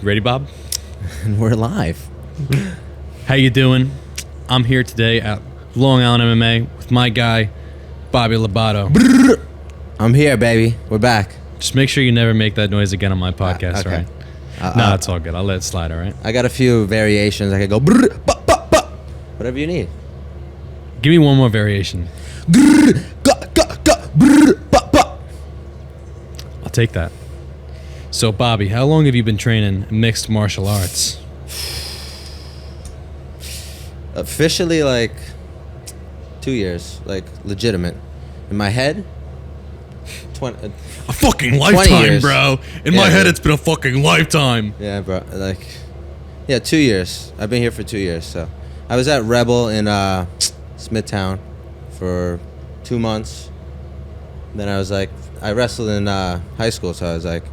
Ready, Bob? And we're live. How you doing? I'm here today at Long Island MMA with my guy, Bobby Labatto. I'm here, baby. We're back. Just make sure you never make that noise again on my podcast, okay. all right? No, it's all good. I'll let it slide, all right? I got a few variations. I could go brr, ba, ba, ba. Whatever you need. Give me one more variation. Grr, ga, ga, ga, brr, ba, ba. I'll take that. So, Bobby, how long have you been training mixed martial arts? Officially, like 2 years. Like, legitimate. In my head, a fucking lifetime, years. bro. In my head, it's been a fucking lifetime. Yeah, bro. Like, 2 years. I've been here for 2 years, so. I was at Rebel in Smithtown for 2 months. Then I was like, I wrestled in high school, so I was like,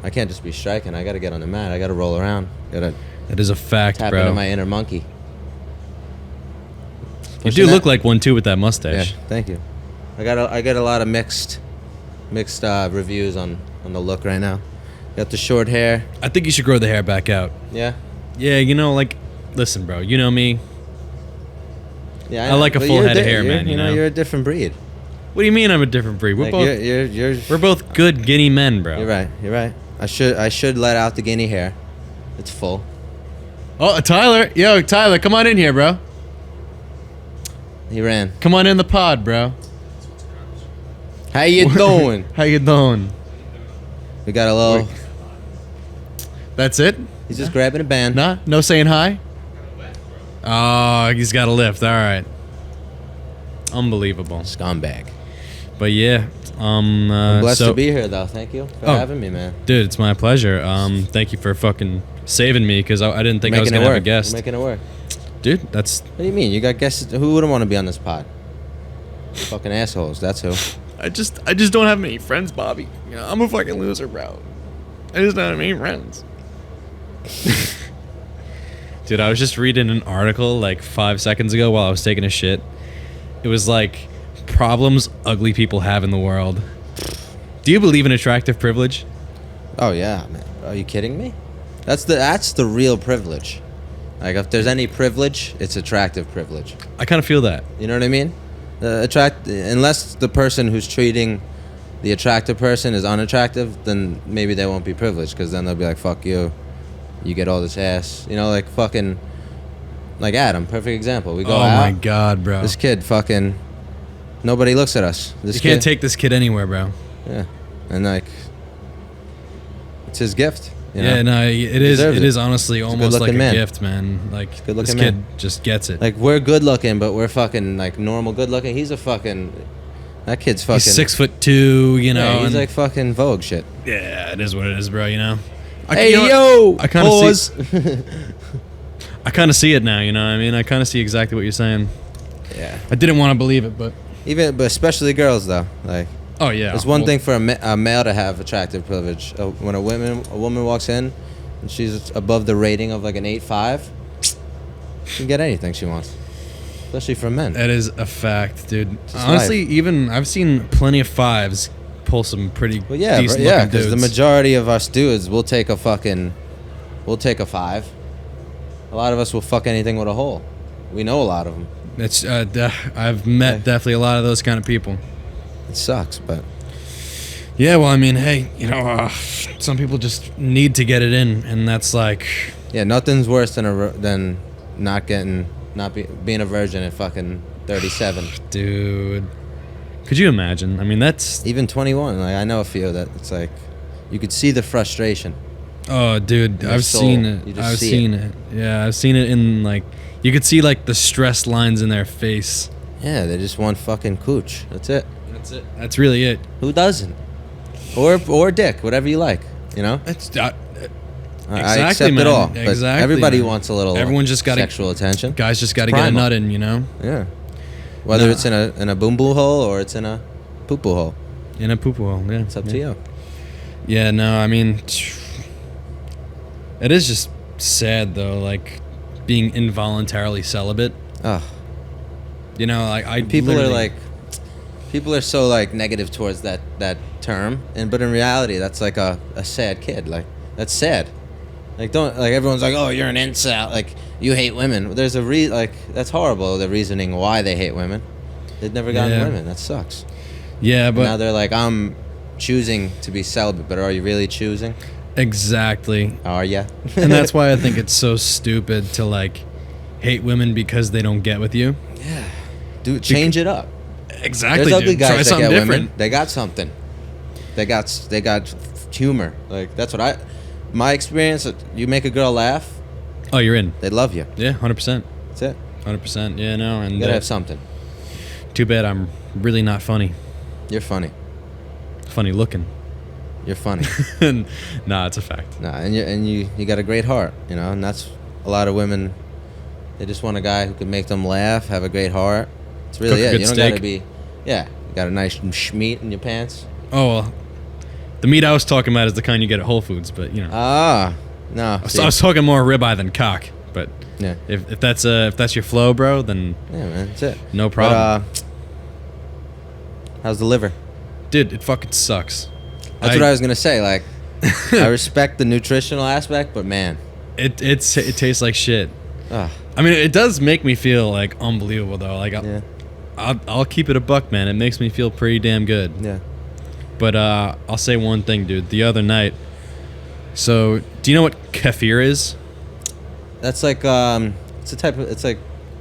I can't just be striking. I got to get on the mat. I got to roll around. That is a fact, tap bro. into my inner monkey. You do look like one too with that mustache. Yeah, thank you. I got a lot of mixed reviews on the look right now. Got the short hair. I think you should grow the hair back out. Yeah. Yeah, like, listen, bro. You know me. Yeah, I like a full head of hair, man. You know, you're a different breed. What do you mean I'm a different breed? We're Like, both we're both good guinea men, bro. You're right. I should let out the guinea hair. It's full. Oh, Tyler. Yo, Tyler, come on in here, bro. He ran. Come on in the pod, bro. How you doing? How you doing? We got a little. That's it? He's just grabbing a band. Nah? No saying hi? Oh, he's got a lift. All right. Unbelievable. Scumbag. But yeah, I'm blessed to be here, though. Thank you for having me, man. Dude, it's my pleasure. Thank you for fucking saving me because I didn't think I was gonna have a guest. You're making it work. Dude, that's. What do you mean? You got guests? Who wouldn't want to be on this pod? Fucking assholes. That's who. I just don't have many friends, Bobby. You know, I'm a fucking loser, bro. I just don't have many friends. Dude, I was just reading an article like 5 seconds ago while I was taking a shit. It was like problems ugly people have in the world. Do you believe in attractive privilege? Oh yeah, man. Are you kidding me? That's the real privilege. Like, if there's any privilege, it's attractive privilege. I kind of feel that. You know what I mean? Unless the person who's treating the attractive person is unattractive, then maybe they won't be privileged, because then they'll be like, fuck you. You get all this ass. You know, like fucking, like Adam, perfect example. We go out. Oh my God, bro. This kid fucking, nobody looks at us. You can't take this kid anywhere, bro. Yeah. And like, it's his gift. You know? Yeah, no, it is honestly almost like a gift, man. Like, this kid just gets it. Like, we're good looking, but we're fucking like normal good looking. He's a fucking, that kid's fucking. He's 6'2", you know. Yeah, he's like fucking Vogue shit. Yeah, it is what it is, bro, you know. Hey, yo! I kind of see. I kind of see it now, you know what I mean? I kind of see exactly what you're saying. Yeah. I didn't want to believe it, but especially girls, though. Like, oh yeah, it's one thing for a male to have attractive privilege. When a woman walks in and she's above the rating of like an 8.5, she can get anything she wants, especially from men. That is a fact, dude. Honestly, even I've seen plenty of 5s pull some pretty decent looking dudes. Because the majority of us dudes will take a 5. A lot of us will fuck anything with a hole. We know a lot of them. It's I've met definitely a lot of those kind of people. It sucks, but yeah. Well, I mean, hey, you know, some people just need to get it in, and that's like, yeah, nothing's worse than being a virgin at fucking 37. Dude, could you imagine? I mean, that's even 21. Like, I know a few that it's like you could see the frustration. Oh, dude, I've seen it. I've seen it. Yeah, I've seen it in, like, you could see like the stress lines in their face. Yeah, they just want fucking cooch. That's it. That's really it. Who doesn't? Or dick, whatever you like. You know. Exactly, I accept it all. But exactly. Everybody wants a little. Everyone just got sexual attention. Guys just got to get a nut in, you know. Yeah. Whether it's in a boom boo hole or it's in a poo poo hole. In a poo poo hole, yeah. It's up to you. Yeah. No, I mean, it is just sad though, like being involuntarily celibate. Oh. You know, like people are so like negative towards that term, but in reality, that's like a sad kid. Like, that's sad. Like don't like everyone's like, oh, you're an incel. Like you hate women. There's a like that's horrible. The reasoning why they hate women. They've never gotten women. That sucks. Yeah, but now they're like, I'm choosing to be celibate, but are you really choosing? Exactly. Are ya? And that's why I think it's so stupid to like hate women because they don't get with you. Yeah. Dude, change it up. Exactly. There's ugly dude. guys Try that something get different. women. They got something. They got humor. Like that's what my experience. You make a girl laugh, Oh, you're in. they love you. Yeah, 100%. That's it. 100%. Yeah, no, and You gotta have something. too bad I'm really not funny. You're funny. Funny looking. You're funny. Nah, it's a fact. Nah, and you got a great heart, you know, and that's a lot of women. They just want a guy who can make them laugh, have a great heart. It's really Cook a it. good You don't steak. gotta be. Yeah, you got a nice meat in your pants. Oh, well, the meat I was talking about is the kind you get at Whole Foods, but you know. Ah, no. I was talking more ribeye than cock, but Yeah. if that's your flow, bro, then Yeah, man, that's it. no problem. But, how's the liver? Dude, it fucking sucks. That's what I was gonna say. Like, I respect the nutritional aspect, but man, It tastes like shit. ah, I mean, it does make me feel like unbelievable though. Like yeah, I'll keep it a buck, man. It makes me feel pretty damn good. yeah. But I'll say one thing, dude. The other night, so do you know what kefir is? That's like it's a type of it's like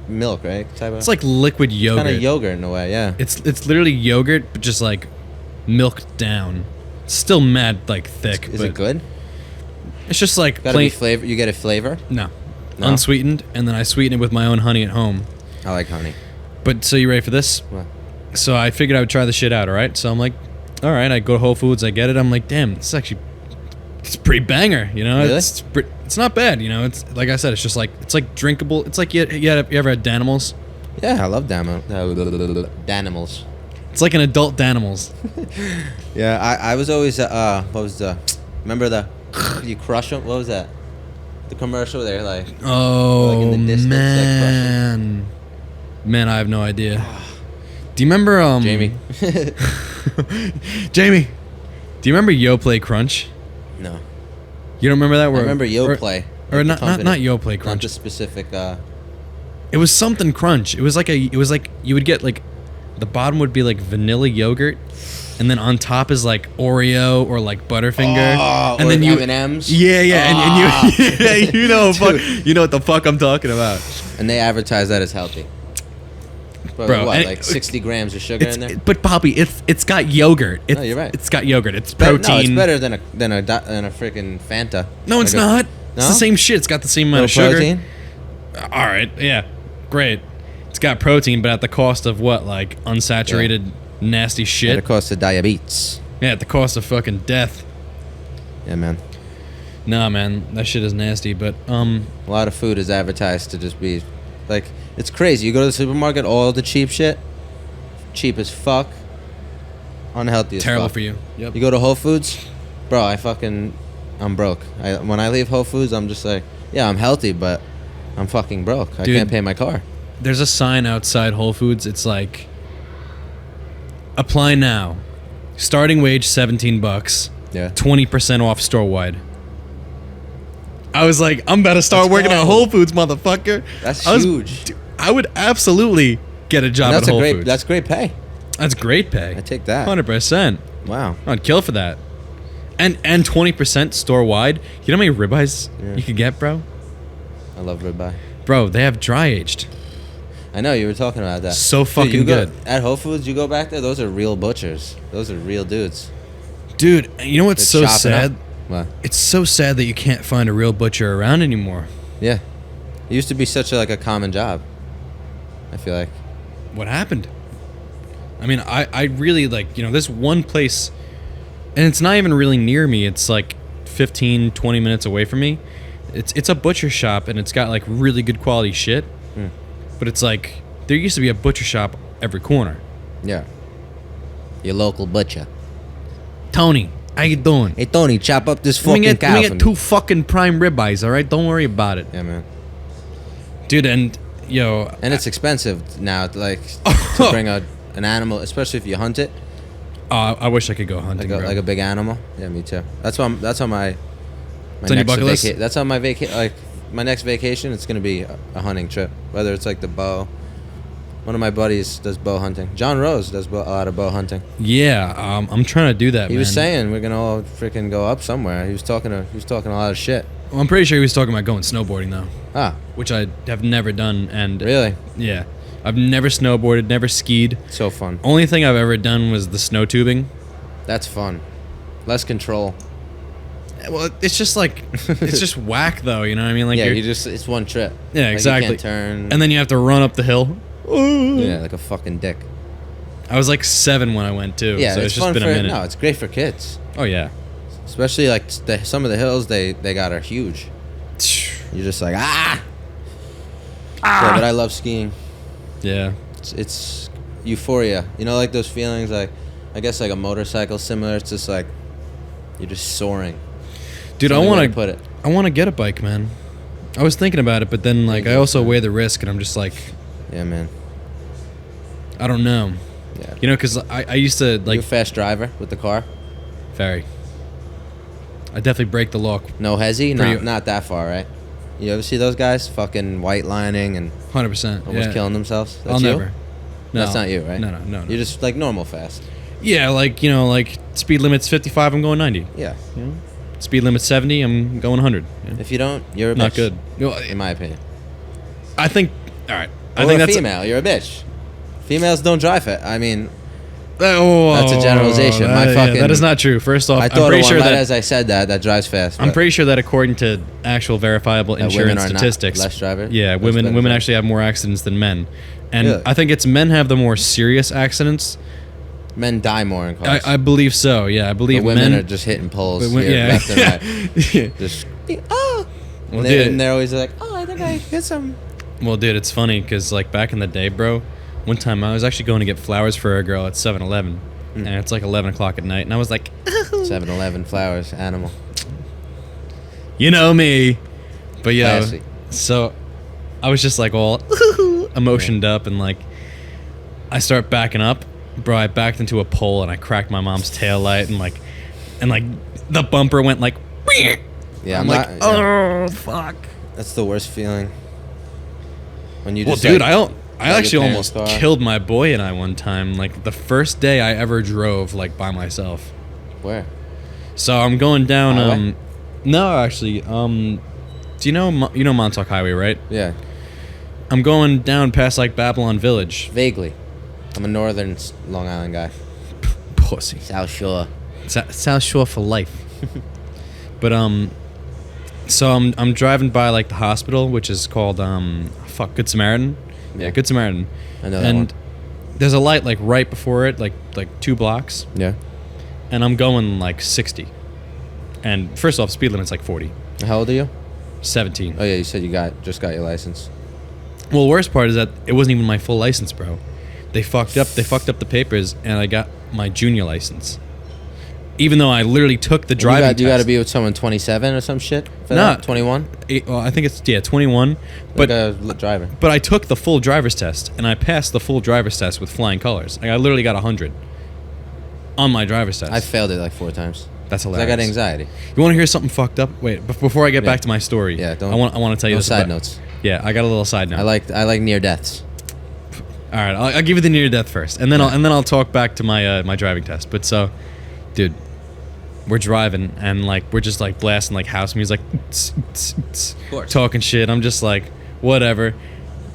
milk, right? Type of. It's like liquid yogurt. kind of yogurt in a way, yeah. It's literally yogurt, but just like milked down. It's still mad like thick. Is but it good? It's just like Got to plain. be flavor. You get a flavor. No, No? unsweetened, and then I sweeten it with my own honey at home. I like honey. But so you ready for this? What? So I figured I would try the shit out. All right. So I'm like, all right. I go to Whole Foods. I get it. I'm like, damn, it's actually it's pretty banger. You know, Really? it's not bad. You know, it's like I said, it's just like it's like drinkable. It's like you ever had Danimals? Yeah, I love Danimals. It's like an adult Danimals. Yeah, I was always what was the remember the you crush them? What was that? The commercial there, like Oh Like in the distance, man, man, I have no idea. Do you remember Jamie. Jamie, do you remember Yo Play Crunch? No, You don't remember that? I Where, remember Yo Play. or like the not company. Yo Play Not Crunch. the specific. It was something crunch. It was like you would get like the bottom would be like vanilla yogurt, and then on top is like Oreo or like Butterfinger, Oh, and or then you M&Ms. Yeah, and you yeah, you know Dude. you know what the fuck I'm talking about. And they advertise that as healthy. But Bro, what, and- like 60 grams of sugar in there? But Poppy, it's got yogurt. No, you're right. It's got yogurt. It's No, it's protein. better than a freaking Fanta. No, it's Like a- not. It's No? the same shit. It's got the same amount No of sugar. protein? All right, yeah, great. It's got protein, but at the cost of what? Like unsaturated, nasty At shit. the cost of diabetes. Yeah, at the cost of fucking death. Yeah, man. Nah, man, that shit is nasty. But A lot of food is advertised to just be like, it's crazy. You go to the supermarket, all the cheap shit, cheap as fuck, unhealthy as terrible fuck. for you. Yep. You go to Whole Foods, bro, I'm broke. When I leave Whole Foods, I'm just like, yeah, I'm healthy, but I'm fucking broke. I Dude. can't pay my car. There's a sign outside Whole Foods. It's like, apply now. Starting wage $17. Yeah. 20% off store wide. I was like, I'm about to start Let's working go. at Whole Foods, motherfucker. That's I was- huge. dude, I would absolutely get a job And at Whole great. Foods. That's great pay. That's great pay. I take that. 100%. Wow. I'd kill for that. And 20% store wide. You know how many ribeyes Yeah. you could get, bro? I love ribeye. Bro, they have dry aged. I know you were talking about that. So fucking you good. At Whole Foods, you go back there. Those are real butchers. Those are real dudes. Dude, you know what's They're so chopping sad? up. What? It's so sad that you can't find a real butcher around anymore. Yeah. It used to be such a common job. I feel like. What happened? I mean, I really like, there's one place, and it's not even really near me. It's like 15, 20 minutes away from me. It's a butcher shop, and it's got like really good quality shit. Mm. But it's like, there used to be a butcher shop every corner. Yeah. Your local butcher. Tony, how you doing? Hey Tony, chop up this Let me fucking cow get for me. 2 fucking prime ribeyes, all right? Don't worry about it. Yeah, man. Dude, and, And it's expensive now, like, to bring an animal, especially if you hunt it, I wish I could go hunting, bro. like a big animal. Yeah, me too. That's why My It's on your next bucket list? That's on my like my next vacation. It's gonna be a hunting trip. Whether it's like the bow. One of my buddies does bow hunting. John Rose does a lot of bow hunting. Yeah, I'm trying to do that. He man. was saying we're gonna all freaking go up somewhere. He was talking a lot of shit. Well, I'm pretty sure he was talking about going snowboarding though, Ah, which I have never done. And really? yeah, I've never snowboarded, never skied. So fun. Only thing I've ever done was the snow tubing. That's fun. Less control. Well, it's just like it's just whack though. You know what I mean? Like Yeah, you're- it's one trip. yeah, Like, exactly. You can't turn. And then you have to run up the hill. yeah, like a fucking dick. I was like 7 when I went too. Yeah, so it's it's just fun been for a minute. no. It's great for kids, Oh yeah. especially like some of the hills they got are huge. You're just like ah. Yeah, but I love skiing. Yeah. It's euphoria. You know, like those feelings. Like I guess like a motorcycle similar. It's just like you're just soaring. Dude, It's the I only way want to put it. I want to get a bike, man. I was thinking about it, but then like I also weigh the risk, and I'm just like, Yeah, man. I don't know. Yeah. You know, because I used to You like a fast driver with the car? very. I definitely break the law. No hezzy? Pretty- Not that far, right? You ever see those guys fucking white lining and 100%. almost yeah. killing themselves? That's I'll you? never. No. That's not you, right? No. You're just like normal fast. Yeah, like, you know, like speed limit's 55, I'm going 90. Yeah. You know? Speed limit's 70, I'm going 100. Yeah. If you don't, you're a bitch. Not good. No, In my opinion. I think, all right. I Or think a that's female, you're a bitch. Females don't drive it. I mean, Oh, That's a generalization. My yeah, fucking- that is not true. First off, I I'm thought pretty of one sure right that as I said that drives fast. I'm but pretty sure that according to actual verifiable that women insurance are not statistics, less driver. yeah, less women better driver. actually have more accidents than men, and Really? I think it's men have the more serious accidents. Men die more in cars. I believe so. Yeah, I But believe women men are just hitting poles but here, yeah. left and right. Yeah. Just oh, Well, and, dude, they're always like, oh, I think I hit some. well, dude, it's funny because like back in the day, bro, one time I was actually going to get flowers for a girl at 7-Eleven, and it's like 11 o'clock at night, and I was like, 7-Eleven flowers, animal. you know me, but yeah, Classy. so I was just like all emotioned up, and like I start backing up, bro. I backed into a pole and I cracked my mom's tail light, and like the bumper went like. Yeah, I'm like, oh fuck. That's the worst feeling. When you Well, just dude, like, I your actually parents' almost car. killed my boy and I one time. Like the first day I ever drove like by myself. Where? So I'm going down. Highway? No, actually. Do you know Montauk Highway, right? Yeah, I'm going down past like Babylon Village. vaguely. I'm a northern Long Island guy. Pussy. South Shore. South Shore for life. But so I'm driving by like the hospital, which is called Good Samaritan. Yeah, Good Samaritan. I know that And one. there's a light like right before it, like 2 blocks, Yeah. and I'm going like 60. And first off, speed limit's like 40. How old are you? 17. Oh yeah, you said you just got your license. Well, the worst part is that it wasn't even my full license, bro. They fucked up the papers, and I got my junior license. Even though I literally took the driving test. You got to be with someone 27 or some shit. For Nah. that? 21. Well, I think it's 21. But Like a driver. But I took the full driver's test, and I passed the full driver's test with flying colors. Like, I literally got 100 on my driver's test. I failed it like 4 times. That's 'Cause hilarious. I got anxiety. You want to hear something fucked up? Wait, before I get Yeah. back to my story. Yeah, don't. I want to tell you no this side about- notes. Yeah, I got a little side note. I like near deaths. All right, I'll give you the near death first, and then I'll talk back to my my driving test. But so, dude, we're driving and like we're just like blasting like house music, course. talking shit. I'm just like, whatever.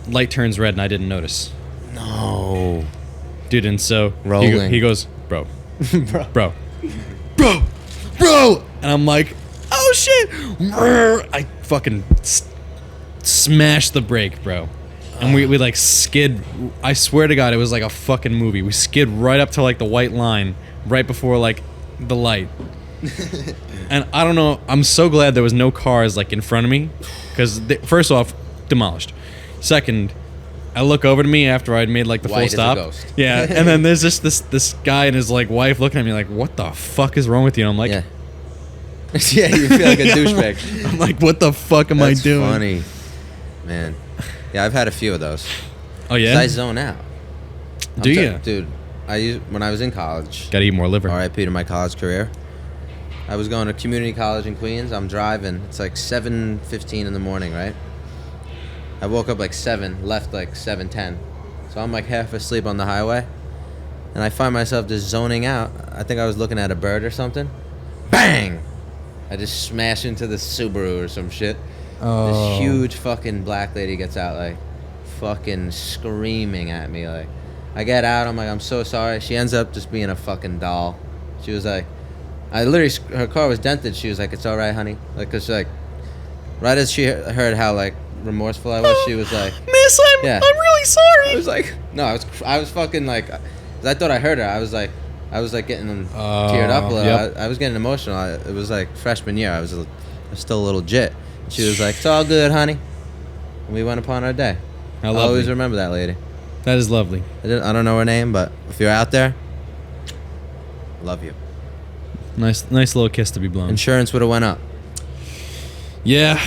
Light turns red and I didn't notice, No. dude. And so Rolling. he goes, bro, Bro. bro, and I'm like, oh shit! I fucking smashed the brake, bro. And we like skid. I swear to God, it was like a fucking movie. We skid right up to like the white line, right before like the light. And I don't know. I'm so glad there was no cars like in front of me, because first off, demolished. Second, I look over to me after I'd made like the White full as a stop. ghost. Yeah, and then there's just this guy and his like wife looking at me like, "What the fuck is wrong with you?" And I'm like, Yeah. Yeah, you feel like a Yeah, douchebag. I'm like, what the fuck am I That's doing? funny, man. Yeah, I've had a few of those. Oh 'Cause yeah. I zone out. Do ya? Dude, when I was in college. Gotta eat more liver. R.I.P. to my college career. I was going to community college in Queens. I'm driving. It's like 7:15 in the morning, right? I woke up like 7, left like 7:10. So I'm like half asleep on the highway. And I find myself just zoning out. I think I was looking at a bird or something. Bang! I just smash into the Subaru or some shit. Oh. This huge fucking black lady gets out, like, fucking screaming at me. Like, I get out, I'm like, I'm so sorry. She ends up just being a fucking doll. She was like, her car was dented. She was like, it's alright, honey. Like, cause like, right as she heard how, like, remorseful I was, she was like, Miss, I'm really sorry. I was like, no, I was fucking like, 'cause I thought I heard her. I was like getting teared up a little. Yep. I was getting emotional. It was like freshman year. I was still a little jit. She was like, it's all good, honey. And we went upon our day. I I'll always remember that lady. That is lovely. I don't know her name, but if you're out there, love you. Nice little kiss to be blown. Insurance would have went up. Yeah.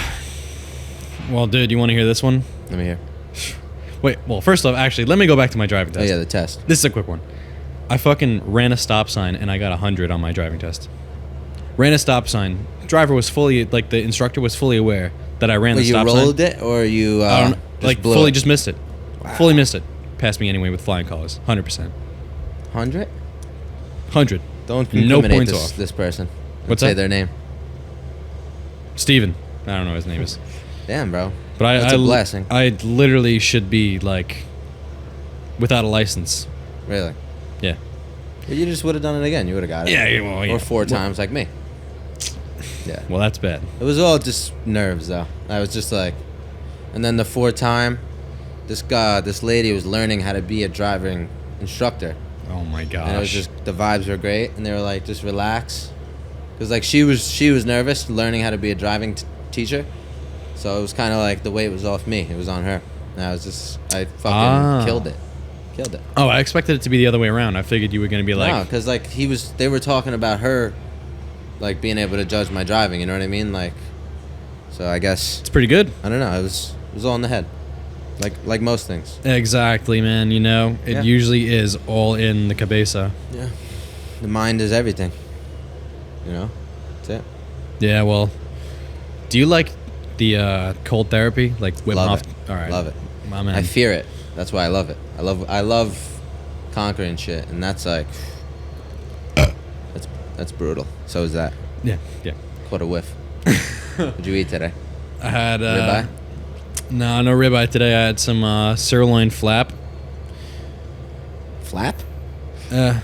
Well, dude, you want to hear this one? Let me hear. Wait, well, first off, actually, let me go back to my driving Oh test. yeah, the test. This is a quick one. I fucking ran a stop sign and I got 100 on my driving test. Ran a stop sign. Driver was fully, like, the instructor was fully aware that I ran the stop sign. You rolled it or you I don't know, just like, blew fully it? just missed it. Wow. Fully missed it. Passed me anyway with flying colors. 100%. 100? 100. Don't No incriminate points this, off. this person. What's Say that? their name. Steven. I don't know what his name is. Damn, bro. But That's a blessing. I literally should be, like, without a license. Really? Yeah. Well, you just would have done it again. You would have got it. Yeah, well, yeah. Or 4 times like me. Yeah. Well, that's bad. It was all just nerves, though. I was just like... And then the 4th time, this lady was learning how to be a driving instructor. Oh, my gosh. And it was just... The vibes were great. And they were like, just relax. Because, like, she was nervous learning how to be a driving teacher. So it was kind of like the weight was off me. It was on her. And I fucking killed it. Killed it. Oh, I expected it to be the other way around. I figured you were going to be like... No, because, like, they were talking about her, like, being able to judge my driving, you know what I mean? Like, so I guess... It's pretty good. I don't know. It was all in the head. Like most things. Exactly, man. You know, it usually is all in the cabeza. Yeah. The mind is everything. You know? That's it. Yeah, well... Do you like the cold therapy? Like, whip Love off... it. All right. Love it. My man. I fear it. That's why I love it. I love conquering shit, and that's like... That's brutal. So is that. Yeah, yeah. What a whiff. What'd you eat today? I had... Ribeye? No ribeye today. I had some sirloin flap. Flap? Yeah.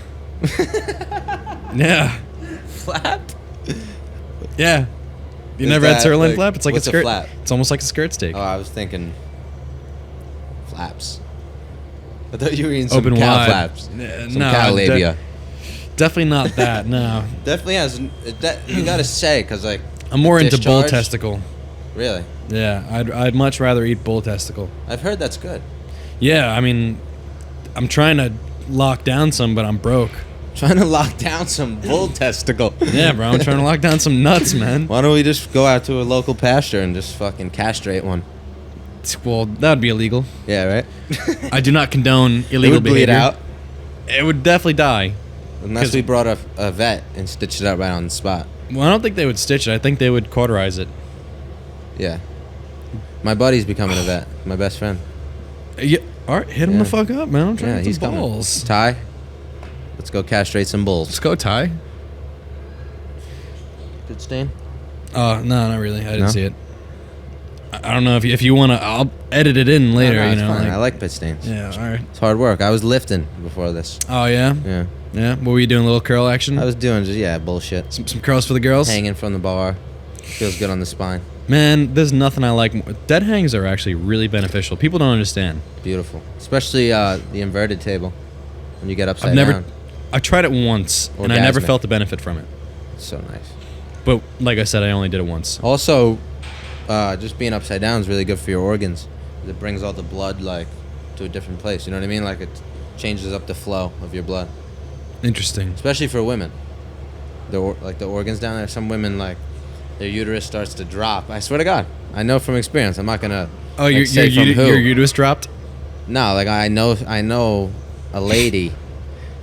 Flap? Yeah. You Is never had that, sirloin like, flap? It's like what's a a skirt. flap? It's almost like a skirt steak. Oh, I was thinking... Flaps. I thought you were eating some Open cow wide. flaps. Some Some cow labia. Definitely not that. No. Definitely has... you gotta say, because, like... I'm more into bull discharge- testicle. Really? Yeah, I'd much rather eat bull testicle. I've heard that's good. Yeah, I mean, I'm trying to lock down some, but I'm broke. Trying to lock down some bull testicle. Yeah, bro, I'm trying to lock down some nuts, man. Why don't we just go out to a local pasture and just fucking castrate one? Well, that would be illegal. Yeah, right? I do not condone It illegal would bleed behavior. out. It would definitely die. Unless 'Cause- we brought a vet and stitched it up right on the spot. Well, I don't think they would stitch it. I think they would cauterize it. Yeah. My buddy's becoming a vet. My best friend. Yeah. All right, hit him Yeah. the fuck up, man. I'm trying Yeah, to he's get some coming. balls. Ty, let's go castrate some bulls. Let's go, Ty. Good stain? No, not really. I didn't No? see it. I don't know if you want to. I'll edit it in later. No, you it's know. fine. like- I like pit stains. yeah. All right. It's hard work. I was lifting before this. Oh yeah. Yeah. Yeah. What were you doing? A little curl action. I was doing just, bullshit. some curls for the girls. Hanging from the bar. Feels good on the spine. Man, there's nothing I like more. Dead hangs are actually really beneficial. People don't understand. Beautiful. Especially the inverted table. When you get upside I've never. down. I tried it once, and I never Orgasmic. felt the benefit from it. It's so nice. But like I said, I only did it once. Also, just being upside down is really good for your organs. It brings all the blood, like, to a different place. You know what I mean? Like, it changes up the flow of your blood. Interesting. Especially for women. The organs down there. Some women, like, their uterus starts to drop. I swear to God. I know from experience. I'm not going to Oh, say from who. your uterus dropped? No, like, I know a lady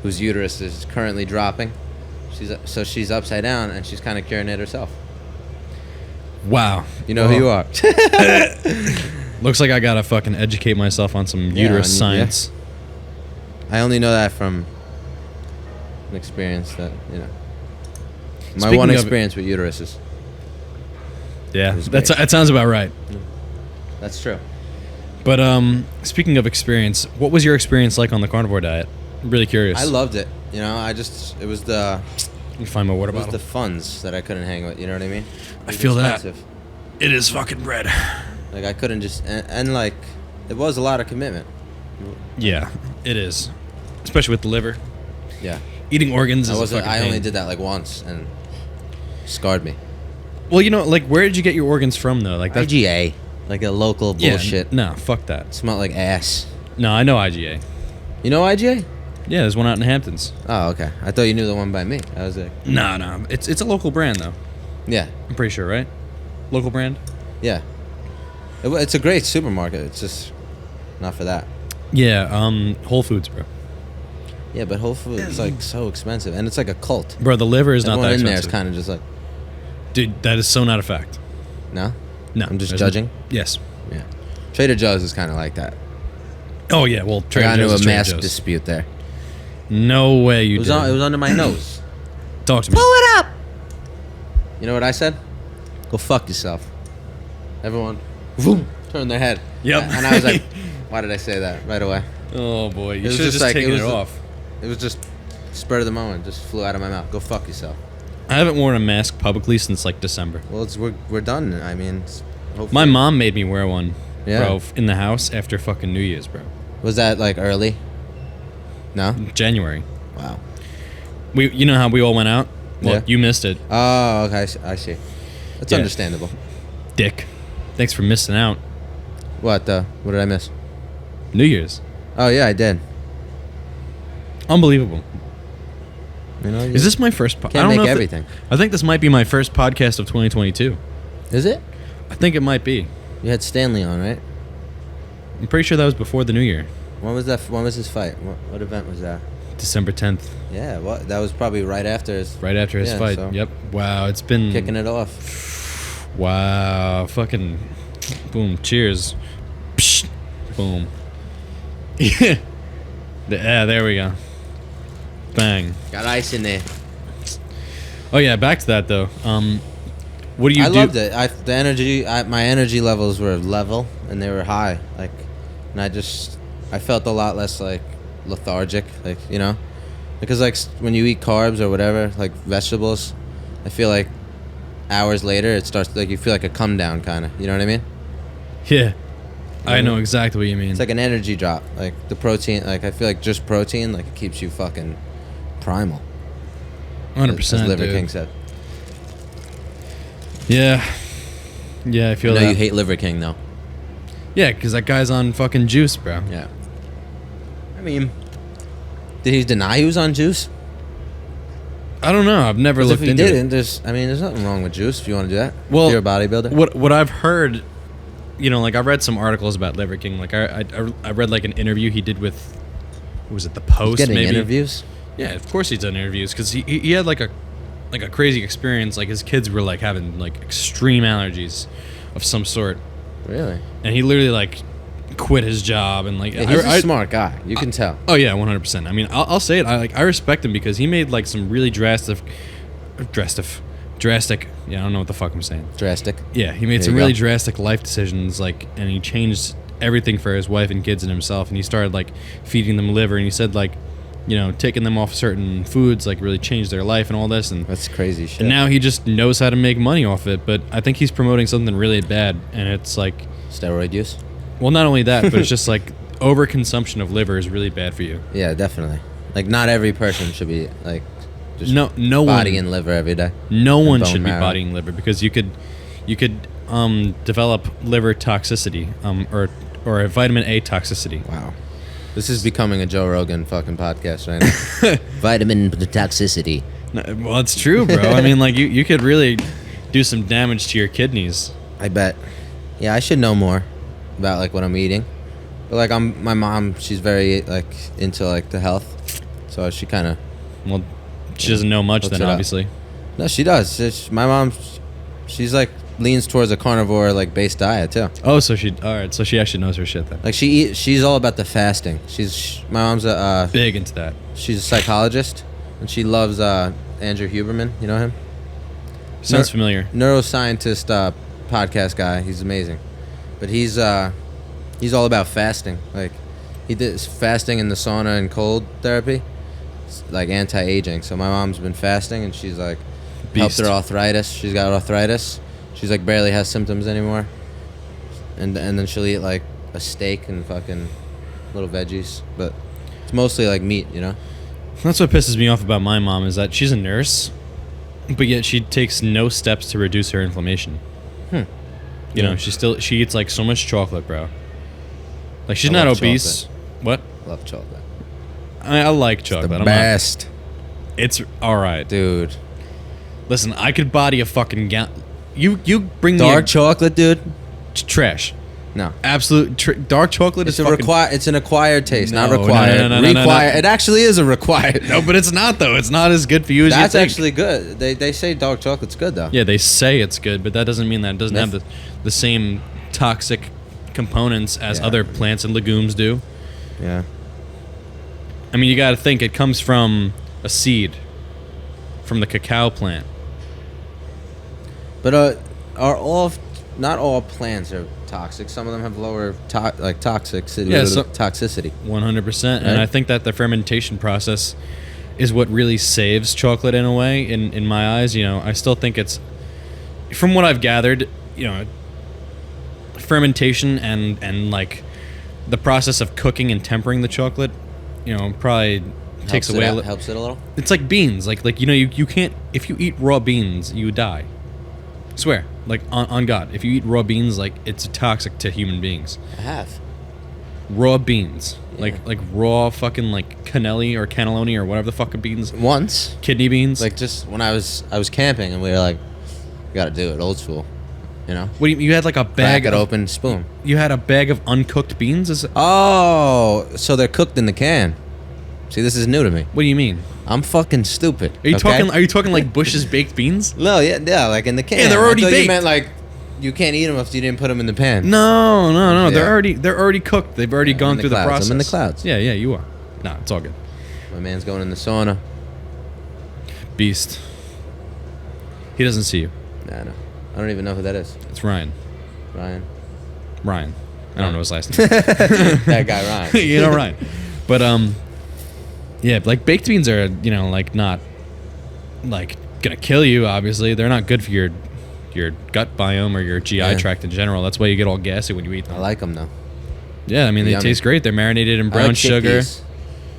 whose uterus is currently dropping. She's upside down and she's kind of curing it herself. Wow. You know who you are. Looks like I gotta fucking educate myself on some uterus science. I only know that from an experience that, my Speaking one of- experience with uteruses. Yeah, was that sounds about right. That's true. But speaking of experience, what was your experience like on the carnivore diet? I'm really curious. I loved it. It was the Let me find my water it was bottle. the funds that I couldn't hang with. You know what I mean? It was feel that. expensive. It is fucking bread. Like I couldn't just and like it was a lot of commitment. Yeah, it is. Especially with the liver. Yeah. Eating organs is a fucking I only pain. did that like once and scarred me. Well, like, where did you get your organs from, though? Like that. IGA, like a local bullshit. No, fuck that. Smelled like ass. No, I know IGA. You know IGA? Yeah, there's one out in Hamptons. Oh, okay. I thought you knew the one by me. I was like, No, it's a local brand though. yeah, I'm pretty sure, right? Local brand. yeah. It's a great supermarket. It's just not for that. Yeah, Whole Foods, bro. Yeah, but Whole Foods is like so expensive, and it's like a cult. Bro, the liver is Everyone not that in there is expensive. kind of just like, Dude, that is so not a fact. no. No, I'm just there's judging. Yes. Yeah. Trader Joe's is kind of like that. Oh yeah, well, I Trader got Joe's into is a Trader massive Joe's. dispute there. No way you It was did. it was under my nose. Talk to me. it up. You know what I said? Go fuck yourself. Everyone, boom, turn their head. Yep. And I was like, why did I say that right away? Oh boy, you was should have just just like- taken it it was- off. It was just spur of the moment. Just flew out of my mouth. Go fuck yourself. I haven't worn a mask publicly since like December. Well, we're done. I mean, hopefully. My mom made me wear one, Yeah. bro, in the house after fucking New Year's, bro. Was that like early? No. January. Wow. You know how we all went out? Well, Yeah. you missed it, Oh, okay. I see. That's Yeah. understandable. dick. Thanks for missing out. What? What did I miss? New Year's. Oh yeah, I did. Unbelievable. You know, Is this my first? I can't don't make know if everything? I think this might be my first podcast of 2022. Is it? I think it might be. You had Stanley on, right? I'm pretty sure that was before the New Year, When was that? When was his fight? What event was that? December 10th, Yeah, what? That was probably right after his right after his Yeah, fight. so- Yep. Wow, it's been kicking it off. Wow, fucking boom, cheers. Psh, boom. Yeah. Yeah, there we go. Bang. Got ice in there. Oh yeah, back to that though. What do you I do? loved it. My energy levels were level and they were high. Like, and I felt a lot less like lethargic. Like, because like when you eat carbs or whatever, like vegetables, I feel like hours later it starts like you feel like a come down kind of. You know what I mean? Yeah. I know exactly what you mean. It's like an energy drop. Like the protein. Like I feel like just protein, like it keeps you fucking primal. 100%. As Liver dude. King said. Yeah. Yeah, I feel I know that. you hate Liver King though. Yeah, because that guy's on fucking juice, bro. Yeah. I mean, did he deny he was on juice? I don't know. I've never 'Cause looked if he into didn't, it. there's nothing wrong with juice if you want to do that. Well, if you're a bodybuilder. What I've heard, like I read some articles about Liver King. Like I read like an interview he did with, what was it, the Post? Getting maybe? interviews. Yeah, of course he's done interviews because he had like a crazy experience. Like his kids were like having like extreme allergies of some sort, Really? and he literally like quit his job and like Yeah, he's a smart guy. You can tell. Oh yeah, 100%. I mean, I'll say it. I respect him because he made like some really drastic. Yeah, I don't know what the fuck I'm saying. Drastic. Yeah, he made There some you really go. drastic life decisions, like, and he changed everything for his wife and kids and himself. And he started like feeding them liver, and he said like, taking them off certain foods like really changed their life and all this. And That's crazy shit. and now he just knows how to make money off it. But I think he's promoting something really bad, and it's like, Steroid use. well, not only that, but it's just like overconsumption of liver is really bad for you. Yeah, definitely. Like not every person should be like just No bodying one, liver every day. no and one bone should be marrow. bodying liver because you could develop liver toxicity, or a vitamin A toxicity. Wow. This is becoming a Joe Rogan fucking podcast right now. Vitamin toxicity. No, well, it's true, bro. I mean, like you could really do some damage to your kidneys. I bet. Yeah, I should know more about like what I'm eating. But like my mom, she's very like into like the health. So she kind of Well, She doesn't know much Hooks then, it up. obviously. No, she does. My mom, she's like leans towards a carnivore like based diet too. Oh, so she actually knows her shit then. Like she's all about the fasting. My mom's a Big into that. she's a psychologist, and she loves Andrew Huberman. You know him? Sounds familiar. Neuroscientist podcast guy. He's amazing, but he's all about fasting. Like he did fasting in the sauna and cold therapy. It's like anti-aging. So my mom's been fasting, and she's like helped her arthritis. She's got arthritis. She's like barely has symptoms anymore. And then she'll eat like a steak and fucking little veggies, but it's mostly like meat, you know. That's what pisses me off about my mom is that she's a nurse, but yet she takes no steps to reduce her inflammation. You know, she eats like so much chocolate, bro. Like she's not obese. Chocolate. What? Love chocolate. I like chocolate. The best. It's all right, Dude. Listen, I could body a fucking You bring Dark me chocolate, dude? trash. No. Absolute dark chocolate It's is fucking... It's an acquired taste, not No, required. no. It actually is a required. No, but it's not though. It's not as good for you as you That's think. actually good. They say dark chocolate's good though. Yeah, they say it's good, but that doesn't mean that it doesn't Myth. have the same toxic components as Yeah. other plants and legumes do. Yeah. I mean, you got to think it comes from a seed, from the cacao plant. But not all plants are toxic. Some of them have lower toxicity. Yeah, toxicity. 100%. And Right. I think that the fermentation process is what really saves chocolate in a way, in my eyes. You know, I still think it's, from what I've gathered, you know, fermentation and like the process of cooking and tempering the chocolate, you know, probably takes away Helps it a little. It's like beans. Like you know, you can't, if you eat raw beans, you die. Swear, like on God, if you eat raw beans, like it's toxic to human beings. I have. Raw beans, Yeah. like raw fucking like cannelloni or whatever the fucking beans. Once, Kidney beans. like just when I was camping and we were like, we gotta do it old school, you know. what do you had like a bag Crack it of open, spoon. You had a bag of uncooked beans? Oh, so they're cooked in the can. See, this is new to me. What do you mean? I'm fucking stupid. Are you okay? talking like Bush's baked beans? No, yeah, like in the can. Yeah, they're already I thought baked. You meant like you can't eat them if you didn't put them in the pan. No. Yeah. They're already cooked. They've already gone in the through the clouds. process. I'm in the clouds. Yeah, you are. Nah, it's all good. My man's going in the sauna. Beast. He doesn't see you. Nah, no. I don't even know who that is. It's Ryan. Ryan. I don't know his last name. That guy Ryan. You know Ryan. But yeah, like baked beans are, you know, like not like gonna kill you, obviously. They're not good for your gut biome or your GI tract in general. That's why you get all gassy when you eat them. I like them though. Yeah, I mean, they Yummy. taste great. They're marinated in I brown like sugar. chickpeas.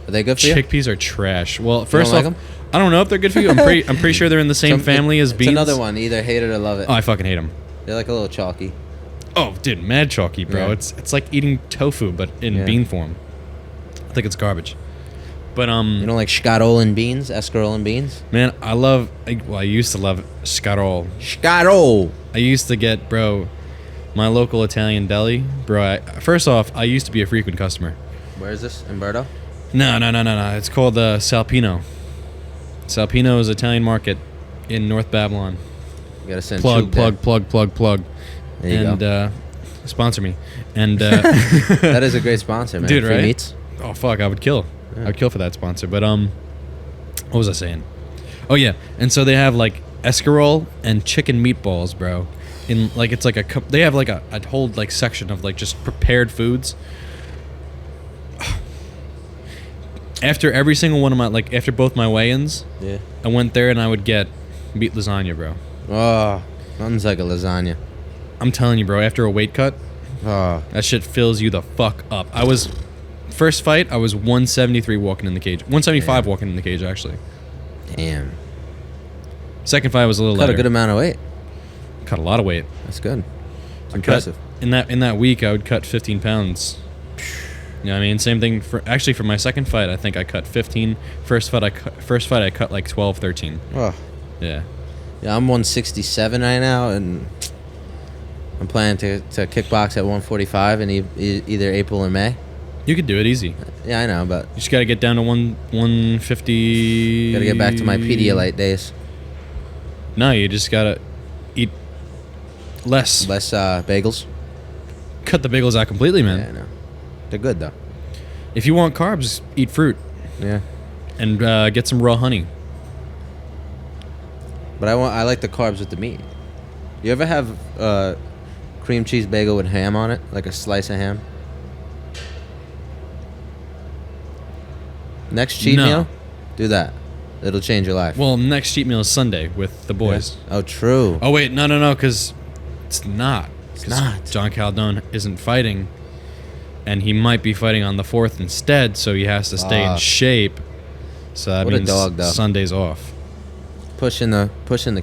Are they good for you? Chickpeas are trash. Well, first like off, 'em? I don't know if they're good for you. I'm pretty sure they're in the same family as beans. It's another one. Either hate it or love it. Oh, I fucking hate them. They're like a little chalky. Oh, dude, mad chalky, bro. Yeah. It's like eating tofu, but in bean form. I think it's garbage. But You don't like escarole beans? Escarole beans? man, I used to love scarol. Escarole. I used to get, bro, my local Italian deli, bro. First off, I used to be a frequent customer. Where is this? Umberto? No. It's called Salpino. Salpino is Italian market in North Babylon. You gotta send Plug. There you And go. sponsor me. And That is a great sponsor, man. Dude, Free right? meats. Oh fuck, I would kill. Yeah. I'd kill for that sponsor. But what was I saying? Oh yeah, and so they have like escarole and chicken meatballs, bro. In like it's like they have like a whole like section of like just prepared foods. After every single one of my after both my weigh-ins, Yeah. I went there and I would get meat lasagna, bro. Oh, nothing's like a lasagna. I'm telling you, bro. After a weight cut, Oh, that shit fills you the fuck up. First fight, I was 173 walking in the cage. 175 Damn. walking in the cage, actually. damn. Second fight was a little Cut a lighter. good amount of weight. Cut a lot of weight. That's good. It's I impressive. cut, in that week, I would cut 15 pounds. You know what I mean? Same thing for my second fight. I think I cut 15. First fight, I cut like 12, 13. Oh. Yeah. Yeah, I'm 167 right now, and I'm planning to kickbox at 145 in either April or May. You could do it easy. Yeah, I know, but You just gotta get down to 150. gotta get back to my Pedialyte days. No, you just gotta eat less. Less bagels. Cut the bagels out completely, man. Yeah, I know. They're good though. If you want carbs, eat fruit Yeah. and get some raw honey. But I like the carbs with the meat. You ever have cream cheese bagel with ham on it, like a slice of ham? Next cheat No. meal, do that. It'll change your life. Well, next cheat meal is Sunday with the boys. Oh, true. Oh wait, no, because it's not. It's 'Cause not. John Caldone isn't fighting, and he might be fighting on the 4th instead, so he has to stay in Fuck. shape. So that What a means dog, though. Sunday's off. Pushing the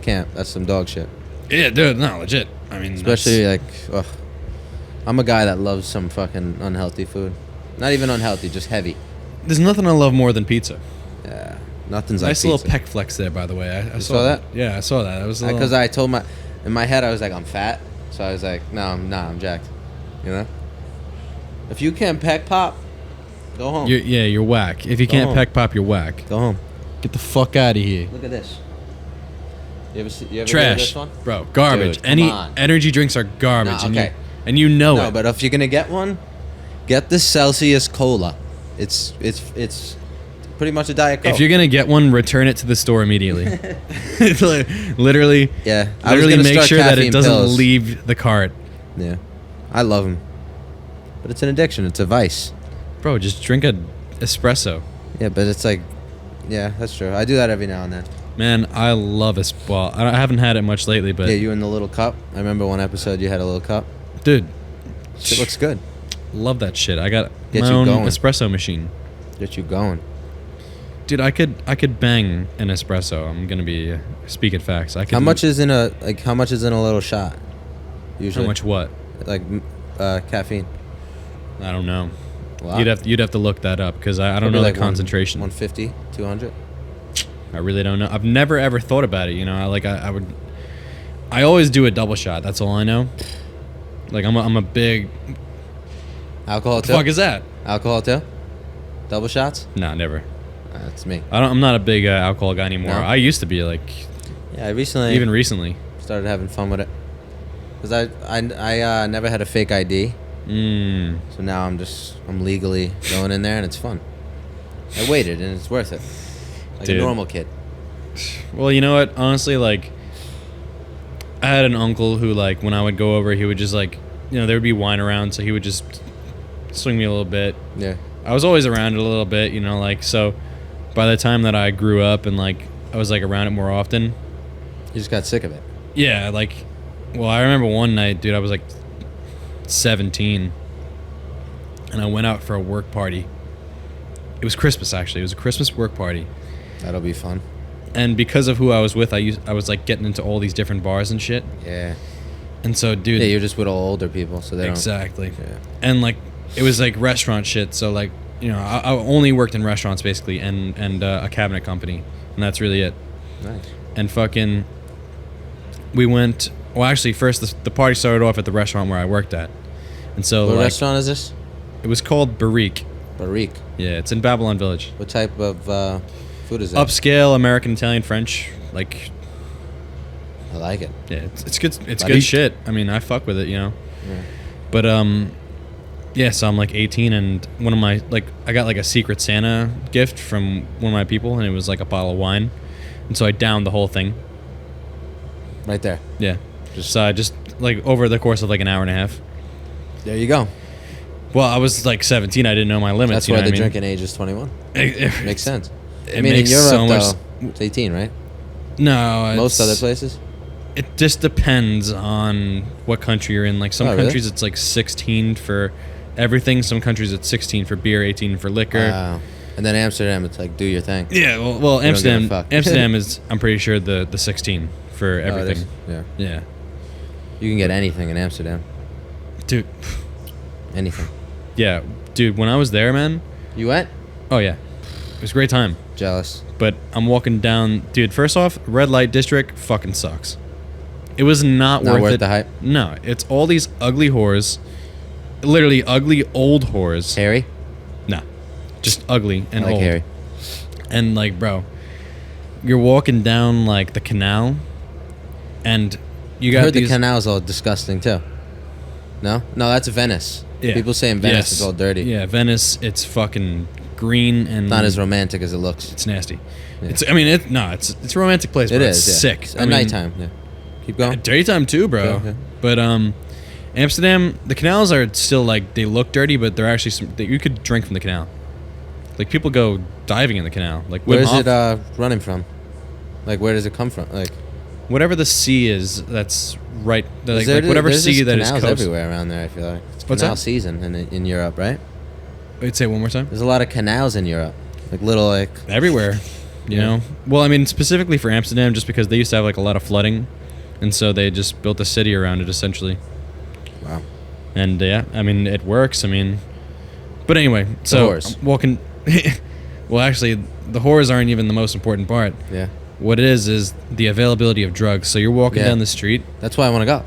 camp. That's some dog shit. Yeah, dude, no, legit. I mean, Especially like, ugh. I'm a guy that loves some fucking unhealthy food. Not even unhealthy, just heavy. there's nothing I love more than pizza. Yeah, nothing's like Nice pizza. little peck flex there, by the way. I saw that? Yeah, I saw that. It was a little, Because I told in my head I was like, I'm fat, so I was like, I'm jacked. You know. If you can't peck pop, go home. you're whack. If you Go can't home. peck pop, you're whack. Go home. Get the fuck out of here. Look at this. You ever heard of Trash, this one? bro. Garbage. Dude, come Any on. energy drinks are garbage, Nah, okay. and you know No, it. but if you're gonna get one, get the Celsius Cola. It's pretty much a Diet Coke. If you're gonna get one, return it to the store immediately. Literally, Yeah, I was literally gonna make start sure that it caffeine doesn't pills. leave the cart, Yeah, I love them, but it's an addiction. It's a vice. bro. Just drink a espresso. Yeah, but it's like, yeah, that's true. I do that every now and then. Man, I love Well, I haven't had it much lately, but Yeah, you in the little cup. I remember one episode you had a little cup. dude, Shit looks good. love that shit. I got Get my you own going. espresso machine. Get you going. Dude, I could bang an espresso. I'm gonna be speaking facts. I could. How much is in a little shot? How Usually. much what? Like caffeine. I don't know. A lot. You'd have to look that up because I don't Probably know like the concentration. 150, 200. I really don't know. I've never ever thought about it. You know, I would. I always do a double shot. That's all I know. Like I'm a big. Alcohol What too. the fuck is that? Alcohol too. Double shots. Nah, never. That's me. I'm not a big alcohol guy anymore. No? I used to be like Yeah, I recently even recently. started having fun with it. Cause I never had a fake ID, so now I'm legally going in there and it's fun. I waited and it's worth it. Like Dude. a normal kid. Well, you know what? Honestly, like, I had an uncle who, like, when I would go over, he would just, like, you know, there would be wine around, so he would just swing me a little bit. Yeah. I was always around it a little bit, you know, like, so by the time that I grew up and, like, I was, like, around it more often, You just got sick of it. yeah, like, well, I remember one night, dude, I was, like, 17, and I went out for a work party. It was Christmas, actually. It was a Christmas work party. That'll be fun. And because of who I was with, I was like getting into all these different bars and shit. Yeah. And so, dude, Yeah, you're just with all older people, so they exactly. don't. Yeah. And like, it was like restaurant shit. So like, you know, I only worked in restaurants basically, and a cabinet company, and that's really it. Nice. And fucking, we went. Well, actually, first the party started off at the restaurant where I worked at, and so What like, restaurant is this? it was called Barrique. Barrique. Yeah, it's in Babylon Village. What type of food is it? Upscale American, Italian, French. Like, I like it. yeah, it's good. It's Buddy. good shit. I mean, I fuck with it, you know. Yeah. But yeah. So I'm like 18, and one of my I got like a Secret Santa gift from one of my people, and it was like a bottle of wine, and so I downed the whole thing. Right there. Yeah. Just like over the course of like an hour and a half. There you go. Well, I was like 17. I didn't know my limits. That's you why know the what I mean? drinking age is 21. It Makes sense. It I mean, makes in Europe, so much. though, it's 18, right? No, Most it's- other places. It just depends on what country you're in. Like some Oh, really? countries, it's like 16 for everything. Some countries, it's 16 for beer, 18 for liquor. Wow. And then Amsterdam, it's like do your thing. Yeah, well You don't give a Amsterdam. fuck. Amsterdam is, I'm pretty sure, the 16 for Oh, it everything. is? Yeah. Yeah, You can get anything in Amsterdam. dude. Anything. Yeah, dude. When I was there, man. You went? Oh yeah, it was a great time. Jealous. But I'm walking down, dude. First off, red light district fucking sucks. It was not Not worth worth it. the hype? No, it's all these ugly whores, literally ugly old whores. Harry? just ugly and I like old. hairy. And like, bro, you're walking down like the canal, and you I got heard these. the canal's all disgusting too. No, that's Venice. Yeah. People say in Venice Yes. it's all dirty. Yeah, Venice, it's fucking green and Not as romantic as it looks. it's nasty. Yeah. It's it's a romantic place. It Bro. is. It's Yeah. sick. It's at nighttime. Yeah. Keep going. Daytime too, bro. Okay. But Amsterdam, the canals are still like they look dirty, but they're actually you could drink from the canal. Like people go diving in the canal. Like Where Wim is Hof, it running from? Like where does it come from? Like whatever the sea is, that's right. Like, there- like whatever there's sea just that is canals coast. everywhere around there. I feel like it's What's canal that? season in Europe, right? Wait, say it one more time. There's a lot of canals in Europe, like little like. Everywhere, you Yeah. know. Well, I mean specifically for Amsterdam, just because they used to have like a lot of flooding, and so they just built a city around it essentially. Wow. And yeah, I mean it works. I mean, but anyway, so whores. I'm walking. Well, actually, the whores aren't even the most important part. Yeah. What it is the availability of drugs. So you're walking Yeah. down the street. That's why I want to go.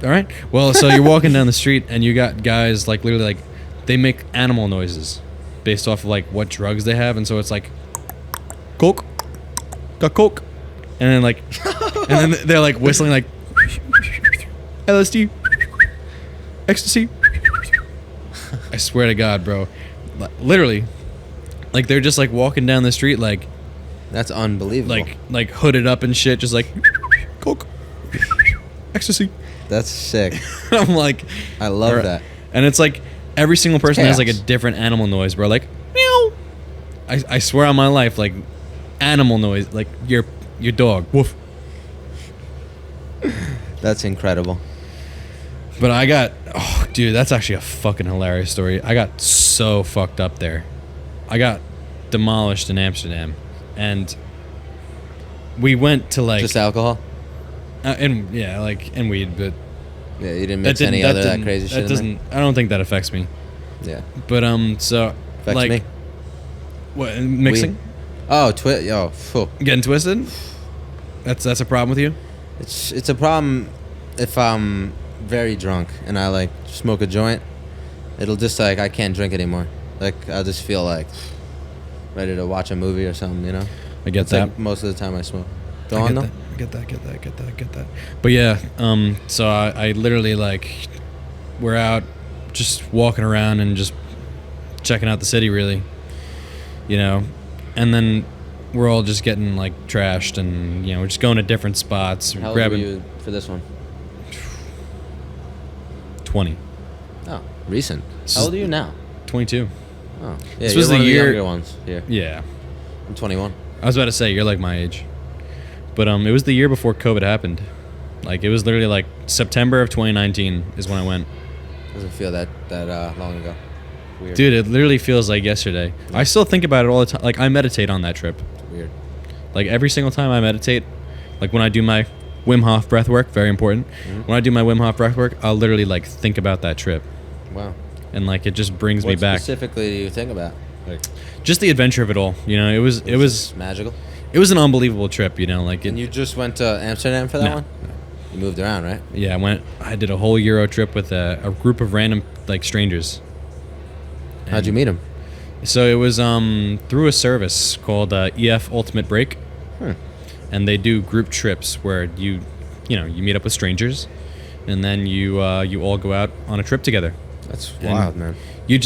All right. Well, so you're walking down the street and you got guys like literally like they make animal noises based off of like what drugs they have, and so it's like coke, got coke, and then like, and then they're like whistling like LSD, ecstasy. I swear to God, bro, literally, like they're just like walking down the street like That's unbelievable. like hooded up and shit, just like coke, ecstasy. That's sick. I'm like, I love alright. that. And it's like every single person has like a chaos. different animal noise, bro. Like meow. I swear on my life, like animal noise, like your dog, woof. That's incredible. But I got, oh, dude, that's actually a fucking hilarious story. I got so fucked up there. I got demolished in Amsterdam, and we went to like Just alcohol? and yeah, like and weed, but Yeah, you didn't mix any other that crazy shit That in doesn't. I don't think that affects me. there? Yeah. But so Affects like me. what mixing, Weed. Oh, phew. getting twisted. That's a problem with you. It's a problem if I'm very drunk and I like smoke a joint. It'll just like I can't drink anymore. Like I'll just feel like ready to watch a movie or something, you know. I get It's that. like most of the time I smoke. I Go on get though. that. Get that. But yeah, so I literally like we're out just walking around and just checking out the city, really, you know, and then we're all just getting like trashed, and you know we're just going to different spots, How old were grabbing you for this one? 20, Oh, recent. This How is- old are you now? 22. Oh, yeah. This You're was one the of year- younger ones here. Yeah, I'm 21. I was about to say you're like my age, but it was the year before COVID happened. Like it was literally like September of 2019 is when I went. Doesn't feel that long ago. Weird. Dude, it literally feels like yesterday. I still think about it all the time. Like I meditate on that trip. Weird. Like every single time I meditate, like when I do my Wim Hof breath work, very important. Mhm. When I do my Wim Hof breath work, I'll literally like think about that trip, Wow. and like it just brings What me back. specifically do you think about? Like Just the adventure of it all. You know, it was magical. an unbelievable trip. You know, like it. And you just went to Amsterdam for that No. one? You moved around, right? Yeah, I did a whole Euro trip with a group of random like strangers. How'd you meet him? So it was through a service called EF Ultimate Break, and they do group trips where you meet up with strangers, and then you all go out on a trip together. That's And wild, man. You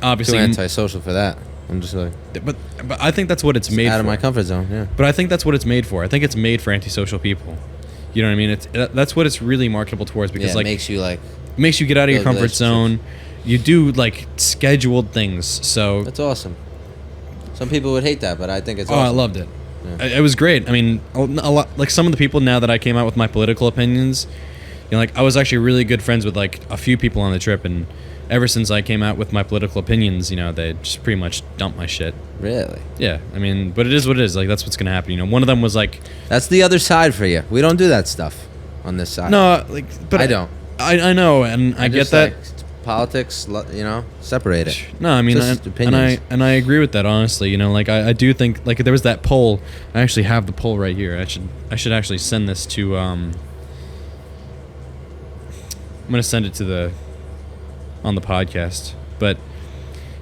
obviously, Too antisocial for that. I'm just like but I think that's what it's made out for. of my comfort zone. Yeah. But I think that's what it's made for. I think it's made for antisocial people. You know what I mean? That's what it's really marketable towards, because Yeah, like it makes you like. makes you get out of your build comfort zone. You do like scheduled things. So That's awesome. Some people would hate that, but I think it's I awesome. loved it. Yeah. It was great. I mean, a lot, like some of the people now that I came out with my political opinions, you know, like I was actually really good friends with like a few people on the trip, and ever since I came out with my political opinions, you know, they just pretty much dumped my shit. Really? Yeah, I mean, but it is what it is. Like that's what's gonna happen. You know, one of them was like, That's the other side for you. We don't do that stuff on this side. no, like, but I don't. I know, and I get just, that. like, politics, you know, separate it. No, I mean, Just and opinions. I agree with that, honestly. You know, like I do think like there was that poll. I actually have the poll right here. I should actually send this to I'm gonna send it to on the podcast. But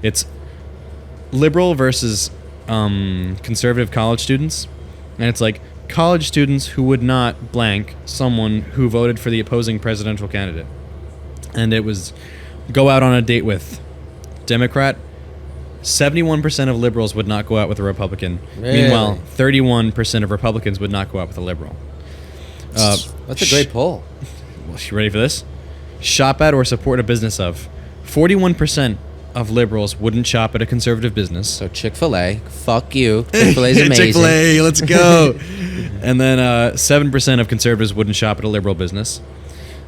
It's liberal versus conservative college students, and it's like college students who would not blank someone who voted for the opposing presidential candidate. And it was go out on a date with Democrat. 71% of liberals would not go out with a Republican. Really? Meanwhile, 31% of Republicans would not go out with a liberal. That's a great poll. You ready for this? Shop at or support a business of. 41% of liberals wouldn't shop at a conservative business. So Chick-fil-A, fuck you. Chick-fil-A's amazing. Chick-fil-A, let's go. And then 7% of conservatives wouldn't shop at a liberal business.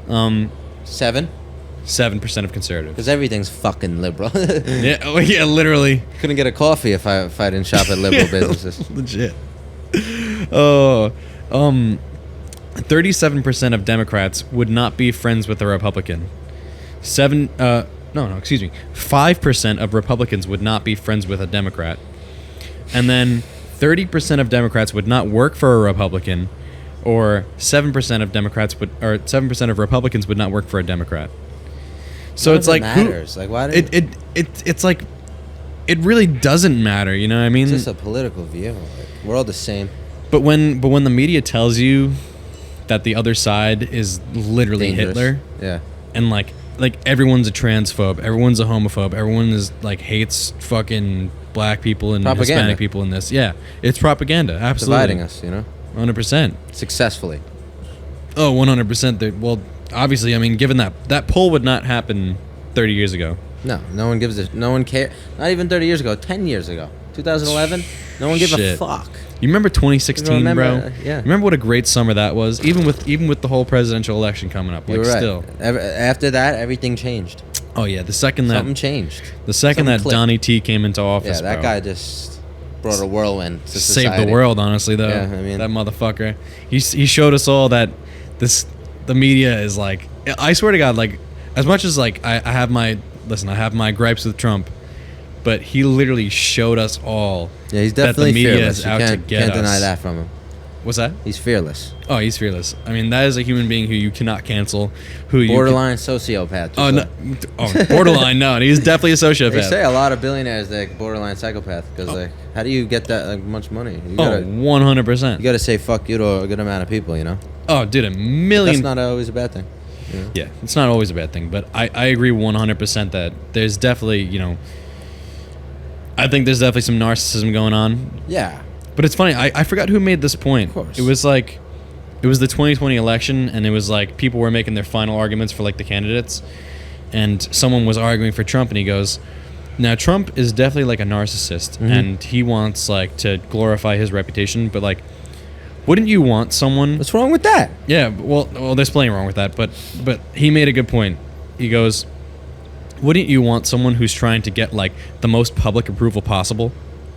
7? 7% of conservatives. Because everything's fucking liberal. Yeah, literally. Couldn't get a coffee if I didn't shop at liberal businesses. Legit. 37% of Democrats would not be friends with a Republican. 5% of Republicans would not be friends with a Democrat. And then 30% of Democrats would not work for a Republican, or 7% of Republicans would not work for a Democrat. So it's like matters. Like why? It's like it really doesn't matter. You know what I mean? It's just a political view. Like, we're all the same. But when the media tells you that the other side is literally Dangerous. Hitler, Yeah. and like everyone's a transphobe, everyone's a homophobe, everyone is like hates fucking black people and Propaganda. Hispanic people in this. Yeah, it's propaganda. Absolutely. Dividing us, 100%. successfully. Oh, 100%. Well, obviously, I mean, given that poll would not happen 30 years ago. No one gives a. No one cares. Not even 30 years ago. 10 years ago. 2011. No one gave a Shit. fuck. You remember 2016, remember, bro? yeah. Remember what a great summer that was, even with the whole presidential election coming up. Like, You were right. still. After that, everything changed. Oh yeah, the second that Something changed. Something clicked. Donnie T came into office, Yeah, that bro, guy just brought a whirlwind to saved society. the world. Honestly, though, Yeah, I mean- that motherfucker. He showed us all that the media is like. I swear to God, like as much as like I have my gripes with Trump, but he literally showed us all. Yeah, he's that definitely the media fearless. is You out to can't get deny us. that from him. What's that? He's fearless. Oh, he's fearless. I mean, that is a human being who you cannot cancel. Borderline sociopath. Borderline. No, he's definitely a sociopath. They say a lot of billionaires they're borderline psychopath because like, how do you get that much money? You gotta, 100%. you gotta say fuck you to a good amount of people, Oh, dude, a million. That's not always a bad thing. Yeah, it's not always a bad thing, but I agree 100% that there's definitely, I think there's definitely some narcissism going on. Yeah. But it's funny, I forgot who made this point. Of course. It was the 2020 election, and it was like people were making their final arguments for like the candidates, and someone was arguing for Trump, and he goes, now Trump is definitely like a narcissist, and he wants like to glorify his reputation, but like, wouldn't you want someone... What's wrong with that? Yeah, well, there's plenty wrong with that, but he made a good point. He goes, wouldn't you want someone who's trying to get like the most public approval possible?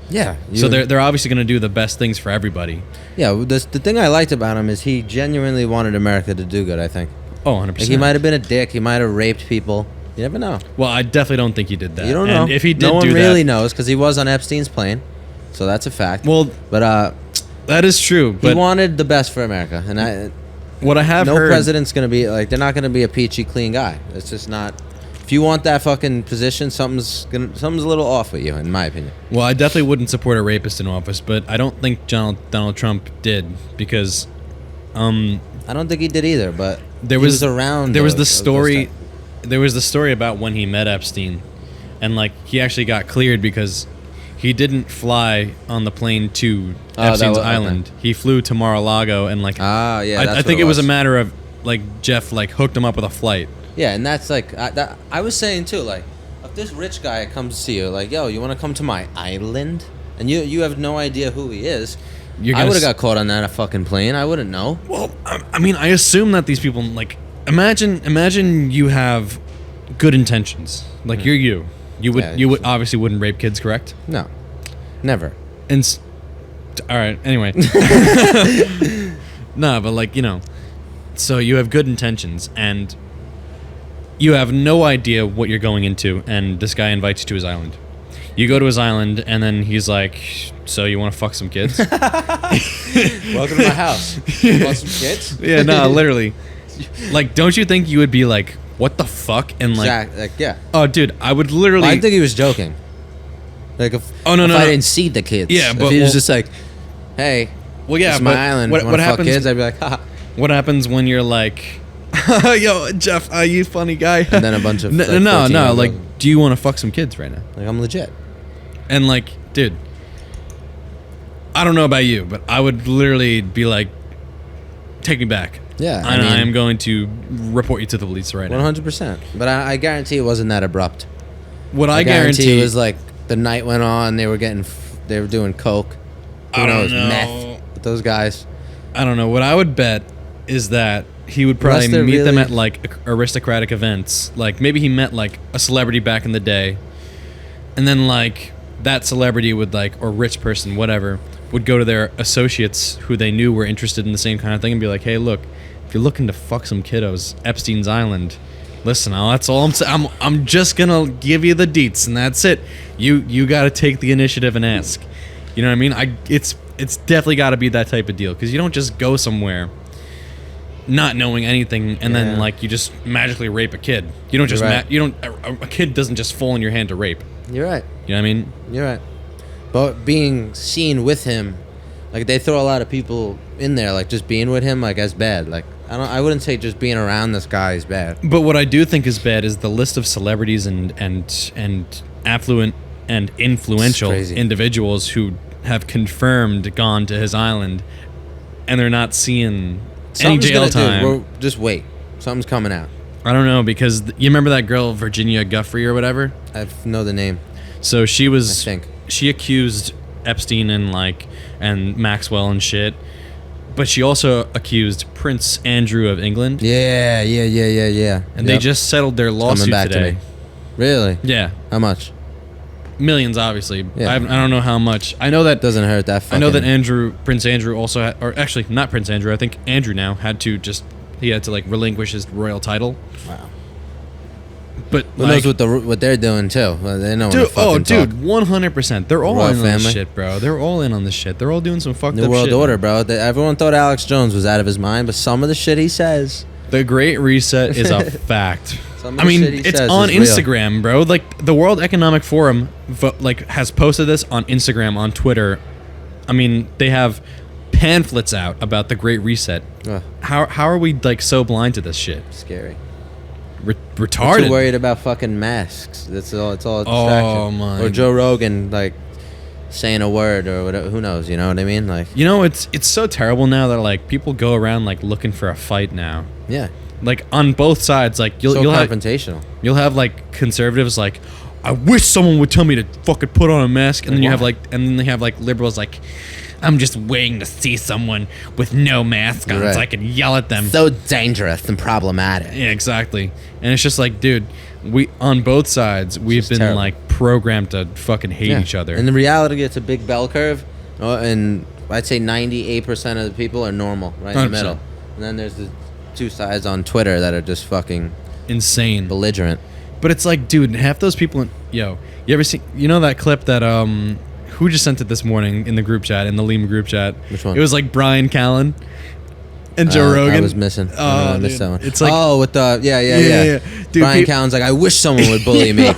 Yeah. So they're obviously going to do the best things for everybody. Yeah, the thing I liked about him is he genuinely wanted America to do good, I think. Oh, 100%. Like, he might have been a dick. He might have raped people. You never know. Well, I definitely don't think he did that. You don't know. And if he did no one do really that, knows because he was on Epstein's plane. So that's a fact. Well, but that is true. he But wanted the best for America. And what I have no heard... president's going to be, like, they're not going to be a peachy clean guy. It's just not... If you want that fucking position, something's a little off with you, in my opinion. Well, I definitely wouldn't support a rapist in office, but I don't think Donald Trump did because... I don't think he did either, but There he was around. There was the those story. type- There was the story about when he met Epstein, and like he actually got cleared because he didn't fly on the plane to that Epstein's was- okay. island. He flew to Mar-a-Lago, and like Ah, yeah. I that's think what it was a was. matter of like Jeff like hooked him up with a flight. Yeah, and that's like I was saying too. Like, if this rich guy comes to see you, like, yo, you want to come to my island, and you have no idea who he is. You're I gonna would have got caught on that fucking plane. I wouldn't know. Well, I mean, I assume that these people like imagine you have good intentions. Like you're you. You would Yeah, you would obviously wouldn't rape kids, correct? No, never. And all right, anyway. No, but like, so you have good intentions and you have no idea what you're going into, and this guy invites you to his island. You go to his island and then he's like, so you want to fuck some kids? Welcome to my house. You want some kids? Yeah, no, literally. Like, don't you think you would be like, what the fuck? And like, Yeah. oh, dude, I would literally. I think he was joking. Like if Oh, no, if no, I no. didn't see the kids. Yeah, if but he was well- just like, hey, Well, yeah, it's my but island. what Wanna fuck happens? kids? I'd be like, haha. What happens when you're like, yo, Jeff, you funny guy? And then a bunch of, no, like, no, 14-year-old like, girls. do you want to fuck some kids right now? Like I'm legit. And like, dude, I don't know about you, but I would literally be like, take me back. Yeah, I am going to report you to the police right now. 100%. But I guarantee it wasn't that abrupt. What I guarantee guarantee it was like the night went on. They were doing coke. Who I don't knows? know. Meth with those guys. I don't know. What I would bet is that he would probably Unless they're meet them really- at like aristocratic events. Like maybe he met like a celebrity back in the day, and then like that celebrity would like, or rich person, whatever, would go to their associates who they knew were interested in the same kind of thing and be like, hey, look, if you're looking to fuck some kiddos, Epstein's Island. Listen, that's all I'm saying. I'm just gonna give you the deets, and that's it. You got to take the initiative and ask. You know what I mean? It's definitely got to be that type of deal, because you don't just go somewhere not knowing anything and then Yeah. like you just magically rape a kid. You don't just You're right. you don't a kid doesn't just fall in your hand to rape. You're right. You know what I mean? You're right. But being seen with him, like they throw a lot of people in there, like just being with him, like as bad. Like I wouldn't say just being around this guy is bad. But what I do think is bad is the list of celebrities and affluent and influential It's crazy. individuals who have confirmed gone to his island, and they're not seeing any Something's jail gonna do. time. Just wait. Something's coming out. I don't know, because you remember that girl Virginia Guffrey or whatever? I know the name. So she was, I think. she accused Epstein and Maxwell and shit, but she also accused Prince Andrew of England, Yeah. and they Yep. just settled their Coming lawsuit back today. to me. Really? Yeah, How much? millions, obviously. Yeah. I don't know how much. I know that Doesn't hurt that. I know that fucking- Prince Andrew also had, or actually not Prince Andrew. I think Andrew now had to like relinquish his royal title. Wow. But Who like, knows what they're doing too? Well, they know. dude, when to fucking talk. 100%. They're all Royal in on this family. shit, bro. They're all in on this shit. They're all doing some fucked New up World shit. Order, bro. Everyone thought Alex Jones was out of his mind, but some of the shit he says. The Great Reset is a fact. Some of I the mean, shit he it's says on is real. Instagram, bro. Like the World Economic Forum, has posted this on Instagram, on Twitter. I mean, they have pamphlets out about the Great Reset. Ugh, How are we like so blind to this shit? scary. Retarded. Too worried about fucking masks. That's all. It's all a Oh, distraction. my. Or Joe Rogan like saying a word or whatever. Who knows? You know what I mean? Like, You know, it's so terrible now that like people go around like looking for a fight now. yeah. Like on both sides, like So you'll have confrontational. like conservatives like, I wish someone would tell me to fucking put on a mask, and then you have like, and then they have like liberals like, I'm just waiting to see someone with no mask on Right. so I can yell at them. So dangerous and problematic. Yeah, exactly. And it's just like, dude, we on both sides we've just been terrible. like programmed to fucking hate Yeah. each other. And in reality, it's a big bell curve, and I'd say 98% of the people are normal, right in the 100%. middle. And then there's the two sides on Twitter that are just fucking Insane. belligerent. But it's like, dude, half those people. Yo, you ever see? You know that clip that who just sent it this morning in the group chat, in the Lima group chat? Which one? It was like Brian Callen and Joe Rogan. I was missing. I missed dude. that one. It's like, oh, with the yeah. Dude, Brian peop- Callen's like, I wish someone would bully me,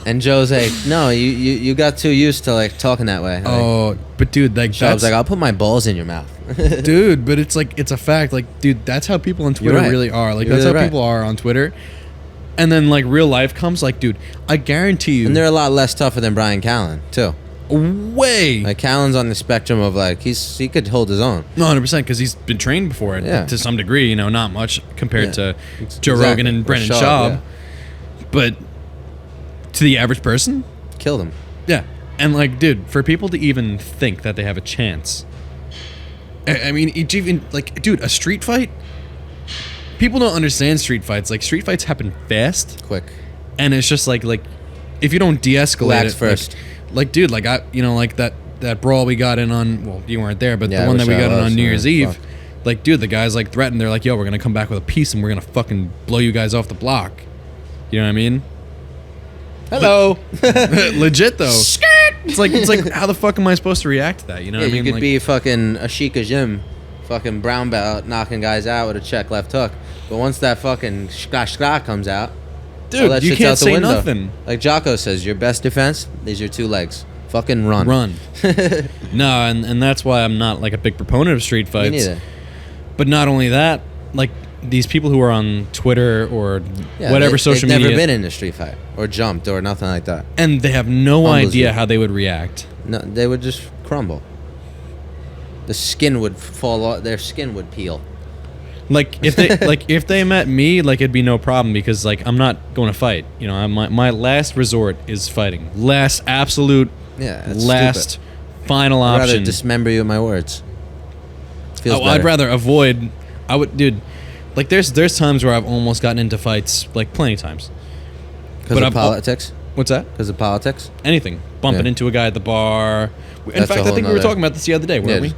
and Joe's like, no, you got too used to like talking that way. Like, oh, but dude, like Joe's that's like, I'll put my balls in your mouth. dude, but it's like it's a fact. Like, dude, that's how people on Twitter right. really are. Like, You're that's really how right. people are on Twitter. And then like real life comes, like, dude, I guarantee you, And they're a lot less tougher than Brian Callen too. way Like Callen's on the spectrum of like he could hold his own. no 100% because he's been trained before Yeah. to some degree. You know, not much compared Yeah. to Joe Exactly. Rogan and Or Brendan Schaub, Schaub. yeah. But to the average person, Killed him. yeah. And like, dude, for people to even think that they have a chance, I mean, it's even like, dude, a street fight. People don't understand street fights. Like, street fights happen fast, Quick. and it's just like if you don't de-escalate Relax it, first. like dude, like like that brawl we got in on. Well, you weren't there, but Yeah, the I one that wish we I got in was, on New yeah, Year's Eve. fuck. Like, dude, the guys like threatened. They're like, "Yo, we're gonna come back with a piece, and we're gonna fucking blow you guys off the block." You know what I mean? Hello. Legit though. It's like how the fuck am I supposed to react to that? You know Yeah, what I you mean? could Like, be fucking Ashika Jim, fucking brown belt, knocking guys out with a check left hook. But once that fucking shka comes out, Dude, All that you shit's can't out the say window. nothing. Like Jocko says, your best defense is your two legs. Fucking run. Run. No, and that's why I'm not like a big proponent of street Me fights. neither. But not only that, like these people who are on Twitter or Yeah, whatever social they've media, never been in a street fight or jumped or nothing like that. and they have no Humbles idea you. how they would react. No, they would just crumble. The skin would fall off. Their skin would peel. Like if they if they met me, like it'd be no problem because like I'm not going to fight. You know, my last resort is fighting. Last absolute Yeah, that's last stupid. final I'd option. rather dismember you with my words. Feels I'd better. rather avoid. I would, dude. Like there's times where I've almost gotten into fights, like plenty of times. Because but of I've- politics. What's that? Because of politics. Anything. Bumping Yeah. into a guy at the bar. In That's a fact, I whole think we were nother- talking about this the other day, weren't Yeah. we?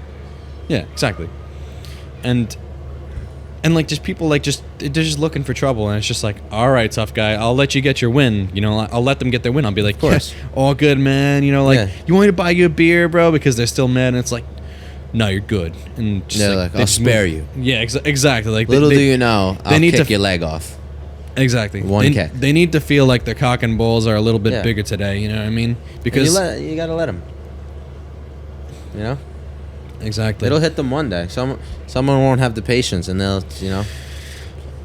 Yeah, exactly. And like just people like they're just looking for trouble, and it's just like, all right, tough guy, I'll let you get your win. You know, I'll let them get their win. I'll be like, Of course. yeah, all good, man. You know, like Yeah. you want me to buy you a beer, bro? Because they're still mad, and it's like, no, you're good. And just They're like, they I'll just spare move- you. Yeah, exactly. Like Little they, do you know, I'll need kick to- your leg off. exactly. One they, kick. they need to feel like their cock and balls are a little bit Yeah. bigger today. You know what I mean? And Because you gotta let them. You know, exactly. it'll hit them one day. Someone won't have the patience, and they'll, which is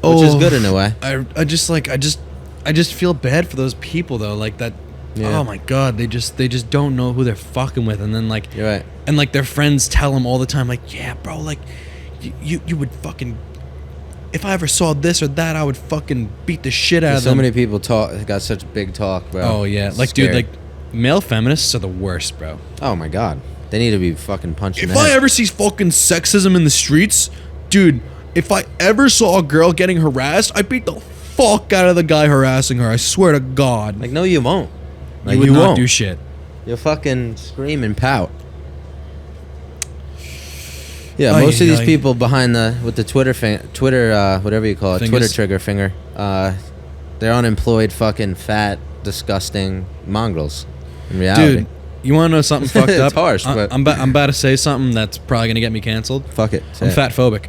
Oh, good in a way. I just feel bad for those people though, like that. Yeah. Oh my god, they just don't know who they're fucking with, and then like, You're right. and like their friends tell them all the time, like, yeah, bro, like, you would fucking, if I ever saw this or that, I would fucking beat the shit out of So them. many people got such big talk, bro. Oh yeah, like Scared. dude, like male feminists are the worst, bro. Oh my god, they need to be fucking punched in If the I head. ever see fucking sexism in the streets, dude, if I ever saw a girl getting harassed, I'd beat the fuck out of the guy harassing her. I swear to God. Like, no, you won't. Like, you would you not won't. do shit. You'll fucking scream and pout. Yeah, Ay, most of these ay. people behind with the Twitter whatever you call it, Fingers. Twitter trigger finger, they're unemployed, fucking fat, disgusting mongrels. In reality, Dude, you want to know something fucked up? It's harsh, but- I'm about to say something that's probably gonna get me canceled. fuck it. Say I'm it. fat phobic.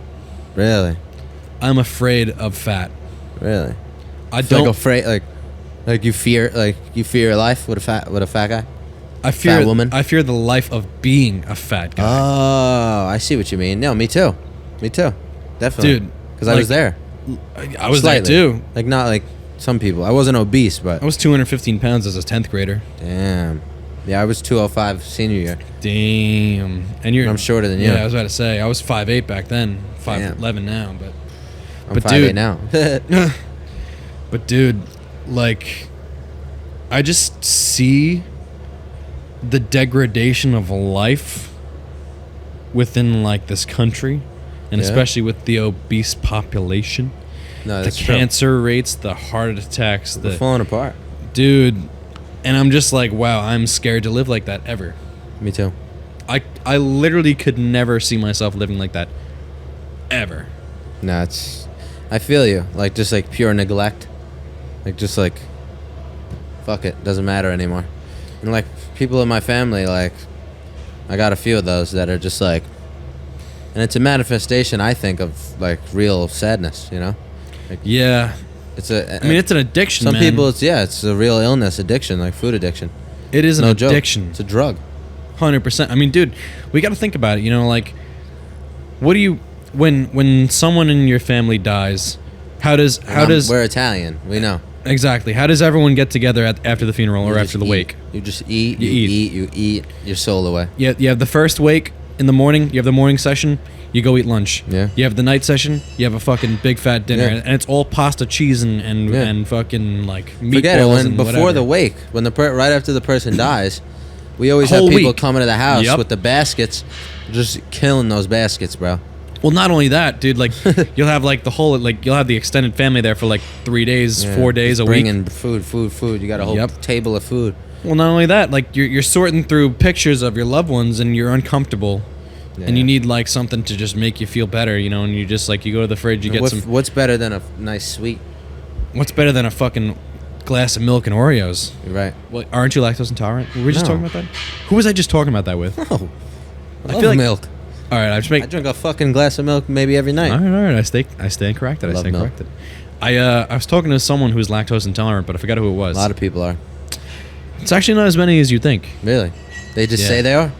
Really, I'm afraid of fat. really. I Like don't. afraid, like you fear your life with a fat guy. I fear fat woman? I fear the life of being a fat guy. Oh, I see what you mean. No, me too. Me too. Definitely. Dude, because I was like, there. I was Slightly. there too. Like, not like some people. I wasn't obese, but I was 215 pounds as a 10th grader. damn. Yeah, I was 205 senior year. Damn. And you're. I'm shorter than you. Yeah, I was about to say I was 5'8" back then. 5'11" now, but. I'm but 5'8" dude- now. But dude, like, I just see the degradation of life within like this country, and Yeah. especially with the obese population, No, the that's true. cancer rates, the heart attacks, We're the falling apart. dude, and I'm just like, wow, I'm scared to live like that ever. Me too. I literally could never see myself living like that ever. No, it's. I feel you. Like, just like pure neglect. Like, just like. Fuck it. Doesn't matter anymore. And like, people in my family, like. I got a few of those that are just like. And it's a manifestation, I think, of like real sadness, you know? Yeah, It's a. I mean it's an addiction. Some man. people, it's a real illness, addiction, like food addiction. it is an No joke. addiction. It's a drug. 100%. I mean, dude, we got to think about it. You know, like, what do you when someone in your family dies? How does We're Italian. We know. exactly? How does everyone get together after the funeral or You after just the eat. wake? You just eat. You You eat your soul away. You have the first wake in the morning. You have the morning session. You go eat lunch. Yeah. You have the night session. You have a fucking big fat dinner, Yeah. and it's all pasta, cheese, and Yeah. and fucking like meatballs Forget it. and Before whatever. the wake, when right after the person dies, we always have Whole people week. coming to the house Yep. with the baskets, just killing those baskets, bro. Well, not only that, dude. Like, you'll have like the whole you'll have the extended family there for like 3 days, Yeah, 4 days, just a week. bringing food. You got a whole Yep. table of food. Well, not only that, like you're sorting through pictures of your loved ones and you're uncomfortable, and Yeah. you need like something to just make you feel better, you know. And you just like you go to the fridge, you get some. What's better than a nice sweet? What's better than a fucking glass of milk and Oreos? You're right. Well, aren't you lactose intolerant? Were we just No. talking about that? Who was I just talking about that with? Oh, I feel love like- milk. All right, I just make. I drink a fucking glass of milk maybe every night. All right. I stay corrected. I Love stay milk. corrected. I was talking to someone who's lactose intolerant, but I forgot who it was. A lot of people are. It's actually not as many as you think. Really? They just Yeah. say they are?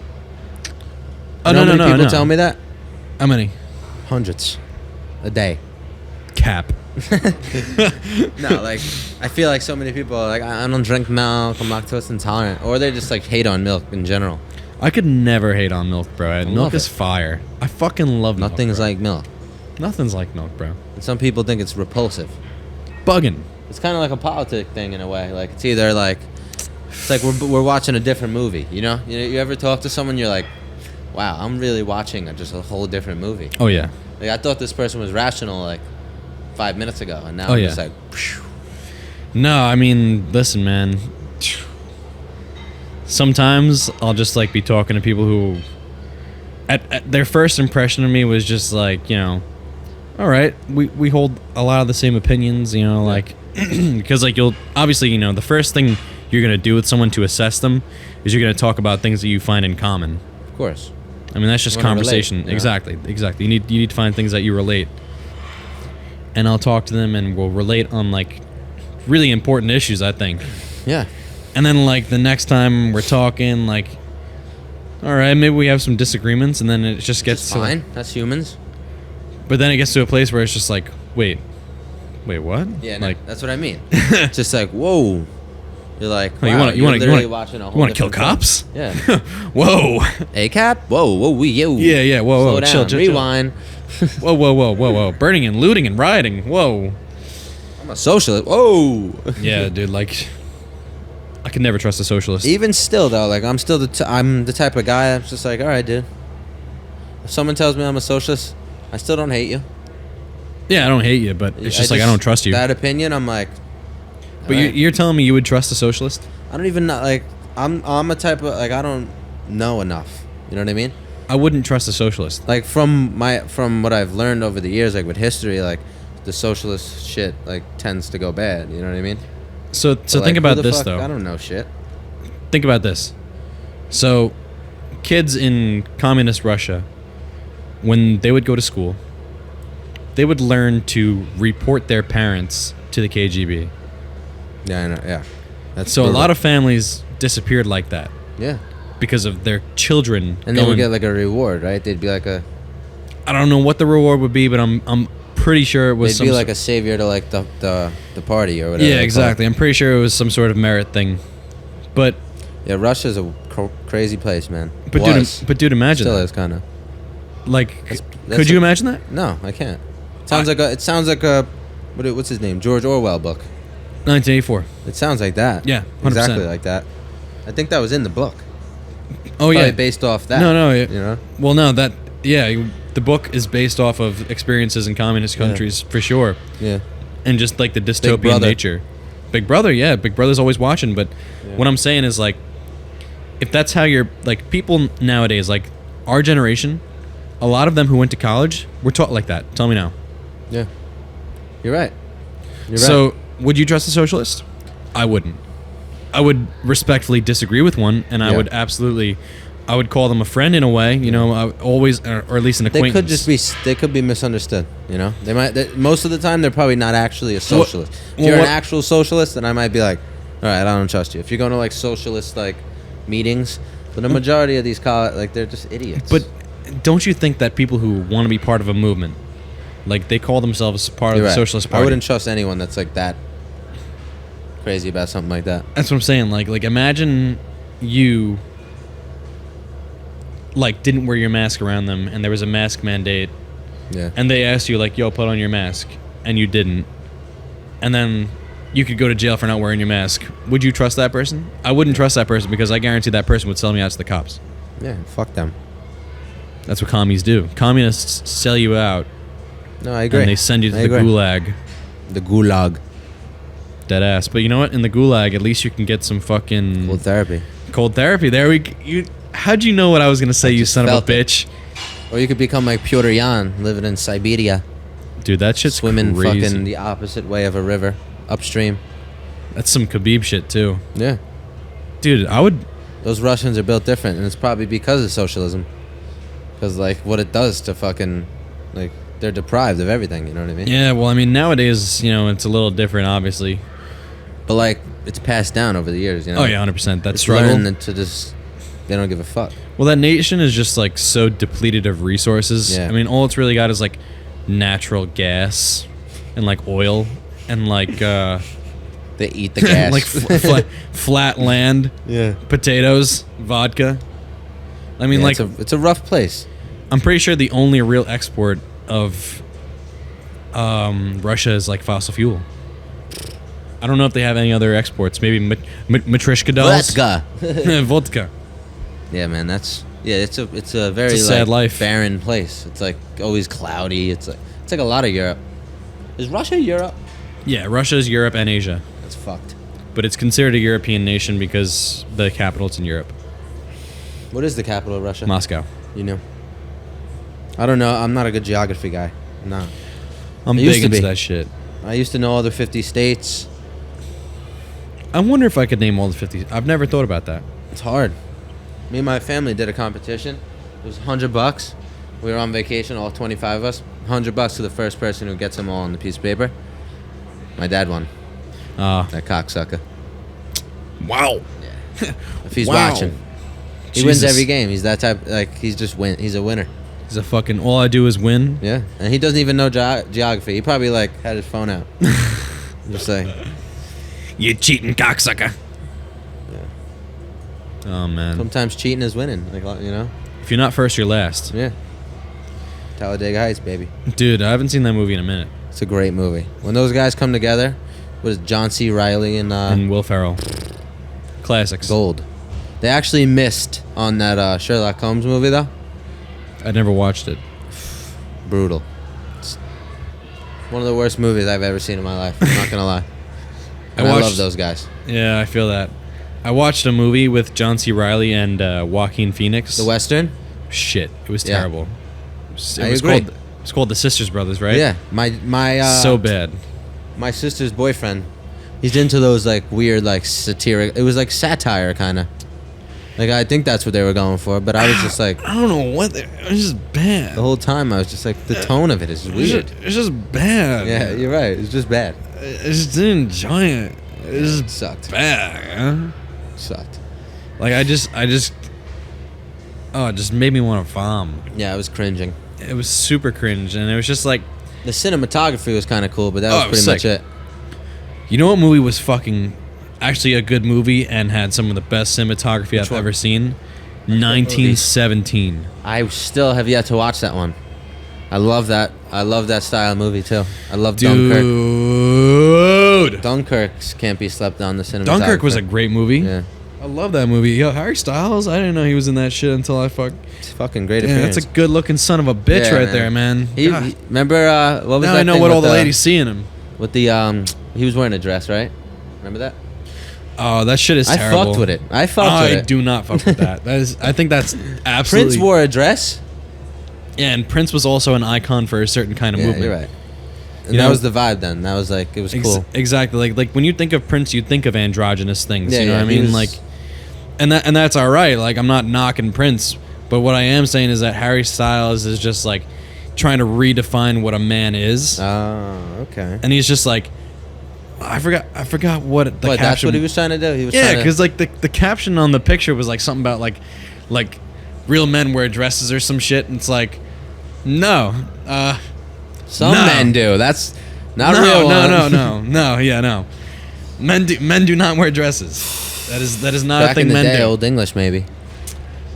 Oh, You know no, how no, many no, people no. tell me that? How many? Hundreds. A day. Cap. No, like, I feel like so many people are like, I don't drink milk, I'm lactose intolerant. Or they just, like, hate on milk in general. I could never hate on milk, bro. Milk love is it. fire. I fucking love milk. Nothing's bro. like milk. Nothing's like milk, bro. And some people think it's repulsive. Bugging. It's kind of like a politic thing in a way. Like, it's either like, it's like we're watching a different movie, you know? You ever talk to someone, you're like, wow, I'm really watching just a whole different movie. Oh, yeah. Like, I thought this person was rational, like, 5 minutes ago, and now Oh, I'm yeah. just like, phew. No, I mean, listen, man. Sometimes I'll just, like, be talking to people who... At their first impression of me was just like, you know... All right, we hold a lot of the same opinions, you know, like... Because, like, you'll... Obviously, you know, the first thing you're going to do with someone to assess them is you're going to talk about things that you find in common. Of course. I mean, that's just You wanna conversation. relate, you know? Exactly. You need to find things that you relate. And I'll talk to them and we'll relate on, like, really important issues, I think. Yeah. And then, like, the next time we're talking, like, all right, maybe we have some disagreements, and then it just gets It's to, like, fine. That's humans. but then it gets to a place where it's just like, wait, what? Yeah, no, like, that's what I mean. It's just like, whoa. You're like, oh, wow, you're literally watching a you whole want to kill different cops? film. Yeah. Whoa. ACAP? Whoa, yo. Yeah, whoa, Slow down. chill, chill. Rewind. Whoa. Burning and looting and rioting. Whoa. I'm a socialist. Whoa. Yeah, dude, like, I could never trust a socialist. Even still, though, like, I'm still I'm the type of guy that's just like, all right, dude. If someone tells me I'm a socialist, I still don't hate you. Yeah, I don't hate you, but it's just like I don't trust you. That opinion, I'm like. But alright. you're telling me you would trust a socialist? I don't even know. Like, I'm a type of, like, I don't know enough. You know what I mean? I wouldn't trust a socialist. Like, from what I've learned over the years, like with history, like the socialist shit like tends to go bad. You know what I mean? So But, think like, about who the this fuck- though. I don't know shit. Think about this. So, kids in communist Russia, when they would go to school, they would learn to report their parents to the KGB. Yeah, I know. Yeah. That's So a brutal. lot of families disappeared like that Yeah. because of their children. And they would going- get like a reward, right? They'd be like I don't know what the reward would be, but I'm pretty sure it was they'd some be like sort- a savior to like the party or whatever. yeah, they call it. exactly. I'm pretty sure it was some sort of merit thing. But Yeah, Russia's a crazy place, man. dude, imagine Still that. is kind of. Like, That's could you imagine that? No, I can't. It sounds like a what's his name? George Orwell book. 1984. It sounds like that. Yeah, 100%. exactly like that. I think that was in the book. Oh yeah. Probably based off that. No, You know. Well, no, the book is based off of experiences in communist countries for sure, Yeah. and just like the dystopian Brother. nature. Big Brother, yeah, Big Brother's always watching. But what I'm saying is like, if that's how you're like people nowadays, like our generation, a lot of them who went to college were taught like that. Tell me now. Yeah. You're right. So, would you trust a socialist? I wouldn't. I would respectfully disagree with one, and I Yeah. would absolutely, I would call them a friend in a way. You know, I always, or at least an They acquaintance. could just be. They could be misunderstood. You know. Most of the time they're probably not actually a socialist. If well, you're what- an actual socialist, then I might be like, all right, I don't trust you. If you're going to like socialist like meetings, but the majority of these like they're just idiots. But don't you think that people who want to be part of a movement, like they call themselves part You're of the right. Socialist Party? I wouldn't trust anyone that's like that crazy about something like that. That's what I'm saying. Like imagine you like didn't wear your mask around them, and there was a mask mandate, Yeah. and they asked you like, "Yo, put on your mask," and you didn't, and then you could go to jail for not wearing your mask. Would you trust that person? I wouldn't trust that person because I guarantee that person would sell me out to the cops. Yeah. Fuck them. That's what commies do. Communists sell you out, No, I agree. and they send you to I the agree. gulag. The gulag. Dead ass. But you know what? In the gulag, at least you can get some fucking Cold therapy. cold therapy. There we. How'd you know what I was gonna say? You just son of a felt it. bitch, Or you could become like Pyotr Yan, living in Siberia, dude. That shit's swimming crazy. fucking the opposite way of a river, upstream. That's some Khabib shit too, Yeah. dude. I would. Those Russians are built different, and it's probably because of socialism. Because like what it does to fucking, like they're deprived of everything. You know what I mean? Yeah, well, I mean, nowadays, it's a little different, obviously. But like, it's passed down over the years. You know? Oh yeah, 100%. That It's struggle. learned to just, they don't give a fuck. Well, that nation is just like so depleted of resources. Yeah. I mean, all it's really got is like natural gas and like oil and like They eat the gas. like flat land, yeah. potatoes, vodka. I mean, Yeah, like it's a rough place. I'm pretty sure the only real export of Russia is like fossil fuel. I don't know if they have any other exports. Maybe matryoshka dolls. Vodka. Vodka. Yeah, man, it's a very It's a sad life. barren place. It's like always cloudy. It's like a lot of Europe. Is Russia Europe? Yeah, Russia is Europe and Asia, That's fucked. but it's considered a European nation because the capital's in Europe, What is the capital of Russia? Moscow. You know. I don't know. I'm not a good geography guy. No. I'm I used big to into be. that shit. I used to know all the 50 states. I wonder if I could name all the 50. I've never thought about that. It's hard. Me and my family did a competition. It was $100. We were on vacation, all 25 of us. $100 to the first person who gets them all on the piece of paper. My dad won. That cocksucker. Wow. If he's Wow. watching, he wins Jesus. every game. He's that type. Like he's just win. He's a winner. He's a fucking. All I do is win. Yeah, and he doesn't even know geography. He probably like had his phone out. Just saying. You cheating cocksucker. Oh man. Sometimes cheating is winning. Like you know. If you're not first, you're last. Yeah. Talladega Heights, baby. Dude, I haven't seen that movie in a minute. It's a great movie. When those guys come together, what is it, John C. Reilly and Will Ferrell. Classics. Gold. They actually missed on that Sherlock Holmes movie though. I never watched it. Brutal. It's one of the worst movies I've ever seen in my life. I'm not gonna lie. And I love those guys. Yeah, I feel that. I watched a movie with John C. Reilly and Joaquin Phoenix. The Western. Shit, it was Yeah. terrible. I agree. It was called The Sisters Brothers, right? Yeah. My So bad. my sister's boyfriend, he's into those like weird like satiric. It was like satire kind of. Like I think that's what they were going for, but I was just like I don't know what. It was just bad. the whole time I was just like the tone of it is weird. It's just bad. Yeah, you're right. It's just bad. I just didn't enjoy it. It was It just sucked. bad. Huh? Sucked. Like I just. Oh, it just made me want to vom. Yeah, I was cringing. It was super cringe, and it was just like, The cinematography was kind of cool, but that Oh, was it was pretty sick. much it. you know what movie was fucking actually a good movie and had some of the best cinematography I've one? ever seen? 1917. I still have yet to watch that one. I love that. I love that style of movie too. I love Dunkirk. Dude. Dunkirk can't be slept on. The cinematography. Dunkirk was a great movie. Yeah, I love that movie. Yo, Harry Styles, I didn't know he was in that shit until I it's fucking great Yeah, appearance. that's a good looking son of a bitch Yeah, right man. there, man. God. He remember what was Now that I know thing what with all the ladies see in him. with the he was wearing a dress, right? Remember that? Oh, that shit is I terrible. fucked with it. I fucked with I it. do not fuck with that. That is, I think that's absolutely. Prince wore a dress. Yeah, and Prince was also an icon for a certain kind of Yeah, movement. you're right. And You that know- was the vibe then. That was like it was cool. Exactly. Like when you think of Prince, you think of androgynous things. Yeah, you know yeah, what I he mean? was- Like, and that's all right. Like I'm not knocking Prince, but what I am saying is that Harry Styles is just like trying to redefine what a man is, Oh, okay. and he's just like, I forgot what the But caption. that's what he was trying to do. He was Yeah, trying to, because like the caption on the picture was like something about like real men wear dresses or some shit, and it's like, no, some no. men do. That's not no, real. no. Men do not wear dresses. That is not Back a thing in the men day, do. Old English maybe.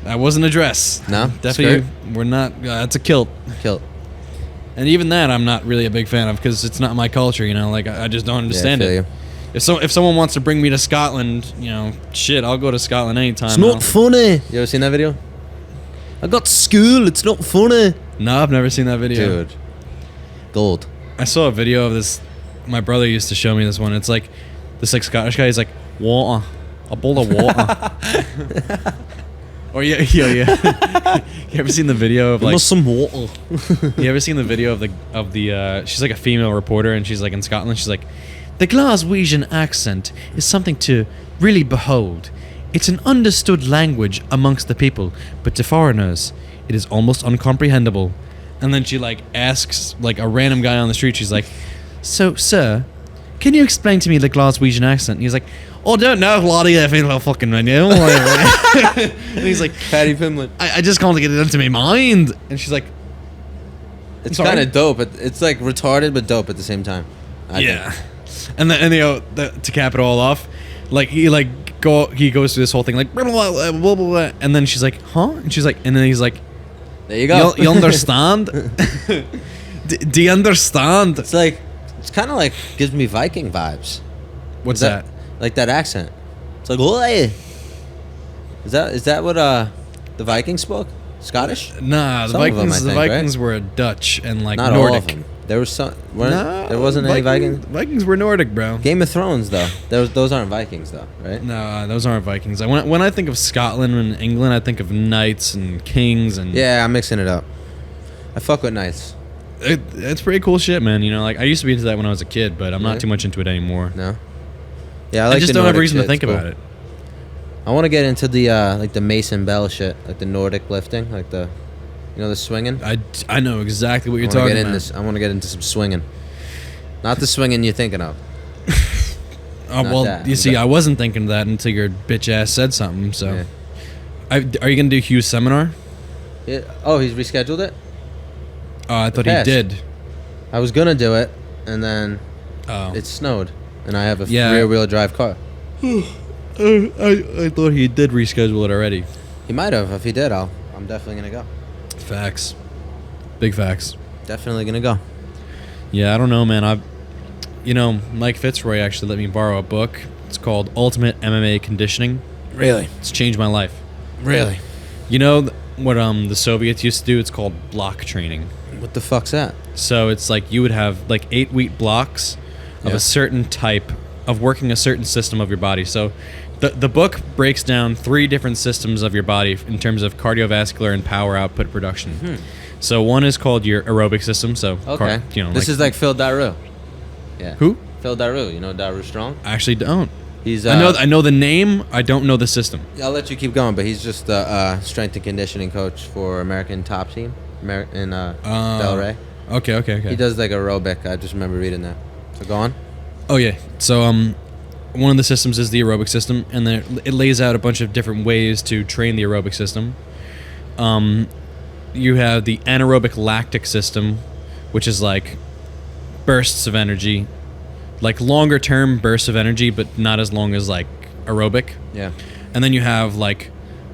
That wasn't a dress. No? Definitely. Skirt? We're not. That's a kilt. Kilt. And even that, I'm not really a big fan of because it's not my culture. You know, like I just don't understand feel it. you. If someone wants to bring me to Scotland, you know, shit, I'll go to Scotland anytime. It's not funny. You ever seen that video? I got to school. It's not funny. No, I've never seen that video. Dude. Gold. I saw a video of this. My brother used to show me this one. It's like this like Scottish guy. He's like water, a bowl of water. Or yeah. You ever seen the video of like? some water. You ever seen the video of the? She's like a female reporter and she's like in Scotland. She's like, the Glaswegian accent is something to really behold. It's an understood language amongst the people, but to foreigners, it is almost uncomprehendable. And then she like asks like a random guy on the street. She's like, "So, sir, can you explain to me the Glaswegian accent?" And he's like, "Oh, don't know, laddie. I feel like fucking menu." And he's like, Paddy Pimblett. I just can't get it into my mind." And she's like, It's Sorry? kind of dope. It's like retarded but dope at the same time. I "Yeah." And then to cap it all off, like he goes through this whole thing like blah, blah, blah, blah, blah, blah. And then she's like, "Huh?" And she's like, and then he's like, think. There you go. You understand? Do you understand? It's like, it's kind of like gives me Viking vibes. What's Is that? Like that accent. It's like, "Oi." Is that what the Vikings spoke? Scottish? Nah, the Some of them, Vikings. I The think, Vikings were Dutch and like Not Nordic. all of them. There was some. Nah, There wasn't any Vikings. Vikings were Nordic, bro. Game of Thrones though. Those aren't Vikings though, right? No, those aren't Vikings. When I think of Scotland and England, I think of knights and kings and Yeah, I'm mixing it up. I fuck with knights. it's pretty cool shit, man. You know, like I used to be into that when I was a kid, but I'm Yeah. not too much into it anymore. No. Yeah, I I like. just the don't have Nordic reason to shit. think It's about cool. it. I want to get into the like the Mason Bell shit, like the Nordic lifting, like the, the swinging. I know exactly what you're I wanna talking get in about. this. I want to get into some swinging. Not the swinging you're thinking of. Oh Not well, that. you see, I wasn't thinking of that until your bitch ass said something. So, Yeah. are you gonna do Hugh's seminar? Oh, he's rescheduled it? I thought he Passed. did. I was gonna do it, and then Oh, it snowed, and I have a Yeah. rear-wheel drive car. I thought he did reschedule it already. He might have. If he did, I'm definitely gonna go. Facts, big facts. Definitely gonna go. Yeah, I don't know, man. Mike Fitzroy actually let me borrow a book. It's called Ultimate MMA Conditioning. Really? It's changed my life. Really? You know what the Soviets used to do? It's called block training. What the fuck's that? So it's like you would have like 8-week blocks of Yeah. a certain type of working a certain system of your body. So the book breaks down 3 different systems of your body in terms of cardiovascular and power output production. So one is called your aerobic system. So Okay. This is like Phil Daru. Yeah. who? Phil Daru. You know Daru Strong? I actually don't. He's. I know the name. I don't know the system. I'll let you keep going, but he's just the strength and conditioning coach for American Top Team in Delray. Okay. He does like aerobic. I just remember reading that. So go on. Oh yeah. So one of the systems is the aerobic system, and then it lays out a bunch of different ways to train the aerobic system. You have the anaerobic lactic system, which is like bursts of energy, like longer term bursts of energy, but not as long as like aerobic. Yeah. And then you have like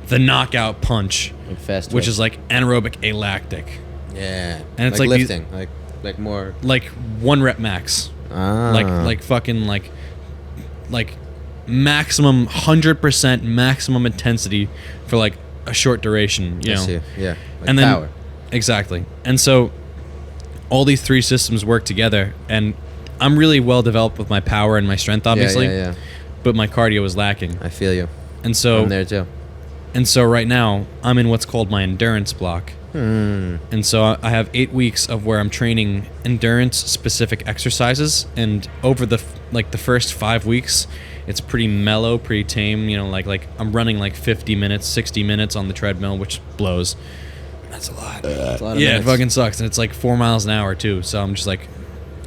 the knockout punch, Like fast. which twitch. is like anaerobic alactic, Yeah. And it's like like these- lifting, like more. like 1 rep max. Ah. Like fucking like maximum 100% maximum intensity for like a short duration, you I know. see. Yeah. Like And then power. exactly. And so all these 3 systems work together, and I'm really well developed with my power and my strength, obviously. Yeah. But my cardio is lacking. I feel you. And so I'm there too. right now I'm in what's called my endurance block. And so I have 8 weeks of where I'm training endurance specific exercises, and over the first 5 weeks it's pretty mellow, pretty tame, you know, like I'm running like 50 minutes, 60 minutes on the treadmill, which blows. That's a lot. That's a lot of Yeah, it minutes. fucking sucks, and it's like 4 miles an hour too, so I'm just like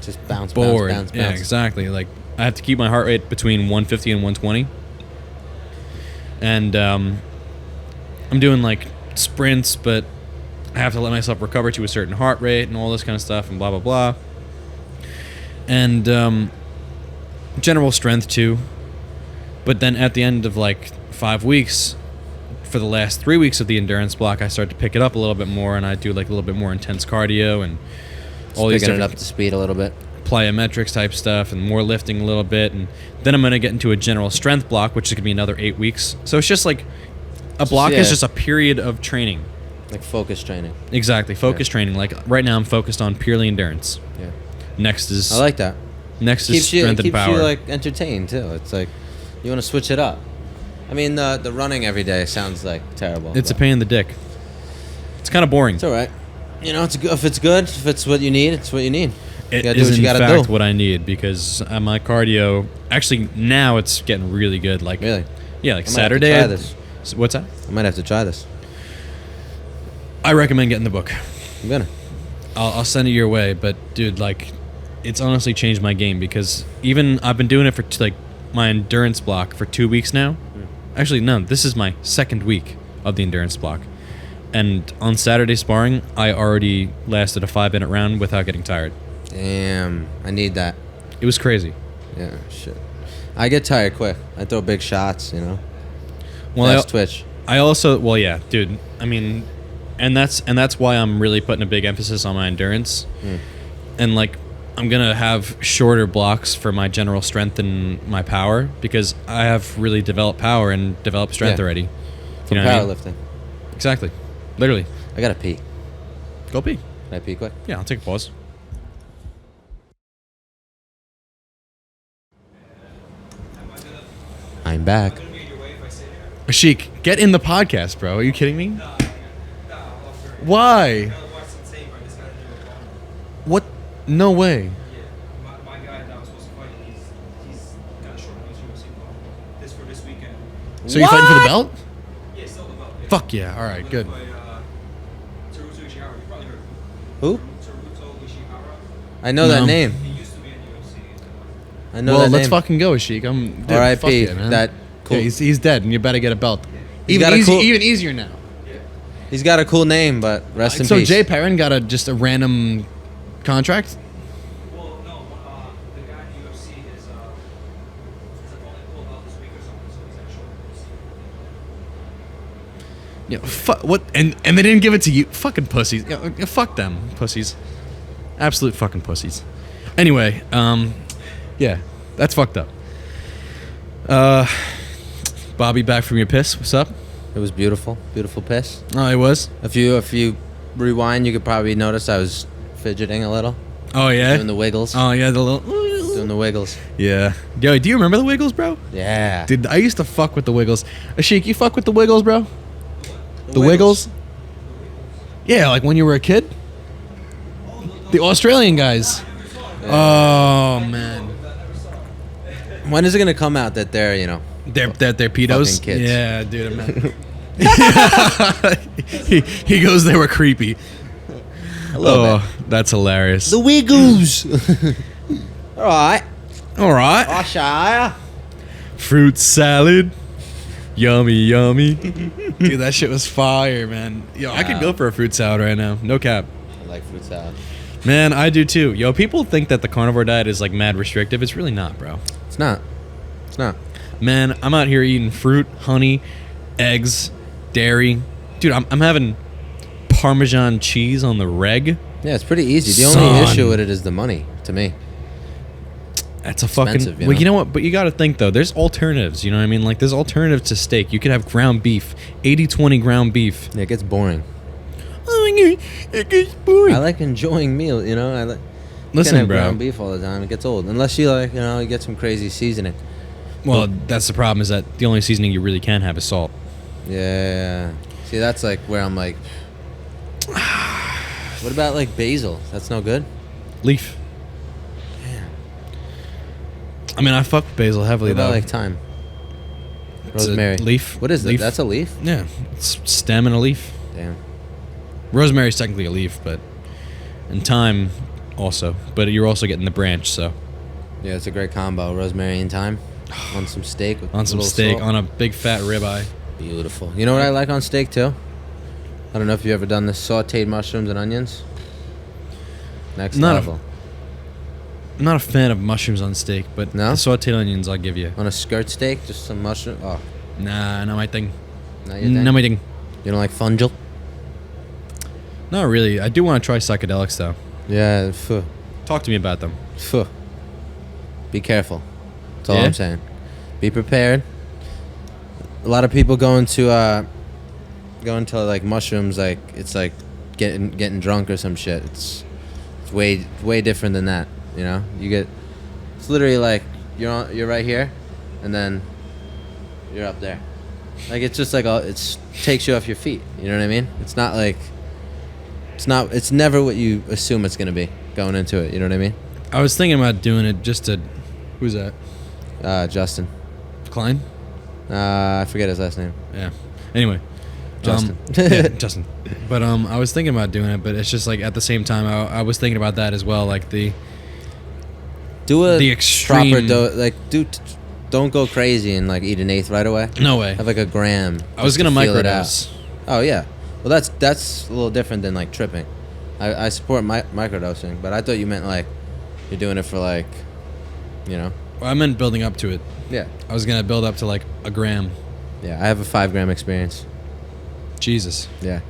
Just bounce, bored. bounce. Yeah, exactly. Like I have to keep my heart rate between 150 and 120, and I'm doing like sprints, but I have to let myself recover to a certain heart rate and all this kind of stuff, and blah blah blah. And general strength too. But then at the end of like 5 weeks, for the last 3 weeks of the endurance block, I start to pick it up a little bit more, and I do like a little bit more intense cardio and all these Picking it different up to speed a little bit. plyometrics type stuff, and more lifting a little bit, and then I'm gonna get into a general strength block, which is gonna be another 8 weeks. So it's just like a block is yeah. just a period of training. Like focus training. Exactly, focus training. Like right now, I'm focused on purely endurance. Yeah. Next is I like that. next is Keeps you strength and power. like entertained too. It's like you want to switch it up. I mean, the running every day sounds like terrible. It's a but pain in the dick. It's kind of boring. It's all right. You know, if it's good, if it's what you need, it's what you need. It gotta do is what in you gotta fact do. what I need, because my cardio actually now it's getting really good. Like Really? yeah, like I might Saturday. have to try this. What's that? I might have to try this. I recommend getting the book. I'm gonna. I'll send it your way. But dude, like, it's honestly changed my game because even I've been doing it for like my endurance block for 2 weeks now. Actually, no, this is my second week of the endurance block. And on Saturday sparring, I already lasted a 5-minute round without getting tired. Damn, I need that. It was crazy. Yeah, shit. I get tired quick. I throw big shots, you know. Well, Fast twitch. I also, well, yeah, dude. I mean, and that's why I'm really putting a big emphasis on my endurance. And like, I'm gonna have shorter blocks for my general strength and my power because I have really developed power and developed strength already. From what I mean? powerlifting. Exactly. Literally. I gotta pee. Go pee. Can I pee quick? Yeah, I'll take a pause. I'm back. Ashik, get in the podcast, bro. Are you kidding me? Why? What? No way. My guy that was supposed to fight, he's got a short notice UFC fight. This for this weekend. So you're fighting for the belt? Yeah, still the belt. Yeah. Fuck yeah. All right, good. Teruto Ishihara, you probably heard of him. Who? Teruto Ishihara. I know that No. name. He used to be in UFC. I know Well, that let's name. fucking go, Ashik. Dude, R.I.P. fuck yeah, man. That cool. Yeah, he's dead, and you better get a belt. He's Even got a cool- even easier now. He's got a cool name, but rest in So peace. Jay Perrin got just a random contract. Well, no, the guy in the UFC is only pulled out this week or something, so he's at short notice. Yeah, what? And they didn't give it to you, fucking pussies. Yeah, fuck them, pussies. Absolute fucking pussies. Anyway, yeah, that's fucked up. Bobby, back from your piss. What's up? It was beautiful. Beautiful piss. Oh, it was. If you rewind, you could probably notice I was fidgeting a little. Oh yeah. Doing the wiggles. Oh yeah, the little. Doing the wiggles. Yeah. Yo, do you remember the Wiggles, bro? Yeah. Dude, I used to fuck with the Wiggles. Ashik, you fuck with the Wiggles, bro? The Wiggles? Yeah, like when you were a kid? The Australian guys. Oh, man. When is it gonna come out that they're, you know? They're pedos? Fucking kids. Yeah, dude. He goes, they were creepy. A little bit. That's hilarious. The Wiggles. All right. All right. Australia. Fruit salad. Yummy, yummy. Dude, that shit was fire, man. Yo, I could go for a fruit salad right now. No cap. I like fruit salad. Man, I do too. Yo, people think that the carnivore diet is like mad restrictive. It's really not, bro. It's not. It's not. Man, I'm out here eating fruit, honey, eggs, dairy. Dude, I'm having Parmesan cheese on the reg. Yeah, it's pretty easy. The only Son. issue with it is the money, to me. That's a fucking. Expensive, you Well, know? you know what? But you got to think though. There's alternatives. You know what I mean? Like there's alternatives to steak. You could have ground beef, 80-20 ground beef. Yeah, it gets boring. Oh my god, it gets boring. I like enjoying meal, you know. I like. Listen, can't have bro. ground beef all the time. It gets old unless you like, you know, you get some crazy seasoning. Well, that's the problem. Is that the only seasoning you really can have is salt. Yeah. See, that's like where I'm like. What about like basil? That's no good. Leaf. Damn. I mean, I fuck with basil heavily What about though. like thyme? It's a Rosemary. leaf. What is Leaf. that? That's a leaf. Yeah, it's stem and a leaf. Damn. Rosemary's technically a leaf, but and thyme also. But you're also getting the branch, so Yeah, it's a great combo. Rosemary and thyme on some steak. With on a some little steak, salt. on a big fat ribeye. Beautiful. You know what I like on steak too? I don't know if you ever done this: sautéed mushrooms and onions. Next Not a- level. I'm not a fan of mushrooms on steak, but No? the sauteed onions I'll give you. On a skirt steak, just some mushroom. Oh, Nah, not my thing. not your thing? Not my thing. You don't like fungal? Not really. I do want to try psychedelics though. Yeah. Phew. Talk to me about them. Phew. Be careful. That's all Yeah? I'm saying. Be prepared. A lot of people go into like mushrooms, like it's like getting drunk or some shit. It's way different than that. You know, it's literally like you're right here, and then you're up there. Like it's just like it takes you off your feet. You know what I mean? It's not like it's never what you assume it's gonna be going into it. You know what I mean? I was thinking about doing it just to. Who's that? Justin. Klein? I forget his last name. Yeah. Anyway, Justin. Yeah, Justin. But I was thinking about doing it, but it's just like at the same time, I was thinking about that as well. Like Do a the extreme. don't go crazy and like eat an eighth right away. No way. Have like a gram. I was just gonna to feel it out. microdose. Oh yeah. Well, that's a little different than like tripping. I support microdosing, but I thought you meant like you're doing it for like, you know. Well, I meant building up to it. Yeah. I was gonna build up to like a gram. Yeah. I have a 5 gram experience. Jesus. Yeah.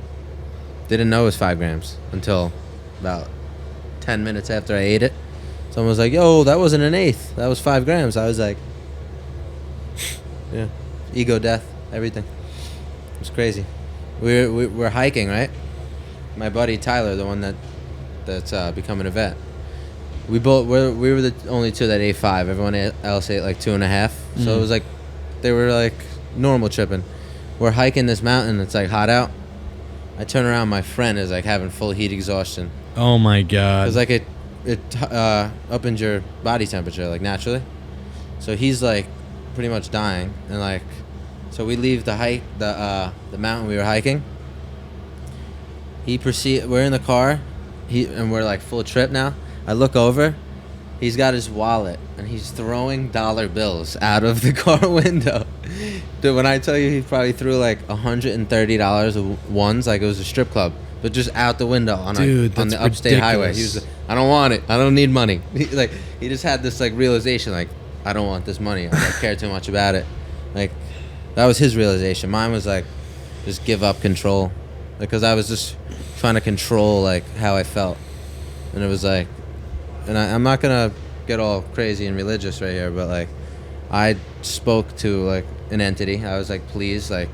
Didn't know it was 5 grams until about 10 minutes after I ate it. Someone was like, "Yo, that wasn't an eighth. That was 5 grams." I was like, "Yeah, ego death, everything." It was crazy. We're hiking, right? My buddy Tyler, the one that's becoming a vet. We were the only two that ate 5. Everyone else ate like 2.5. So it was like they were like normal tripping. We're hiking this mountain. It's like hot out. I turn around. My friend is like having full heat exhaustion. Oh my god. Cause like it uppens your body temperature like naturally. So he's like pretty much dying, and like so we leave the mountain we were hiking. We're in the car, and we're like full trip now. I look over, he's got his wallet and he's throwing dollar bills out of the car window. Dude, when I tell you he probably threw like $130 of ones, like it was a strip club, but just out the window on the upstate highway. He was like, "I don't want it. I don't need money." He just had this like realization, like, "I don't want this money. I don't care too much about it." Like that was his realization. Mine was like, just give up control, because I was just trying to control like how I felt, and it was like, and I'm not gonna get all crazy and religious right here, but like I spoke to like an entity. I was like, "Please, like,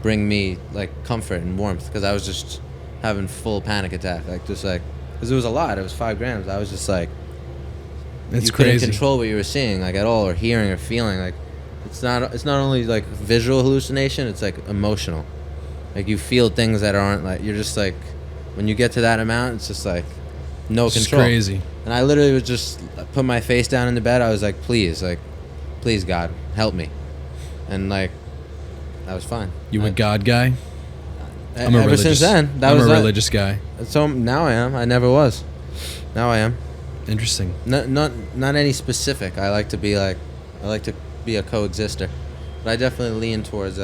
bring me like comfort and warmth," because I was just having full panic attack, like just like, because it was a lot. It was 5 grams. I was just like, It's you crazy. couldn't control what you were seeing like at all, or hearing or feeling. Like it's not only like visual hallucination, it's like emotional. Like you feel things that aren't like, you're just like, when you get to that amount, it's just like no It's control. crazy. And I literally was just put my face down in the bed. I was like, please God, help me. And like, I was fine. You a God guy? Ever since then, I'm a religious guy. So now I am. I never was. Now I am. Interesting. Not any specific. I like to be a coexister, but I definitely lean towards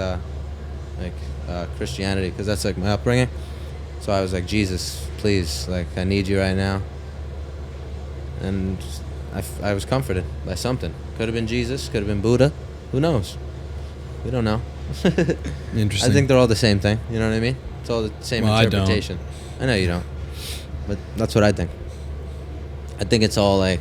Christianity, because that's like my upbringing. So I was like, Jesus, please, like I need you right now. And I was comforted by something. Could have been Jesus. Could have been Buddha. Who knows? We don't know. Interesting. I think they're all the same thing. You know what I mean? It's all the same interpretation. I know you don't, but that's what I think. I think it's all like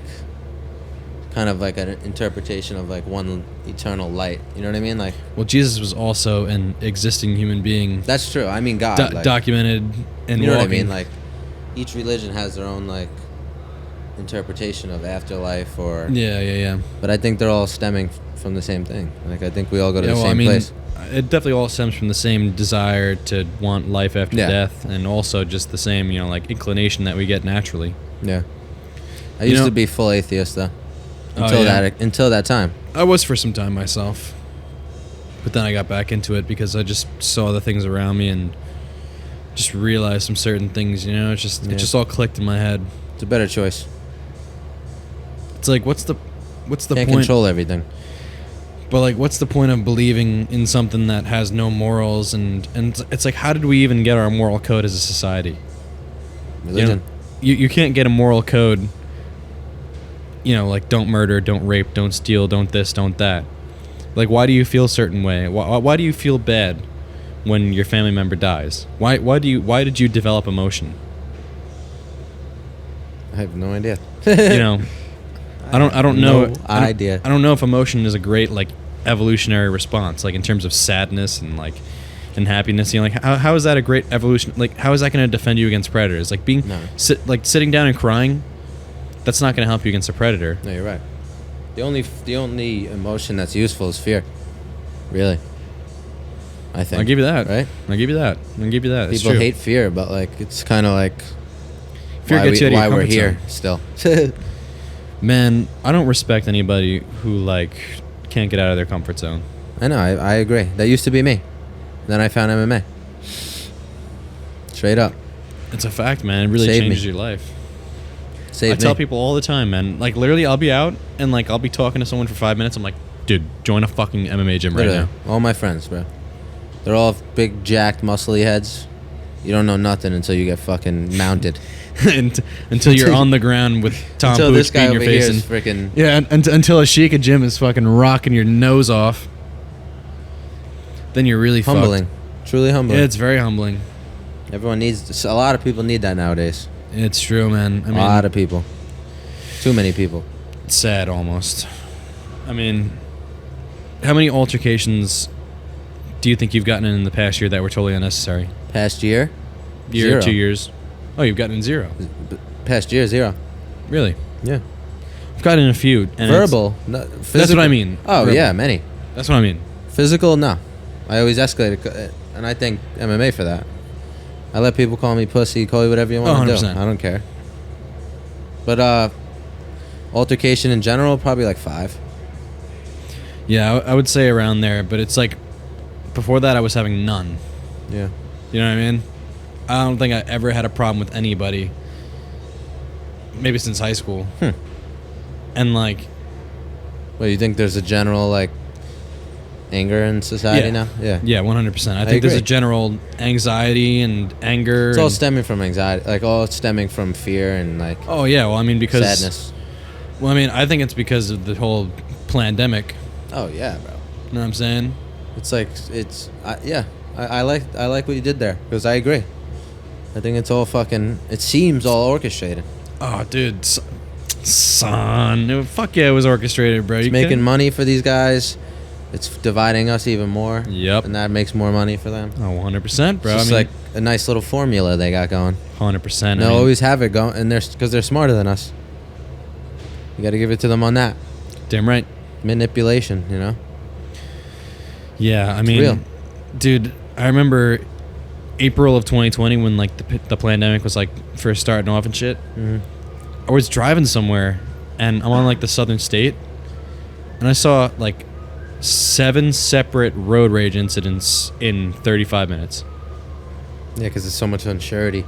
kind of like an interpretation of like one eternal light. You know what I mean? Like, well, Jesus was also an existing human being. that's true. I mean, God, like, Documented and you know what I walking. mean? Like, each religion has their own like interpretation of afterlife, or Yeah. but I think they're all stemming from the same thing. Like, I think we all go to Yeah, the well, same I mean, place. it definitely all stems from the same desire to want life after Yeah. death, and also just the same, like inclination that we get naturally. Yeah. I You used know- to be full atheist though. Oh, Until yeah. until that time. I was for some time myself, but then I got back into it because I just saw the things around me and just realized some certain things. It just all clicked in my head. It's a better choice. It's like, what's the Can't point? control everything. But like, what's the point of believing in something that has no morals? And it's like, how did we even get our moral code as a society? Religion. You can't get a moral code. Like, don't murder, don't rape, don't steal, don't this, don't that. Like, why do you feel a certain way? Why do you feel bad when your family member dies? Why did you develop emotion? I have no idea. I don't know. No idea. I don't know if emotion is a great like evolutionary response, like in terms of sadness and like and happiness. Like how is that a great evolution? Like, how is that going to defend you against predators? Like being sitting down and crying, that's not going to help you against a predator. No, you're right. The only emotion that's useful is fear. Really. I think. I'll give you that. Right? I'll give you that. It's People true. hate fear, but like it's kind of like Fear why, gets you out of your why we're comfort here zone. still. Man, I don't respect anybody who like can't get out of their comfort zone. I know. I agree. That used to be me. Then I found MMA. Straight up. It's a fact, man. It really Save changes me. your life. Save I tell me. people all the time, man. Like, literally, I'll be out and, like, I'll be talking to someone for 5 minutes. I'm like, dude, join a fucking MMA gym right Literally. now. All my friends, bro. They're all big, jacked, muscly heads. You don't know nothing until you get fucking mounted. Until you're on the ground with Tom Until this Pooch guy beating your over here face. is And, freaking... yeah, until a Sheikah gym is fucking rocking your nose off. Then you're really Humbling. fucked. Truly humbling. Yeah, it's very humbling. Everyone needs... A lot of people need that nowadays. It's true, man. I mean, A lot of people. Too many people. it's sad almost. I mean, how many altercations do you think you've gotten in the past year that were totally unnecessary? Past year? Year, Zero. 2 years? Oh, you've gotten in 0. Past year, 0. Really? Yeah. I've gotten in a few. And Verbal. That's what I mean. Oh, Verbal. yeah, many. That's what I mean. Physical, no. I always escalate it, and I thank MMA for that. I let people call me pussy, call you whatever you want to do. 100%. I don't care. But altercation in general, probably like 5. Yeah, I would say around there, but it's like before that I was having none. Yeah. You know what I mean? I don't think I ever had a problem with anybody. Maybe since high school. And like, Well, you think there's a general like anger in society Yeah. now? Yeah. yeah, 100%. I think there's a agree. general anxiety and anger. It's all and- stemming from anxiety, like all stemming from fear and like Oh yeah, well I mean because sadness. Well, I mean I think it's because of the whole pandemic. Oh yeah, bro. You know what I'm saying? It's like I like what you did there because I agree. I think it's all fucking. It seems all orchestrated. Oh, dude, son, fuck yeah, it was orchestrated, bro. It's You making kidding? money for these guys. It's dividing us even more. Yep. And that makes more money for them. Oh, 100%, bro. It's just I mean, like a nice little formula they got going. 100%. They'll always have it going, and because they're smarter than us. You got to give it to them on that damn right. manipulation. You know. Yeah, I mean, real. dude, I remember April of 2020 when like the pandemic was like first starting off and shit. Mm-hmm. I was driving somewhere and I'm on like the southern state and I saw like 7 separate road rage incidents in 35 minutes. Yeah, because there's so much unsurety.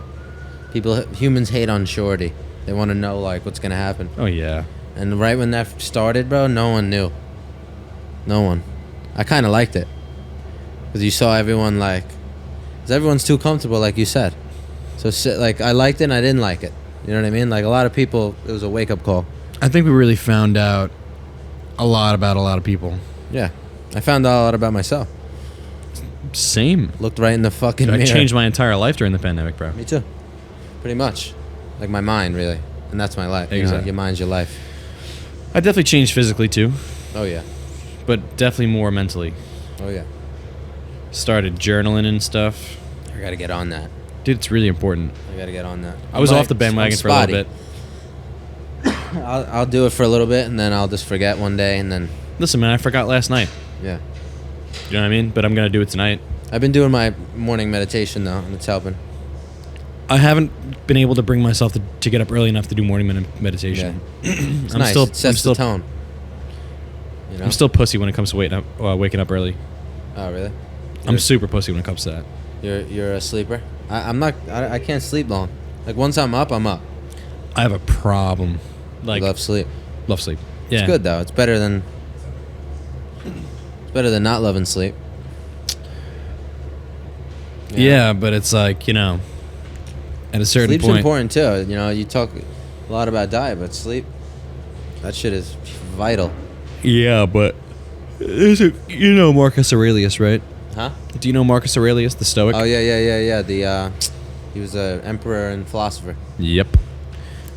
Humans hate unsurety. They want to know like what's gonna happen. Oh yeah. And right when that started, bro, no one knew. No one. I kind of liked it. Because you saw everyone like... Because everyone's too comfortable, like you said. So, like, I liked it and I didn't like it. You know what I mean? Like, a lot of people, it was a wake-up call. I think we really found out a lot about a lot of people. Yeah. I found out a lot about myself. Same. Looked right in the fucking I mirror. changed my entire life during the pandemic, bro. Me too. Pretty much. Like, my mind, really. And that's my life. You know, Exactly. your mind's your life. I definitely changed physically too, Oh, yeah. but definitely more mentally. Oh, yeah. Started journaling and stuff. I got to get on that. Dude, it's really important. I got to get on that. I was I'm off the bandwagon I'm for a little bit. spotty. I'll do it for a little bit, and then I'll just forget one day, and then, Listen, man, I forgot last night. yeah. You know what I mean? But I'm going to do it tonight. I've been doing my morning meditation, though, and it's helping. I haven't been able to bring myself to get up early enough to do morning meditation. It's I'm nice. still, It sets I'm still, the tone. You know? I'm still pussy when it comes to waking up early. Oh, really? I'm super pussy when it comes to that. You're a sleeper? I'm not... I can't sleep long. Like, once I'm up, I'm up. I have a problem. Like, I love sleep. love sleep. Yeah. It's good, though. It's better than... It's better than not loving sleep. Yeah, but it's like, you know, at a certain Sleep's point. important, too. You know, you talk a lot about diet, but sleep... That shit is vital. Yeah, but you know Marcus Aurelius, right? Huh? Do you know Marcus Aurelius, the Stoic? Oh, yeah. The, he was an emperor and philosopher. Yep.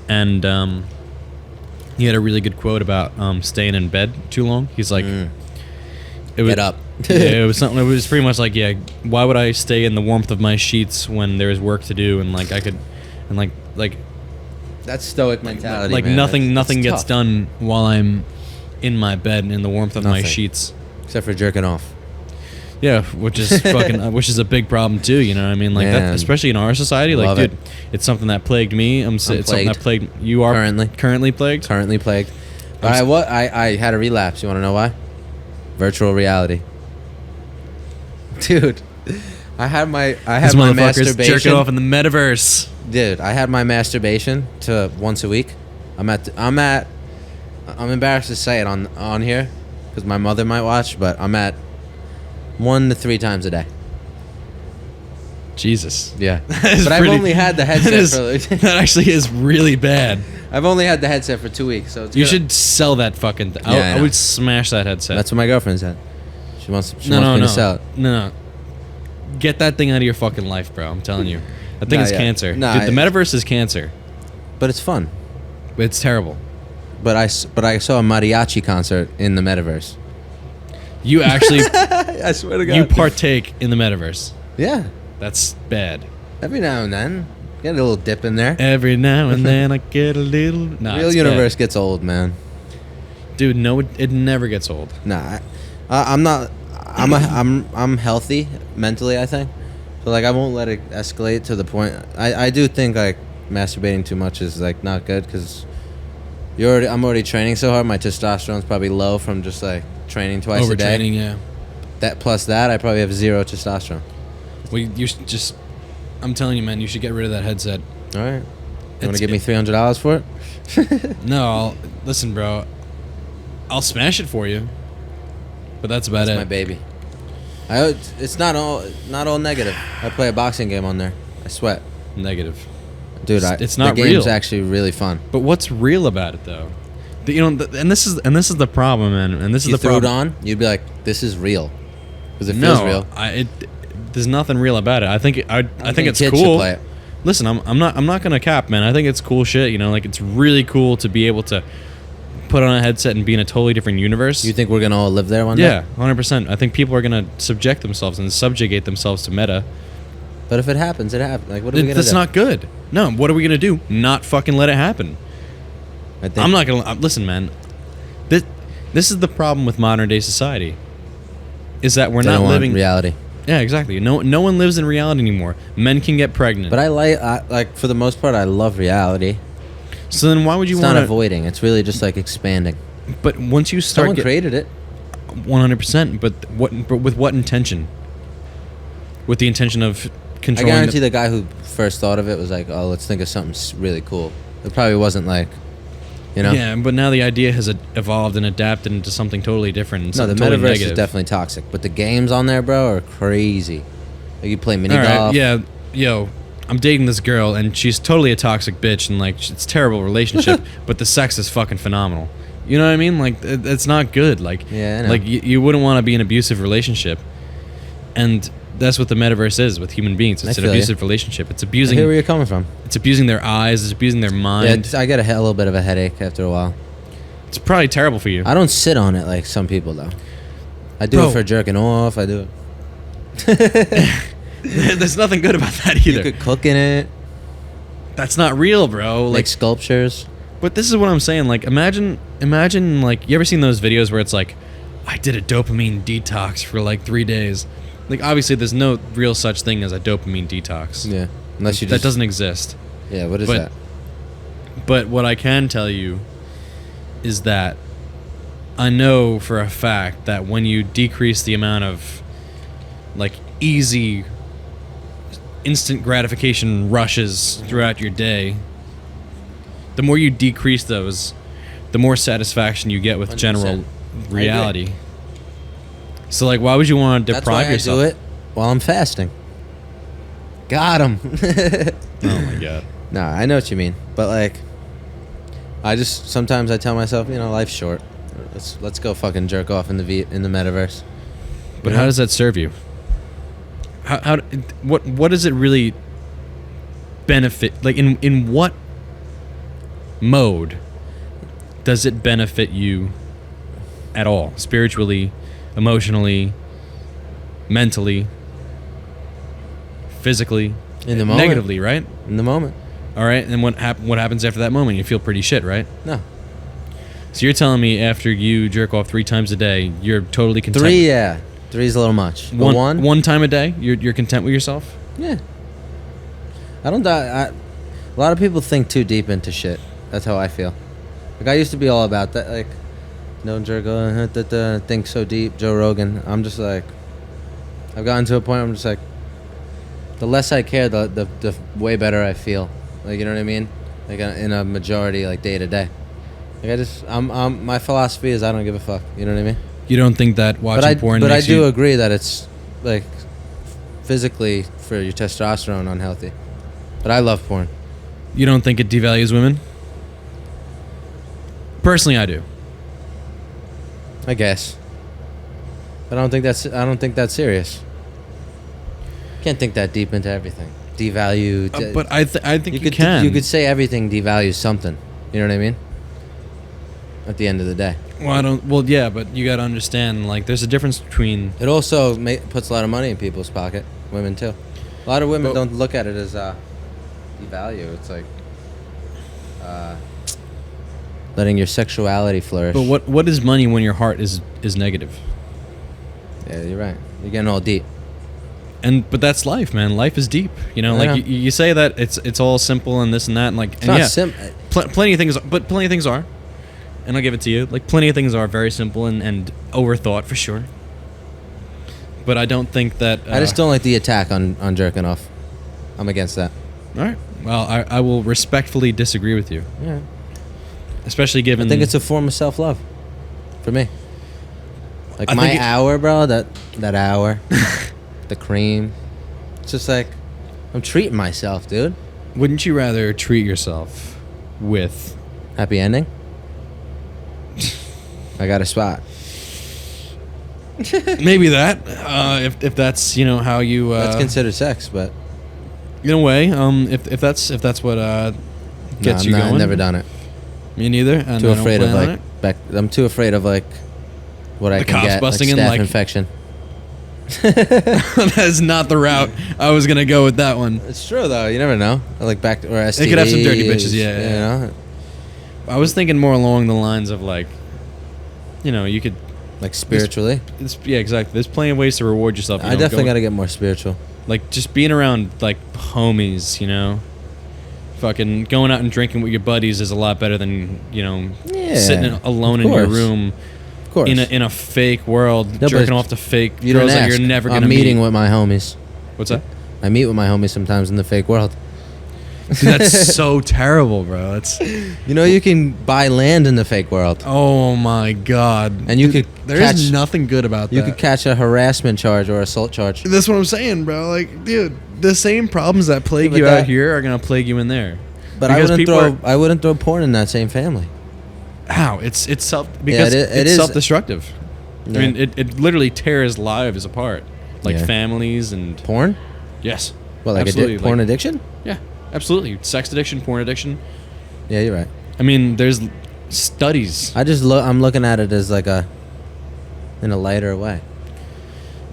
And he had a really good quote about staying in bed too long. He's like, it was, Get up. yeah, it was something. It was pretty much like, yeah, why would I stay in the warmth of my sheets when there's work to do and like I could, and like That's Stoic mentality, like man. nothing That's gets tough. done while I'm in my bed in the warmth of my Nothing. sheets. Except for jerking off. Yeah, which is fucking, which is a big problem too. You know what I mean? Like that, Man. especially in our society. Like, Love dude, it. it's something that plagued me. It's something that plagued you. Are currently plagued. Currently plagued. I had a relapse. You want to know why? Virtual reality. Dude, I had my This my motherfucker's jerking masturbation. off in the metaverse. Dude, I had my masturbation to once a week. I'm embarrassed to say it on here because my mother might watch, but I'm at 1 to 3 times a day. Jesus. Yeah. That is But I've pretty- only had the that headset is- for like, that actually is really bad. I've only had the headset for 2 weeks, so it's You good. should sell that fucking thing. Yeah, I I know. would smash that headset. That's what my girlfriend said. She wants me no. to sell it. No. Get that thing out of your fucking life, bro. I'm telling you. That thing Nah, is yeah. cancer. Nah, Dude, the metaverse is cancer. But it's fun. It's terrible. But I saw a mariachi concert in the metaverse. You actually I swear to you partake in the metaverse. Yeah. That's bad. Every now and then. Get a little dip in there. Every now and then I get a little. Nah, Real it's universe bad. gets old, man. Dude. No, it never gets old. Nah, I'm not. I'm healthy mentally, I think. So like I won't let it escalate to the point. I do think like masturbating too much is like not good because I'm already training so hard. My testosterone's probably low from just like training twice a day. Overtraining, yeah. That plus that, I probably have 0 testosterone. Well, you should just. I'm telling you, man. You should get rid of that headset. All right. You want It's- to give me $300 for it? No, listen, bro. I'll smash it for you. But that's about That's it. my baby. It's not all negative. I play a boxing game on there. I sweat, Negative. dude. It's not the game's real. actually really fun. But what's real about it, though? And this is the problem, man. And this is You the threw it problem. on, you'd be like, "This is real," because it feels real. There's nothing real about it. I think it's kids should cool. play it. Listen, I'm not gonna cap, man. I think it's cool shit. You know, like it's really cool to be able to put on a headset and be in a totally different universe. You think we're gonna all live there one day? Yeah, 100%. I think people are gonna subject themselves and subjugate themselves to meta. But if it happens, it happens. Like, what are we gonna That's do? not good. No, what are we gonna do? Not fucking let it happen. I think I'm not gonna listen, man. This is the problem with modern day society. Is that we're they not don't want living reality. Yeah, exactly. No one lives in reality anymore. Men can get pregnant. But I like for the most part, I love reality. So then why would you It's not want to? avoiding. It's really just like expanding. But once you start, Someone created it. 100%. But with what intention? With the intention of I controlling. guarantee the guy who first thought of it was like, "Oh, let's think of something really cool." It probably wasn't like, you know. Yeah, but now the idea has evolved and adapted into something totally different. And No, the something totally metaverse negative. is definitely toxic, but the games on there, bro, are crazy. Like you play mini All right, golf. yeah, yo, I'm dating this girl and she's totally a toxic bitch and like it's a terrible relationship, but the sex is fucking phenomenal. You know what I mean? Like it's not good. Like Yeah, I know. like you wouldn't want to be in an abusive relationship, and that's what the metaverse is with human beings. It's I an feel abusive relationship. It's I abusing. hear where you're coming from. It's abusing their eyes. It's abusing their Yeah, mind. I get a little bit of a headache after a while. It's probably terrible for you. I don't sit on it like some people though. I do Bro. it for jerking off. I do it. There's nothing good about that You either. could cook in it, That's not real, bro. like Like, sculptures. but this is what I'm saying. Like, imagine, like, you ever seen those videos where it's like, I did a dopamine detox for like 3 days. Like, obviously, there's no real such thing as a dopamine detox. Yeah, unless you That just doesn't exist. Yeah, what is but- that? But what I can tell you is that I know for a fact that when you decrease the amount of like easy instant gratification rushes throughout your day, the more you decrease those, the more satisfaction you get with 100%. general reality. So like why would you want to That's why deprive yourself? I do it while I'm fasting. Got him. Oh my god. Nah, I know what you mean, but like, I just sometimes I tell myself, you know, life's short. Let's go fucking jerk off in the metaverse. But You know? how does that serve you? What does it really benefit? Like in what mode does it benefit you at all? Spiritually, emotionally, mentally, physically, In the moment. negatively, right? In the moment? All right, and what happens after that moment? You feel pretty shit, right? No. So you're telling me after you jerk off 3 times a day, you're totally content. 3, yeah. 3's a little much. But One time a day, you're content with yourself. Yeah. I don't die. A lot of people think too deep into shit. That's how I feel. Like I used to be all about that. Like, no jerk off, think so deep. Joe Rogan. I'm just like, I've gotten to a point where I'm just like, The less I care, the way better I feel. Like, you know what I mean? Like in a majority, like day to day. Like my philosophy is I don't give a fuck. You know what I mean? You don't think that watching porn But I makes do you... agree that it's like physically for your testosterone unhealthy. But I love porn. You don't think it devalues women? Personally, I do. I guess. But I don't think that's serious. Can't think that deep into everything. Devalue. But I think you could can. You could say everything devalues something. You know what I mean? At the end of the day. Well, yeah, but you got to understand, like, there's a difference between... It also puts a lot of money in people's pocket. Women too. A lot of women don't look at it as devalue. It's like letting your sexuality flourish. But what is money when your heart is negative? Yeah, you're right. You're getting all deep. But that's life, man. Life is deep. You know, Yeah. like you say that it's all simple and this and that, and like, It's and not yeah, simple. plenty of things, but plenty of things are, and I'll give it to you. Like, plenty of things are very simple and overthought for sure. But I don't think that. I just don't like the attack on jerking off. I'm against that. All right. Well, I will respectfully disagree with you, Yeah. especially given. I think it's a form of self-love, for me. Like I my think hour, bro. That hour, the cream. It's just like I'm treating myself, dude. Wouldn't you rather treat yourself with? Happy ending. I got a spot. Maybe that, if that's how you. That's considered sex, but In a way, if that's what gets you going. I've never done it. Me neither. And Too I don't afraid of plan on like. I'm too afraid of like what I The can cops get, busting in, like staph like- infection. it. That is not the route I was gonna go with that one. It's true though. You never know. Like back to, or STDs. They could have some dirty bitches, yeah. You know, I was thinking more along the lines of like, you could. like spiritually. Yeah, exactly. There's plenty of ways to reward yourself. I definitely got to get more spiritual. Like, just being around like homies, fucking going out and drinking with your buddies is a lot better than sitting alone in your course. room Of course. in a fake world, No, but jerking off to fake you don't girls that ask. you're never gonna I'm meeting meet. with my homies. What's that? I meet with my homies sometimes in the fake world. Dude, that's so terrible, bro. That's You know, you can buy land in the fake world, oh my god. and you could There catch, is nothing good about you that. could catch a harassment charge or assault charge. That's what I'm saying, bro. Like, dude, the same problems that plague Yeah, but you out that- here are gonna plague you in there. But Because I people wouldn't throw porn in that same family. How? It's self because it it's is- self-destructive. Yeah. I mean, it literally tears lives apart, like Yeah. families and Porn? yes, What, like absolutely, porn addiction? yeah, absolutely, sex addiction, porn addiction. Yeah, you're right. I mean, there's studies. I'm looking at it as like in a lighter way.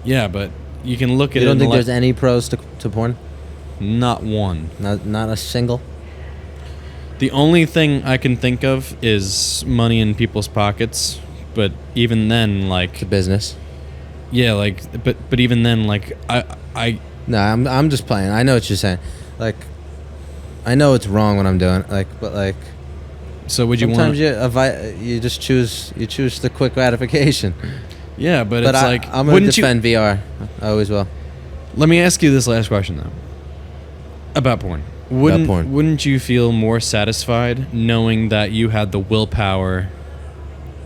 Yeah, but you can look at You it. don't think in there's any pros to porn? not one. Not a single. The only thing I can think of is money in people's pockets, but even then, like, It's a business. yeah, like, but even then, like, I No, I'm just playing. I know what you're saying. Like, I know it's wrong what I'm doing. Like, but like, so would you sometimes want? you just choose the quick gratification. Yeah, but But it's like, I'm gonna wouldn't you? defend VR. I always will. Let me ask you this last question though. About porn. Wouldn't you feel more satisfied knowing that you had the willpower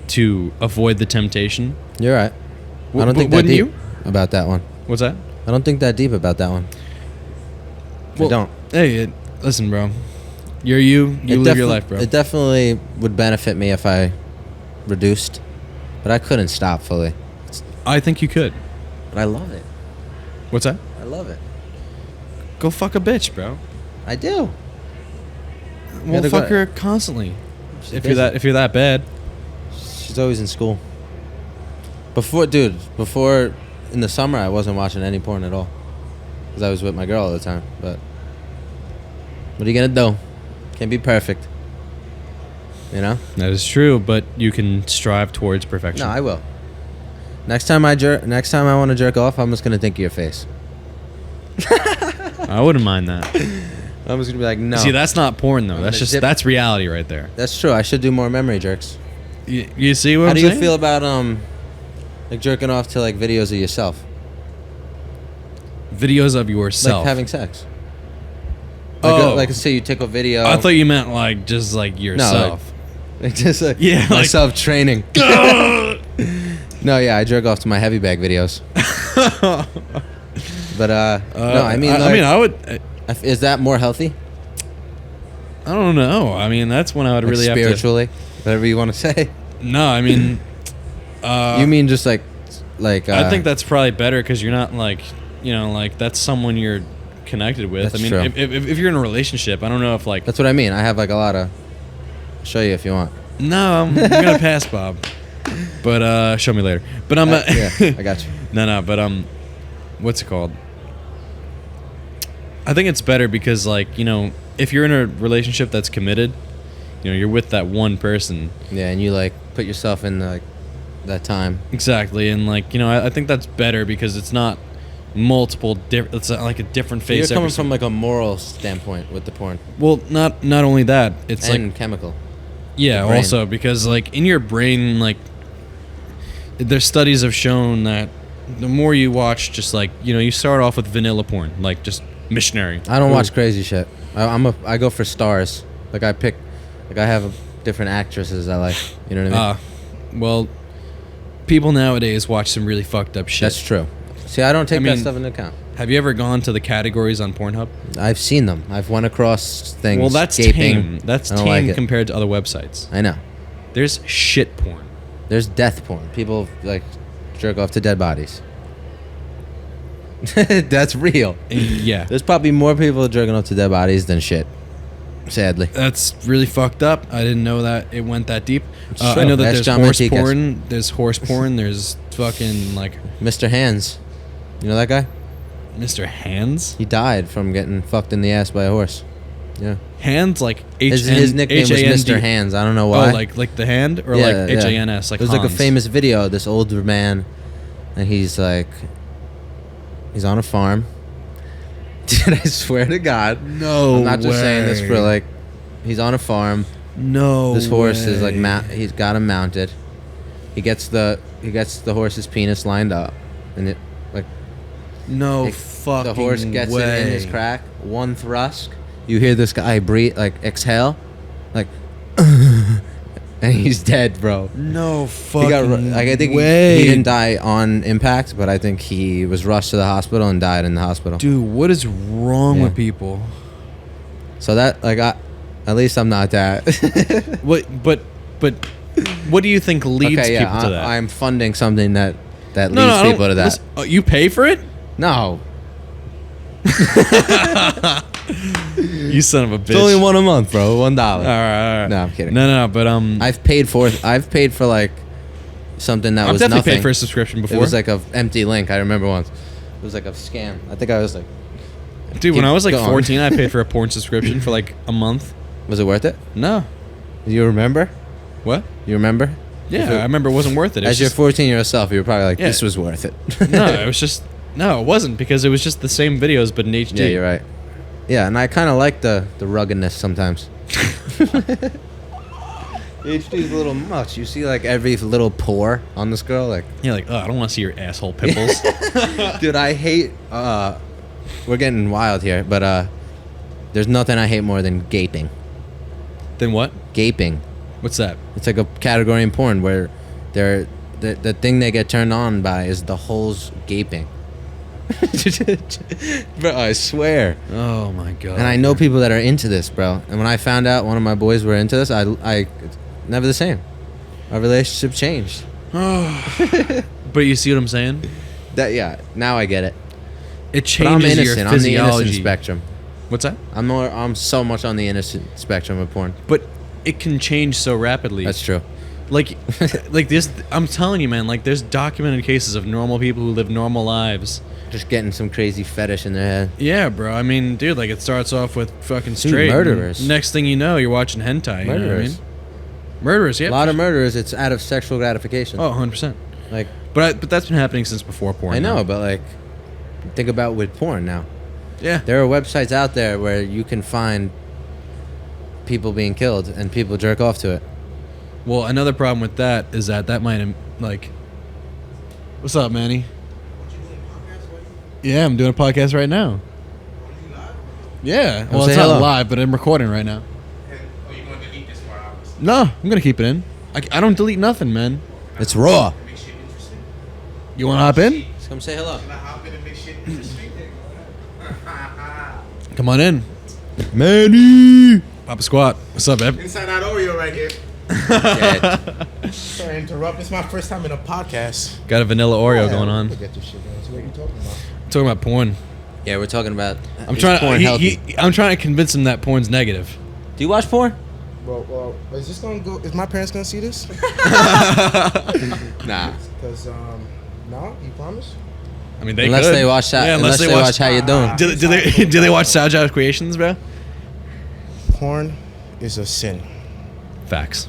to avoid the temptation? You're right. I don't think that wouldn't deep you? about that one. What's that? I don't think that deep about that one. I don't. Hey, listen, bro. You're you. You live your life, bro. It definitely would benefit me if I reduced, but I couldn't stop fully. I think you could. But I love it. What's that? I love it. Go fuck a bitch, bro. I do. Well, gotta fuck go- her constantly. She's If busy. you're that bad. She's always in school. Before in the summer, I wasn't watching any porn at all. Because I was with my girl all the time. But what are you going to do? Can't be perfect. You know? That is true, but you can strive towards perfection. No, I will. Next time I want to jerk off, I'm just going to think of your face. I wouldn't mind that. I'm just going to be like, no. See, that's not porn though. I'm That's gonna just zip- that's reality right there. That's true. I should do more memory jerks. You see what How I'm do you saying? feel about like jerking off to like videos of yourself? Videos of yourself. Like having sex. Oh. Like say you take a video. I thought you meant like just like yourself. Like just like Yeah, like- myself training. No, yeah, I jerk off to my heavy bag videos. But no, I mean, like, I would. is that more healthy? I don't know. I mean, that's when I would Like really spiritually, whatever you want to say. have to. No, I mean. You mean just like. I think that's probably better because you're not like, like that's someone you're connected with. That's I mean, true. if you're in a relationship, I don't know if like. That's what I mean. I have like a lot of. I'll show you if you want. No, I'm gonna pass, Bob. But show me later. But I'm. Yeah, I got you. No, but what's it called? I think it's better because like if you're in a relationship that's committed, you're with that one person. Yeah, and you like put yourself in like that time. Exactly, and like I think that's better because it's not multiple it's not like a different face. You're coming every from like a moral standpoint with the porn well, not only that, it's and like chemical. yeah, the brain. also because like in your brain, like there's studies have shown that the more you watch, just like you start off with vanilla porn, like just missionary. I don't Ooh. watch crazy shit. I go for stars. Like I pick, like I have different actresses I like. You know what I mean? Well, people nowadays watch some really fucked up shit. That's true. See, I don't take I that mean- stuff into account. Have you ever gone to the categories on Pornhub? I've seen them. I've went across things. Well, that's gaping. tame. That's I don't tame like it. compared to other websites. I know. There's shit porn. There's death porn. People like jerk off to dead bodies. That's real. Yeah. There's probably more people jerking off to dead bodies than shit. Sadly. That's really fucked up. I didn't know that it went that deep. It's I true. know that Ask there's John horse Mantikas. porn. There's horse porn. There's fucking like Mr. Hands. You know that guy? Mr. Hands. He died from getting fucked in the ass by a horse. Yeah. Hands like His nickname was Mr. Hands. I don't know why. Oh, like the hand or Yeah, like yeah. HANS. Like There's like a Hans? famous video of this older man, and he's on a farm. Dude, I swear to God. No, I'm not just saying this for like, he's on a farm. No. This horse is like way. he's got him mounted. He gets the horse's penis lined up, and No it- fucking the horse gets way. it in his crack. One thrust, you hear this guy breathe, like exhale, like, and he's dead, bro. No fucking He got, like, I think way. he didn't die on impact, but I think he was rushed to the hospital and died in the hospital. Dude, what is wrong Yeah. with people? So that, like, at least I'm not that. What? But what do you think leads Okay, people to that? I'm funding something that leads I don't- people to that. listen- oh, you pay for it? No, You son of a bitch. it's only one a month, bro. $1. All right. No, I'm kidding. No, but I've paid for like something that I've was definitely nothing. paid for a subscription before. It was like a empty link. I remember once. It was like a scam. I think I was like, Dude, when keep I was like going. 14, I paid for a porn subscription for like a month. was it worth it? No. Do you remember? What? You remember? Yeah, If it- I remember it wasn't worth it. It was As your just, 14-year-old self, you were probably like, Yeah. this was worth it. no, it was just no, it wasn't because it was just the same videos but in HD. Yeah, you're right. Yeah, and I kind of like the ruggedness sometimes. HD's a little much. You see like every little pore on this girl, like, You're like, oh, I don't want to see your asshole pimples. dude, I hate. We're getting wild here, but there's nothing I hate more than gaping. Then what? Gaping. What's that? It's like a category in porn where the thing they get turned on by is the holes gaping. Bro, I swear. Oh my god. And I know people that are into this, bro. And when I found out one of my boys were into this, I never the same. Our relationship changed. But you see what I'm saying? Yeah, now I get it. It But I'm changes your innocent. I'm the physiology. innocent spectrum. What's that? I'm so much on the innocent spectrum of porn. But it can change so rapidly. That's true. Like this. I'm telling you, man. Like there's documented cases of normal people who live normal lives. Just getting some crazy fetish in their head. Yeah, bro. I mean, dude, like it starts off with fucking straight. murderers. and Next thing you know, you're watching hentai. You know what I Murderers. mean? Murderers, yeah. A lot of murderers, it's out of sexual gratification. Oh, 100%. Like, But that's been happening since before porn. I know, now. but like, think about with porn now. Yeah. There are websites out there where you can find people being killed and people jerk off to it. Well, another problem with that is that might like. What's up, Manny? Yeah, I'm doing a podcast right now. Yeah. Well, say it's not hello. live, but I'm recording right now. And are you going to delete this for hours? No, I'm gonna keep it in. I don't delete nothing, man. It's raw. Make shit interesting. You wanna hop in? Just come say hello. Can I hop in and make shit interesting? Come on in. Manny. Papa Squat. What's up, babe? Inside out Oreo right here. Yeah. Sorry to interrupt. It's my first time in a podcast. Got a vanilla Oreo going on. Forget this shit, guys. What are you talking about? I'm talking about porn. Yeah, we're talking about. I'm is trying. porn healthy? I'm trying to convince him that porn's negative. Do you watch porn? Well, is this gonna go? Is my parents gonna see this? Nah. Because no, you promise? I mean, they Unless could. they watch that. Yeah, unless they watch How You Doing. Do they watch Sao Creations, bro? Porn is a sin, Facts.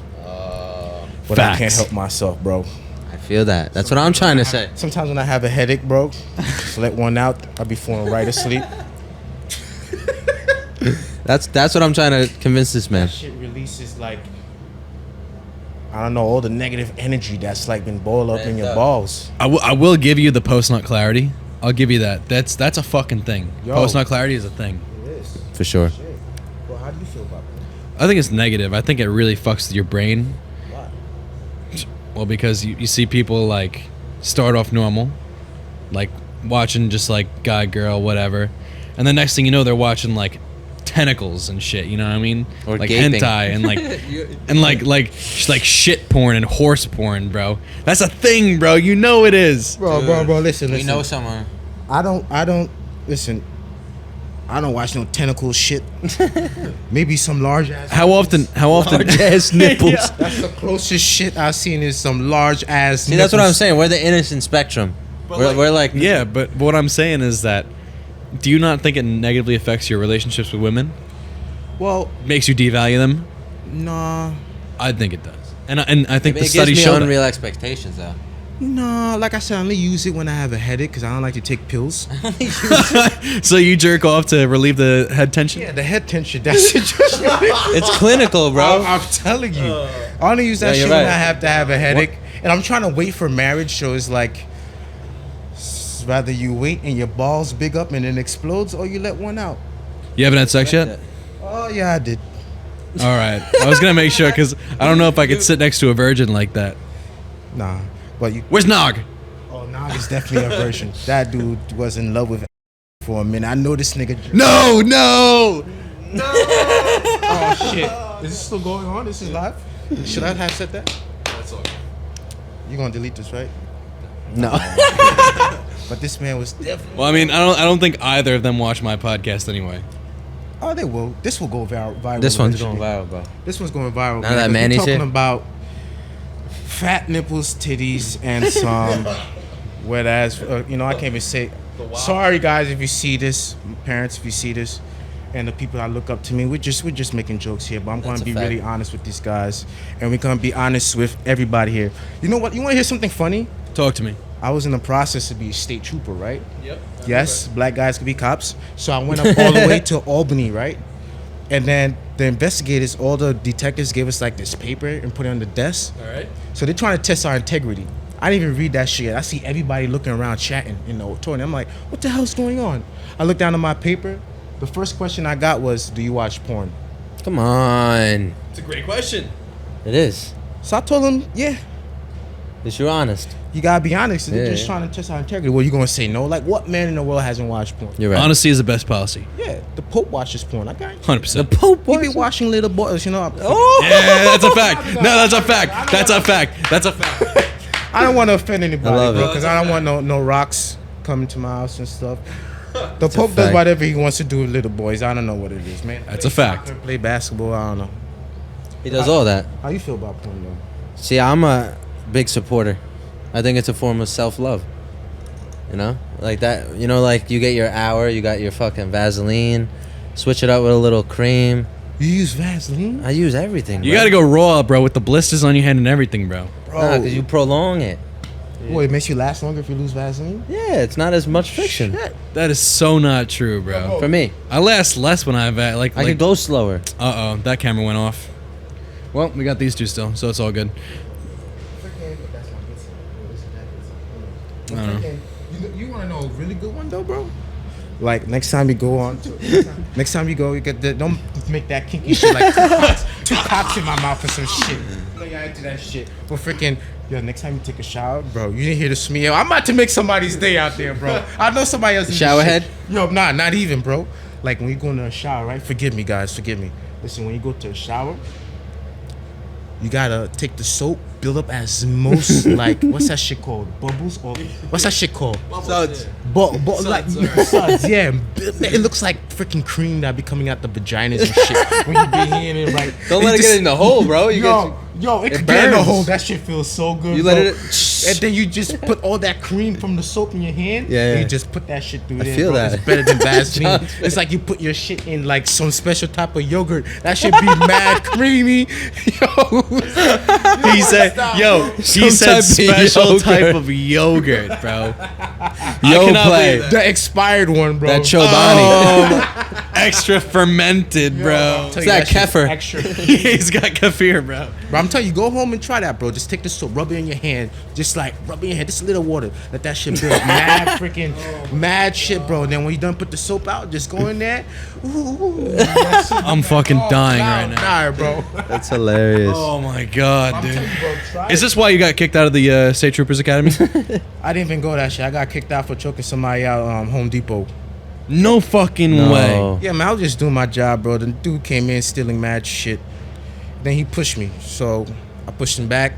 but I can't help myself, bro. I feel that. That's what I'm trying to say. Sometimes when I have a headache, bro, just let one out. I'll be falling right asleep. That's what I'm trying to convince this man. Shit releases like, I don't know, all the negative energy that's like been boiled up in your balls. I will give you the post nut clarity. I'll give you that. That's a fucking thing. Yo. Post nut clarity is a thing. It is. For sure. Shit. Well, how do you feel about that? I think it's negative. I think it really fucks with your brain. Why? Well, because you see people like start off normal, like watching just like guy, girl, whatever, and the next thing you know, they're watching like tentacles and shit. You know what I mean? Or like gaping. hentai and like shit porn and horse porn, bro. That's a thing, bro. You know it is. Bro, listen. We know someone. I don't listen. I don't watch no tentacle shit. Maybe some large ass. How often? Large ass nipples. Yeah. That's the closest shit I've seen is some large ass. See, that's what I'm saying. We're the innocent spectrum. We're like Yeah, but what I'm saying is that, do you not think it negatively affects your relationships with women? Well, Makes you devalue them? nah. I think it does. And I think it the gives studies me show that. unreal expectations though. Nah, like I said, I only use it when I have a headache because I don't like to take pills. So you jerk off to relieve the head tension? Yeah, the head tension. That's it. It's clinical, bro. I'm telling you. I only use that Yeah, shit you're when right. I have to have a headache. And I'm trying to wait for marriage, so it's like, rather you wait and your balls big up and then explodes, or you let one out. You haven't had sex yet? Oh, yeah, I did. All right. I was going to make sure because I don't know if I could sit next to a virgin like that. Nah. But you. Where's Nog? Oh, Nog is definitely a virgin. That dude was in love with for a minute. I know this nigga. No, no. Oh, shit. Is this still going on? This is live? Should I have said that? That's all. You're going to delete this, right? No. But this man was definitely. Well, I mean, I don't think either of them watch my podcast anyway. Oh, they will. This will go viral. This one's eventually. going viral, bro. This one's going viral. Now man, that 'cause Manny's we're talking here? about fat nipples, titties, and some wet ass. You know, I can't even say. Sorry, guys, if you see this, parents, if you see this, and the people that look up to me, we're just making jokes here. But I'm going That's to a be really fact. honest with these guys, and we're going to be honest with everybody here. You know what? You want to hear something funny? Talk to me. I was in the process to be a state trooper, right? Yep. Yes, black guys could be cops. So I went up all the way to Albany, right? And then the investigators, all the detectives gave us like this paper and put it on the desk. All right. So they're trying to test our integrity. I didn't even read that shit. I see everybody looking around chatting in the auditorium. I'm like, what the hell's going on? I look down at my paper. The first question I got was, do you watch porn? Come on. It's a great question. It is. So I told him, yeah, Because you're honest. you gotta be honest. They're Yeah, just yeah. trying to test our integrity. Well, you gonna say no? Like, what man in the world hasn't watched porn? You're right. Honesty is the best policy. Yeah, the Pope watches porn. I got you. 100%. Pope He be watching little boys, you know. Oh. Yeah, that's a fact. No, that's a fact. That's a fact. That's a fact. I don't want to offend anybody, I love bro, it. because I don't want no rocks coming to my house and stuff. The a Pope does fact. whatever he wants to do with little boys. I don't know what it is, man. That's a fact. Soccer, play basketball. I don't know. He does all that. How you feel about porn, though? See, I'm a big supporter. I think it's a form of self-love. You know? Like that, you know, like you get your hour, you got your fucking Vaseline, switch it up with a little cream. You use Vaseline, I use everything, You bro. got to go raw, bro, with the blisters on your hand and everything, bro. bro. Nah, because you prolong it. Boy, it makes you last longer if you lose Vaseline. Yeah, it's not as much friction. Shit. That is so not true, bro. For me. I last less when I've like. I could go slower. Uh oh, that camera went off. Well, we got these two still, so it's all good. but that's my good side. Bro, this is that good side. I don't know. You want to know a really good one though, bro? Like next time you go on, next time you go, you get don't make that kinky shit like two cocks in my mouth or some shit. No, y'all into that shit. But freaking, yo, next time you take a shower, bro, you didn't hear the smell. I'm about to make somebody's day out there, bro. I know somebody else. Shower head? Yo, not even, bro. Like when you go into a shower, right? Forgive me, guys, forgive me. Listen, when you go to a shower, you gotta take the soap, build up as most like what's that shit called? Bubbles or what's that shit called? Suds. Like suds, yeah. It looks like freaking cream that be coming out the vaginas and shit when you be in it, right? Don't let it get in the hole, bro. You Yo, it it can get in the burns. hole. That shit feels so good. You bro. let it. And then you just put all that cream from the soap in your hand. Yeah, And yeah. you just put that shit through I there. feel bro. that. It's better than Vaseline. John. It's like you put your shit in like some special type of yogurt. That should be mad creamy. Yo. He said, "Yo," he Some said, type of "Special yogurt. type of yogurt, bro." Yo, cannot play. believe The expired one, bro. That Chobani. Oh, extra fermented, bro. Tell It's you, that shit's kefir. Extra. He's got kefir, bro. Bro, I'm telling you, go home and try that, bro. Just take the soap, rub it in your hand. Just like rub it in your hand, just a little water. Let that shit build. Mad freaking, mad shit, bro. Then when you done put the soap out, just go in there. Ooh, I'm fucking dying right now. Nah, bro. That's hilarious. Oh my god, dude. Bro, try Is it. this why you got kicked out of the State Troopers Academy? I didn't even go that shit. I got kicked out for choking somebody out Home Depot. No fucking No. way. Yeah, man, I was just doing my job, bro. The dude came in stealing mad shit. Then he pushed me, so I pushed him back.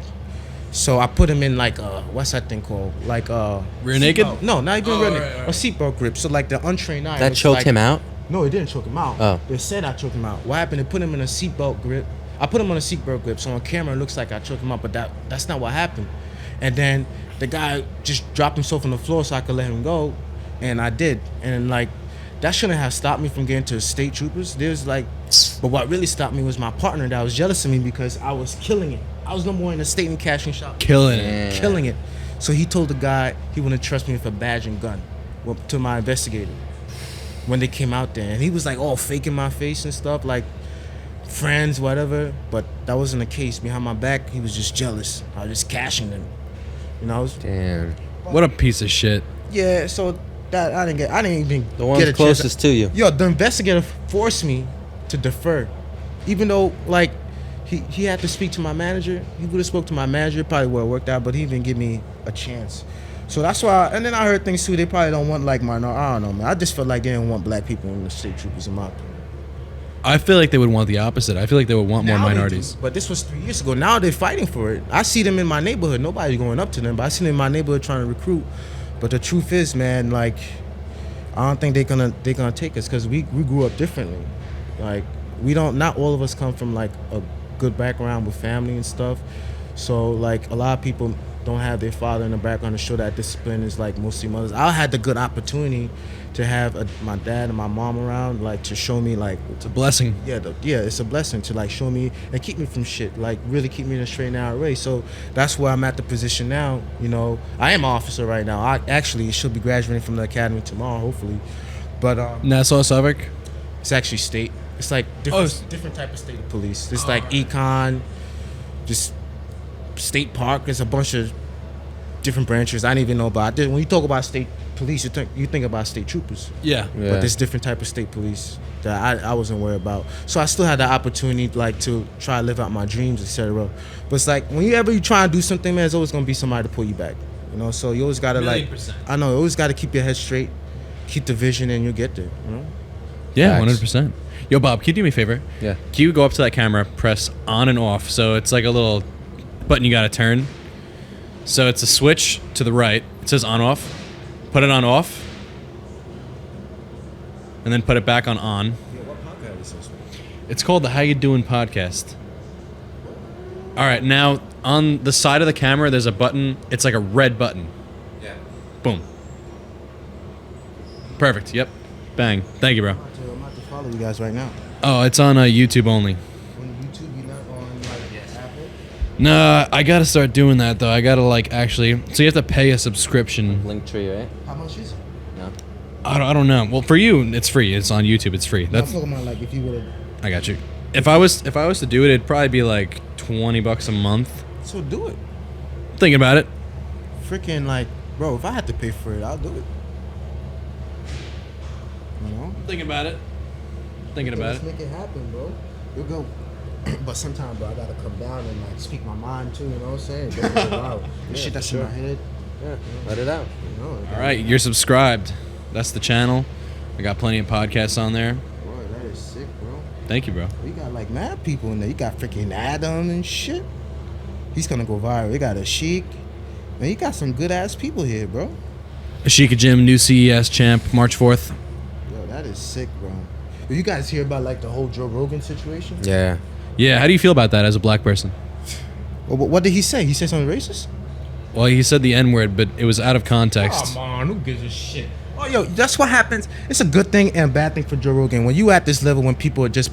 So I put him in like what's that thing called? Like Rear naked? seatbelt. No, not even rear naked. right, right. A seatbelt grip. So like the untrained eye. That was choked like- him out? No, it didn't choke him out. Oh. They said I choked him out. What happened? They put him in a seatbelt grip. I put him on a seatbelt grip, so on camera it looks like I choked him out, but that's not what happened. And then the guy just dropped himself on the floor so I could let him go, and I did. And like that shouldn't have stopped me from getting to state troopers. There's like, but what really stopped me was my partner that was jealous of me because I was killing it. I was number one in the state in cashing shop. Killing it. Yeah. Killing it. So he told the guy he wouldn't trust me with a badge and gun. Well, to my investigator when they came out there, and he was like, "Oh, faking my face and stuff, like friends, whatever." But that wasn't the case. Behind my back, he was just jealous. I was just cashing them. You know. I was, Damn. What a piece of shit. yeah. So that I didn't even The one's get a chance. closest to you. Yo, the investigator forced me to defer, even though like he had to speak to my manager. He would have spoke to my manager, probably would have worked out, but he didn't give me a chance. So that's why. And then I heard things too. They probably don't want like minority. I don't know, man. I just felt like they didn't want black people in the state troopers, in my opinion. I feel like they would want the opposite. I feel like they would want more Now they minorities. do, but this was 3 years ago. Now they're fighting for it. I see them in my neighborhood. Nobody's going up to them, but I see them in my neighborhood trying to recruit. But the truth is, man, like I don't think they're gonna take us because we grew up differently. Like we don't. Not all of us come from like a good background with family and stuff. So like a lot of people don't have their father in the background to show that discipline is like mostly mothers. I had the good opportunity to have my dad and my mom around, like to show me like It's a blessing. yeah, it's a blessing to like show me and keep me from shit, like really keep me in a straight and narrow way. So that's where I'm at the position now. You know, I am an officer right now. I actually should be graduating from the academy tomorrow, hopefully. But Nassau, Suffolk. it's actually state. It's like different type of state of police. It's like econ, just state park. There's a bunch of different branches. I didn't even know about. When you talk about state police, you think about state troopers. Yeah. Yeah. But there's different type of state police that I wasn't worried about. So I still had the opportunity like to try to live out my dreams, etc. But it's like whenever you try and do something, man, there's always gonna be somebody to pull you back. You know, so you always gotta like %. I know, you always gotta keep your head straight, keep the vision, and you'll get there. You know? Yeah, Facts. 100%. Yo, Bob, can you do me a favor? Yeah. Can you go up to that camera, press on and off? So it's like a little button you gotta turn. So it's a switch to the right. It says on off. Put it on off. And then put it back on on. Yeah, what podcast is this? It's called the How You Doing podcast. All right, now on the side of the camera, there's a button. It's like a red button. Yeah. Boom. Perfect. Yep. Bang. Thank you, bro. I'm about to follow you guys right now. Oh, it's on YouTube only. On YouTube, you're not on like Apple. Nah, I gotta start doing that though. I gotta like actually. So you have to pay a subscription. Linktree, right? How much is it? No. I don't know. Well, for you, it's free. It's on YouTube. It's free. I'm That's. talking about like if you would have. I got you. If I was to do it, it'd probably be like $20 a month. So do it. Thinking about it. Freaking like, bro, if I had to pay for it, I'll do it. You know? Thinking about it. Thinking about Let's it. make it happen, bro. You'll go. But sometimes, bro, I gotta come down and like speak my mind too. You know what I'm saying? Don't get it out. The shit that's in my head. Yeah, let it out. You know, All right, you're subscribed. That's the channel. I got plenty of podcasts on there. Boy, that is sick, bro. Thank you, bro. We got like mad people in there. You got freaking Adam and shit. He's gonna go viral. We got a Sheik. Man, you got some good ass people here, bro. Ashika Jim, new CES champ, March 4th. Yo, that is sick, bro. Did you guys hear about like the whole Joe Rogan situation? Yeah. Yeah, how do you feel about that as a black person? Well, what did he say? He said something racist? Well, he said the N-word, but it was out of context. Come on, who gives a shit? Oh, yo, that's what happens. It's a good thing and a bad thing for Joe Rogan. When you at this level, when people are just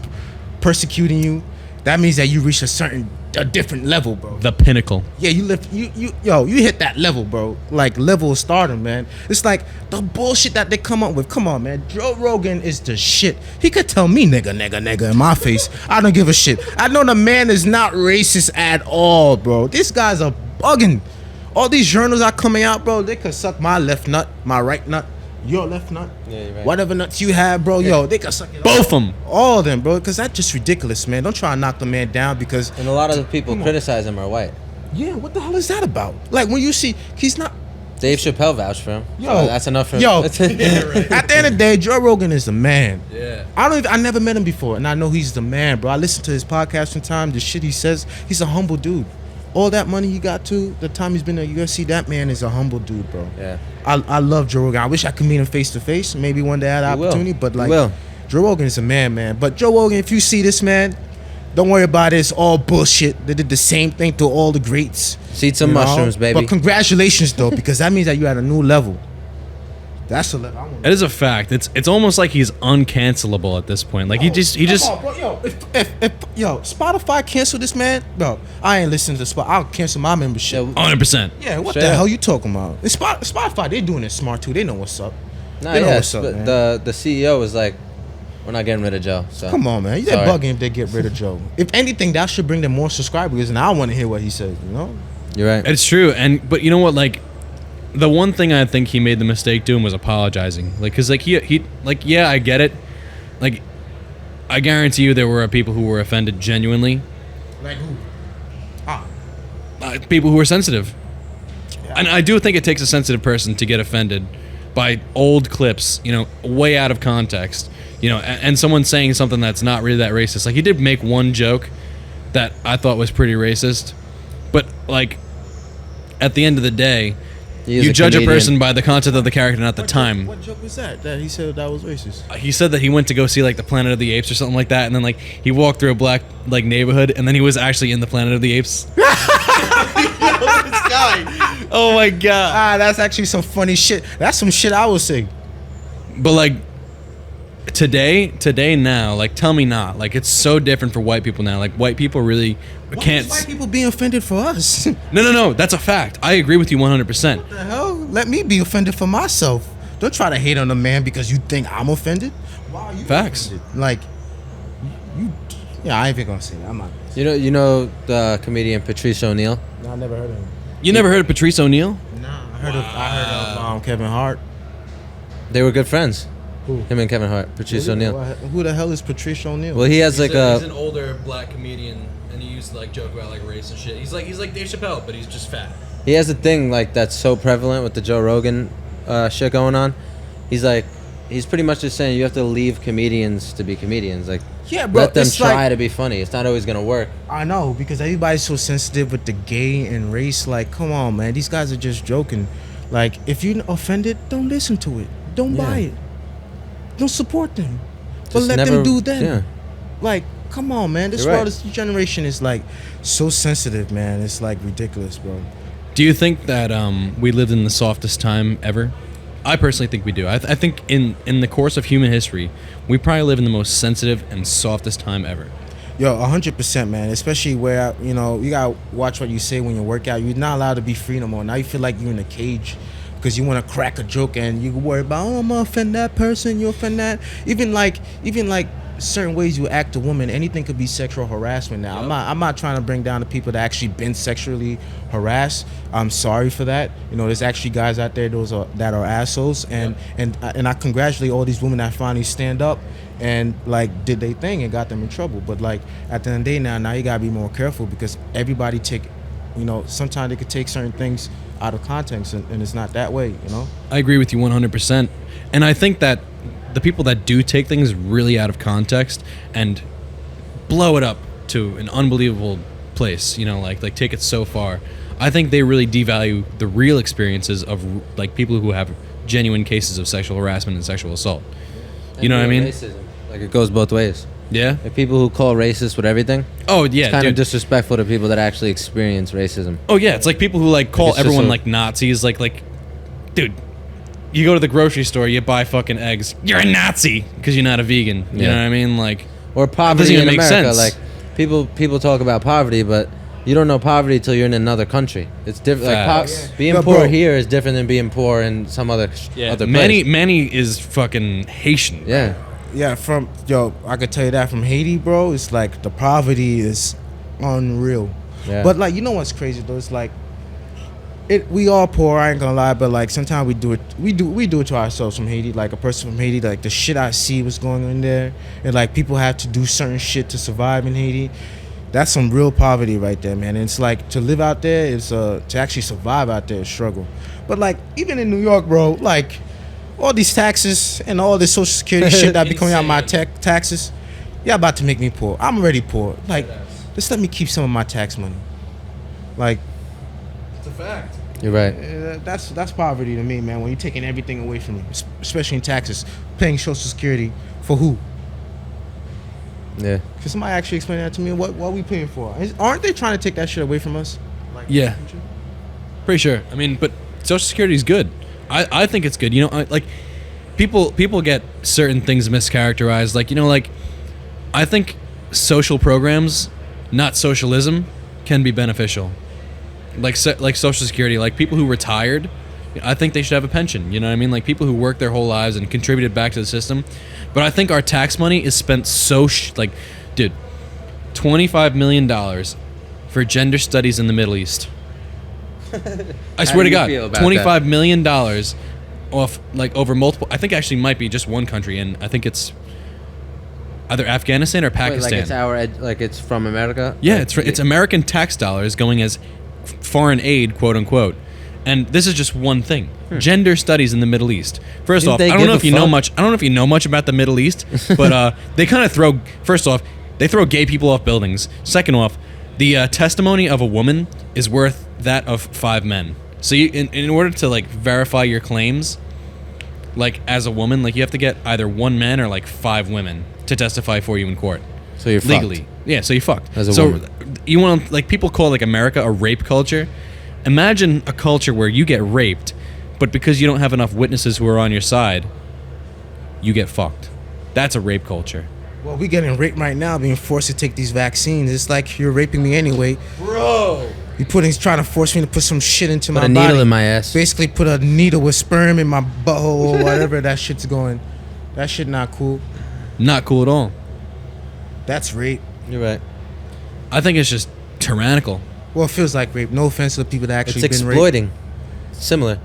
persecuting you, that means that you reach a different level, bro. The pinnacle. Yeah, you hit that level, bro. Like level of stardom, man. It's like the bullshit that they come up with. Come on, man. Joe Rogan is the shit. He could tell me nigga in my face. I don't give a shit. I know the man is not racist at all, bro. These guys are bugging. All these journals are coming out, bro. They could suck my left nut, my right nut, your left nut. Yeah, you're right. Whatever nuts you have, bro. Yo, they could suck it Both of them. all of them, bro. Because that's just ridiculous, man. Don't try to knock the man down because And a lot of the people criticize him are white. yeah, what the hell is that about? Like when you see he's not. Dave Chappelle vouched for him. Yo, So that's enough for him. yo. That's it. At the end of the day, Joe Rogan is the man. Yeah. I never met him before, and I know he's the man, bro. I listen to his podcast sometimes. The shit he says, he's a humble dude. All that money he got to the time he's been at UFC, that man is a humble dude, bro. Yeah. I love Joe Rogan. I wish I could meet him face to face. Maybe one day I had the You will. opportunity, but You like will. Joe Rogan is a man. But Joe Rogan, if you see this man, don't worry about it. It's all bullshit. They did the same thing to all the greats. Eat some you know? mushrooms, baby. But congratulations, though, because that means that you're at a new level. That's the level I want. It is a fact. It's almost like he's uncancelable at this point. Like he just Come on, bro. Yo, if Spotify cancel this man, bro, I ain't listening to Spotify. I'll cancel my membership. Yeah, 100%. Yeah, what Straight the up. hell you talking about? It's Spotify, they doing it smart too. They know what's up. Nah, They know yes, what's up, but man. the CEO was like, we're not getting rid of Joe. So Come on, man. They're Sorry. bugging if they get rid of Joe. If anything, that should bring them more subscribers, and I want to hear what he says. You know? You're right. It's true. But you know what? Like, the one thing I think he made the mistake doing was apologizing. Like, cause like he like, yeah, I get it. Like, I guarantee you there were people who were offended genuinely. Like who? People who were sensitive. And I do think it takes a sensitive person to get offended by old clips, you know, way out of context, you know, and someone saying something that's not really that racist. Like, he did make one joke that I thought was pretty racist, but like, at the end of the day, He is you a judge a comedian. person by the content of the character, not the time. What joke was that? That he said that was racist. He said that he went to go see like the Planet of the Apes or something like that, and then like he walked through a black like neighborhood, and then he was actually in the Planet of the Apes. Oh my god! That's actually some funny shit. That's some shit I would say. But like today now, like tell me not. Like it's so different for white people now. Like white people really can't. Why people being offended for us? No. That's a fact. I agree with you 100%. What the hell? Let me be offended for myself. Don't try to hate on a man because you think I'm offended. Why are you Facts. offended? Like, you. Yeah, I ain't even gonna say that. I'm not. You know the comedian Patrice O'Neill? No, I never heard of him. You never heard of Patrice O'Neill? Nah, I heard of Kevin Hart. They were good friends. Who? Him and Kevin Hart. Patrice O'Neill. Who the hell is Patrice O'Neill? Well, he has like a. an older black comedian, and he used to like joke about like race and shit. He's like Dave Chappelle, but he's just fat. He has a thing like that's so prevalent with the Joe Rogan shit going on. He's like, he's pretty much just saying you have to leave comedians to be comedians. Like, yeah, bro. let them it's try like, to be funny. It's not always gonna work. I know, because everybody's so sensitive with the gay and race. Like, come on, man. These guys are just joking. Like, if you're offended, don't listen to it. Don't buy it. Don't support them. But Just let never- them do them. yeah. Like, come on, man. This You're world, right. this generation is like so sensitive, man. It's like ridiculous, bro. Do you think that we lived in the softest time ever? I personally think we do. I think in the course of human history, we probably live in the most sensitive and softest time ever. Yo, 100%, man. Especially where, you know, you gotta watch what you say when you work out. You're not allowed to be free no more. Now you feel like you're in a cage because you want to crack a joke and you worry about, oh, I'm gonna offend that person. You offend that. Even like certain ways you act a woman, anything could be sexual harassment now. Yep. I'm not trying to bring down the people that actually been sexually harassed. I'm sorry for that. You know, there's actually guys out there that are assholes, and I congratulate all these women that finally stand up and like did their thing and got them in trouble. But like at the end of the day, now you gotta be more careful, because everybody sometimes they could take certain things out of context, and it's not that way, you know. I agree with you 100%. And I think that the people that do take things really out of context and blow it up to an unbelievable place, you know, like take it so far, I think they really devalue the real experiences of like people who have genuine cases of sexual harassment and sexual assault. You know what I mean? Racism. Like it goes both ways. Yeah. Like people who call racist with everything. Oh yeah, It's kind dude. of disrespectful to people that actually experience racism. Oh yeah, it's like people who like call it's just everyone a- like Nazis. Like, dude, you go to the grocery store, you buy fucking eggs. You're a Nazi because you're not a vegan. You Yeah. know what I mean? Like, Or poverty doesn't even in make America. sense. Like people talk about poverty, but you don't know poverty till you're in another country. It's different. Like Facts. being Yo, poor bro. here is different than being poor in some other other place. Manny is fucking Haitian. Yeah. Yeah, I could tell you that from Haiti, bro. It's like the poverty is unreal. Yeah. But like, you know what's crazy though? It's like we all poor. I ain't gonna lie, but like sometimes we do it to ourselves from Haiti. Like a person from Haiti, like the shit I see what's going on there, and like people have to do certain shit to survive in Haiti. That's some real poverty right there, man. And it's like to live out there is to actually survive out there is struggle. But like even in New York, bro, like all these taxes and all this social security shit that be coming out my taxes, y'all about to make me poor. I'm already poor. Like, just let me keep some of my tax money. Like, It's a fact. You're right. that's poverty to me, man. When you're taking everything away from me, especially in taxes, paying social security for who? Yeah. Can somebody actually explain that to me? What are we paying for? Aren't they trying to take that shit away from us? Yeah. Pretty sure. I mean, but Social Security is good. I think it's good. You know, like people get certain things mischaracterized. Like, you know, like I think social programs, not socialism, can be beneficial. Like Social Security, like people who retired, I think they should have a pension. You know what I mean? Like people who worked their whole lives and contributed back to the system. But I think our tax money is spent dude, $25 million for gender studies in the Middle East. I swear to do you God, feel about $25 million off like over multiple. I think actually might be just one country, and I think it's either Afghanistan or Wait, Pakistan. like it's from America. Yeah, Like, it's American tax dollars going as foreign aid, quote unquote. And this is just one thing: gender studies in the Middle East. First Didn't off, they I don't give know a if you know fuck? much. I don't know if you know much about the Middle East, but they kind of throw. First off, they throw gay people off buildings. Second off, the testimony of a woman is worth that of 5 men. So you, in order to like verify your claims, like as a woman, like you have to get either 1 man or like 5 women to testify for you in court. So you're legally. fucked. Yeah, so you fucked. As a so woman. you want to, like, people call like America a rape culture. Imagine a culture where you get raped, but because you don't have enough witnesses who are on your side, you get fucked. That's a rape culture. Well, we getting raped right now, being forced to take these vaccines. It's like you're raping me anyway. Bro. You're trying to force me to put some shit into Put my a body. needle in my ass. Basically, put a needle with sperm in my butthole or whatever that shit's going. That shit not cool. Not cool at all. That's rape. You're right. I think it's just tyrannical. Well, it feels like rape. No offense to the people that actually It's been raped. exploiting. Similar.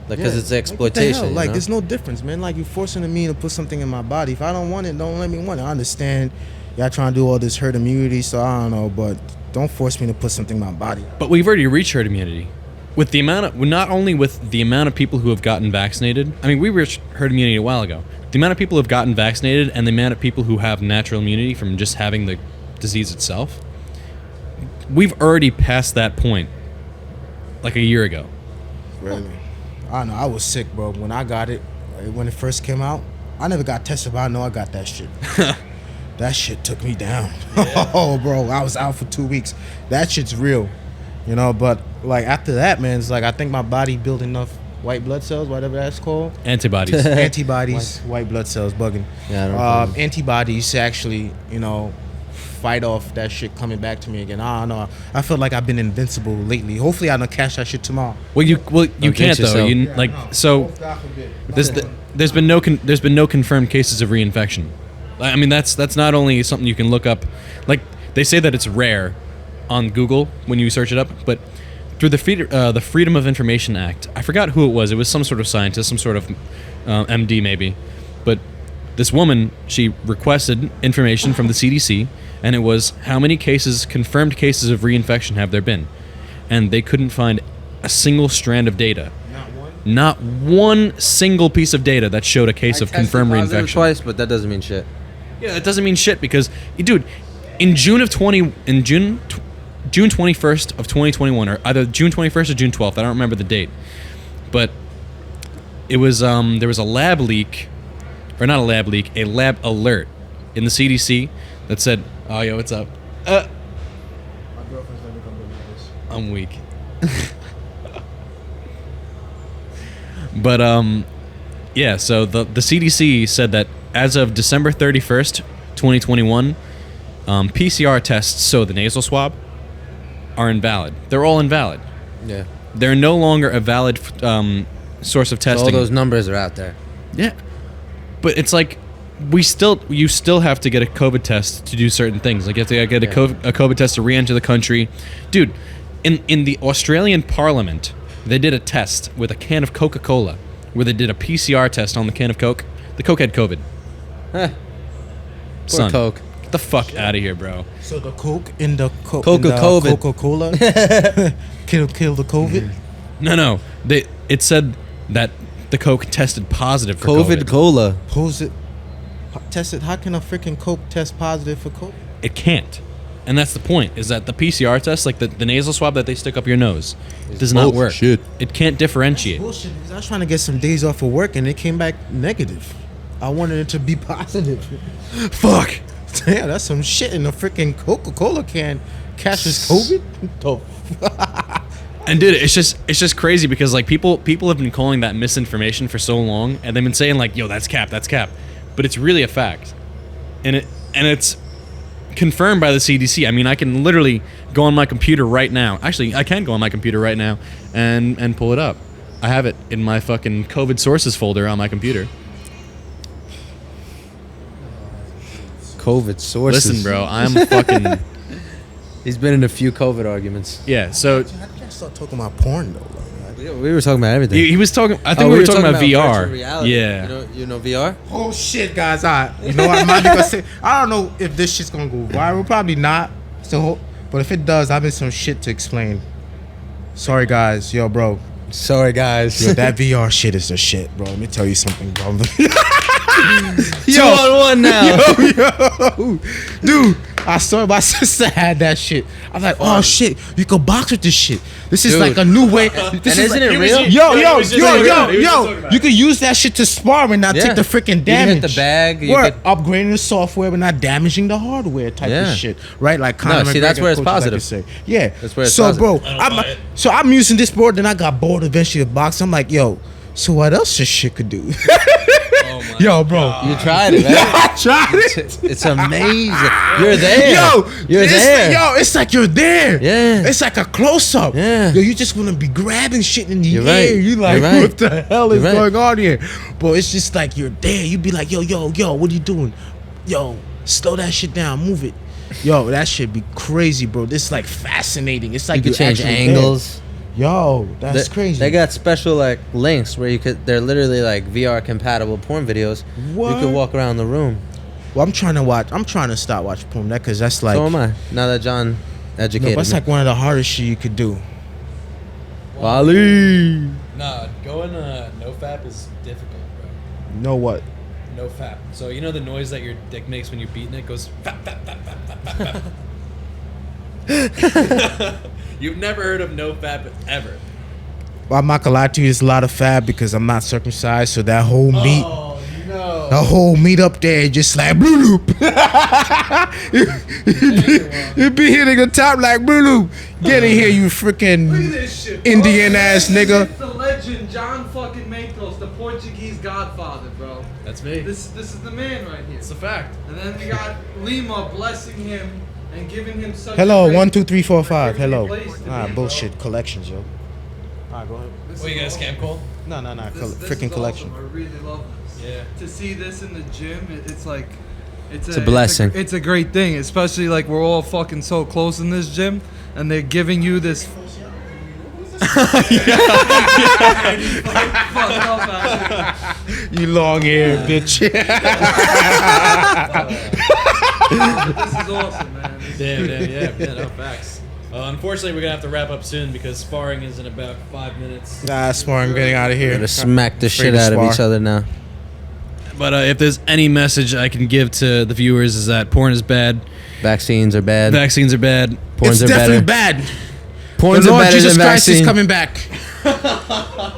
Like, because it's Like, what the exploitation. hell? you Like, know? there's no difference, man. Like, you're forcing me to put something in my body. If I don't want it, don't let me want it. I understand y'all trying to do all this herd immunity, so I don't know, but don't force me to put something in my body. But we've already reached herd immunity. With the amount of, not only with the amount of people who have gotten vaccinated, I mean, we reached herd immunity a while ago. The amount of people who have gotten vaccinated and the amount of people who have natural immunity from just having the disease itself, we've already passed that point like a year ago. Really? I know. I was sick, bro. When I got it, when it first came out, I never got tested, but I know I got that shit. That shit took me down. Oh, bro. I was out for 2 weeks. That shit's real. You know, but like after that, man, it's like I think my body built enough white blood cells, whatever that's called. Antibodies. Antibodies, white blood cells, bugging. Yeah, I don't know. Antibodies to actually, you know, fight off that shit coming back to me again. I don't know. I feel like I've been invincible lately. Hopefully, I don't catch that shit tomorrow. Well, you jinx can't though. yourself. You so God forbid. there's been no confirmed cases of reinfection. I mean, that's not only something you can look up. Like, they say that it's rare on Google when you search it up, but through the Freedom of Information Act, I forgot who it was. It was some sort of scientist, some sort of MD maybe. But this woman, she requested information from the CDC, and it was how many confirmed cases of reinfection have there been? And they couldn't find a single strand of data. Not one single piece of data that showed a case of confirmed reinfection. Twice, but that doesn't mean shit. Yeah, that doesn't mean shit because, dude, in June 21st of 2021, or either June 21st or June 12th, I don't remember the date, but it was there was a lab leak, or not a lab leak, a lab alert in the CDC that said, "Oh, yo, what's up? My girlfriend's never gonna believe this. I'm weak." But yeah. So the CDC said that as of December 31st, 2021, PCR tests, so the nasal swab, are invalid. They're all invalid. Yeah. They're no longer a valid source of So testing. all those numbers are out there. Yeah. But it's like you still have to get a COVID test to do certain things. Like you have to get a COVID test to re-enter the country. Dude, in the Australian Parliament, they did a test with a can of Coca-Cola where they did a PCR test on the can of Coke. The Coke had COVID. Poor Son, Coke. get the fuck out of here, bro. So the Coke in the Coca-Cola. Coca-Cola kill the COVID. No. It said that the Coke tested positive for COVID. COVID cola. Pose it. Tested. How can a freaking Coke test positive for COVID? It can't. And that's the point, is that the PCR test, like the nasal swab that they stick up your nose, does not work. bullshit. It can't differentiate. Bullshit. Because I was trying to get some days off of work and it came back negative. I wanted it to be positive. Fuck. Damn, that's some shit in a freaking Coca-Cola can. Catches COVID. And dude, it's just crazy because like people have been calling that misinformation for so long, and they've been saying like, "Yo, that's cap," but it's really a fact, and it's confirmed by the CDC. I mean, I can literally go on my computer right now. Actually, I can go on my computer right now and pull it up. I have it in my fucking COVID sources folder on my computer. COVID sources. Listen, bro, I'm fucking He's been in a few COVID arguments. yeah. So How did I start talking about porn though? We were talking about everything. he was talking. I think we were talking about VR. virtual reality. Yeah. You know VR? Oh shit, guys! You know what I might be gonna say? I don't know if this shit's gonna go viral. Probably not. So, but if it does, I've been some shit to explain. Sorry, guys. Yo, bro. Sorry, guys. Yo, that VR shit is the shit, bro. Let me tell you something, bro. 2 on 1 now. Yo, dude. I saw my sister had that shit. I was like, oh shit, you can box with this shit. This is Dude. like a new way. This And isn't it real? Yo, you can use that shit to spar and not Yeah. take the freaking You can damage. hit the bag, you We're could- upgrading the software, but not damaging the hardware type Yeah. of shit, right? Like No, Conor see, that's McGregor where it's coaches like to positive. say. Yeah, That's where it's so, positive. bro, I'm using this board. Then I got bored eventually of box. I'm like, yo, so what else this shit could do? Yo, bro. You tried it, Yeah, man. I tried it. It's amazing. You're there. You're it's there. It's like you're there. Yeah. It's like a close up. Yeah. Yo, you just want to be grabbing shit in the You're air. right. You like, You're right. what the hell is You're right. going on here? But it's just like you're there. You be like, yo, what are you doing? Yo, slow that shit down. Move it. Yo, that shit be crazy, bro. This is like fascinating. It's like You can change actually angles. there. Yo, that's crazy. They got special like links where they're literally like VR compatible porn videos. What? You can walk around the room. Well, I'm trying to start watching porn that because that's like So am I. Now that John no, educated that's me. like one of the hardest shit you could do. Wally. Nah, going no-fap is difficult, bro. You know what? No-fap. So you know the noise that your dick makes when you're beating it goes fap, fap, fap, fap, fap, fap. You've never heard of no-fap ever. Well, I'm not gonna lie to you, it's a lot of fab because I'm not circumcised, so that whole meat, Oh no. the whole meat up there just like blue loop. It be hitting the top like blue loop. Get in here, you freaking this shit, bro. Indian ass nigga. It's the legend, John fucking Matos, the Portuguese godfather, bro. That's me. This is the man right here. It's a fact. And then we got Lima blessing him and giving him such Hello, a great, 1, 2, 3, 4, 5. a great Hello. place to Ah, be, bullshit bro. collections, yo. Alright, go ahead. This What, you is got a awesome. scam call? No, This freaking is collection. awesome. I really love this. Yeah. To see this in the gym, it's like It's a blessing. It's a great thing, especially like we're all fucking so close in this gym, and they're giving you this. You long hair bitch. This is awesome, man. Yeah, no facts. Unfortunately, we're gonna have to wrap up soon because sparring is in about 5 minutes. Nah, smart. I'm getting out of here. We're gonna smack the Afraid shit to out of spar. each other now. But if there's any message I can give to the viewers is that porn is bad, Vaccines are bad. vaccines are bad. Porns It's are definitely better. bad. Porns The are Lord better Jesus than Christ is vaccine. coming back.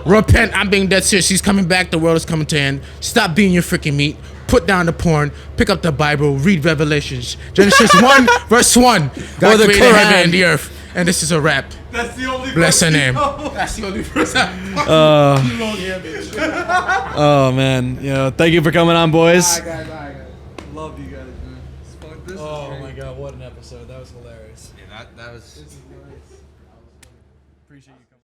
Repent. I'm being dead serious. He's coming back. The world is coming to an end. Stop being your freaking meat. Put down the porn. Pick up the Bible. Read Revelations. Genesis 1, verse 1. God the created Quran. heaven and the earth. And this is a rap. That's the only. Bless her name. That's the only person. Oh man, thank you for coming on, boys. Love you guys, man. This is Oh great. my god, what an episode! That was hilarious. That was. Appreciate you coming.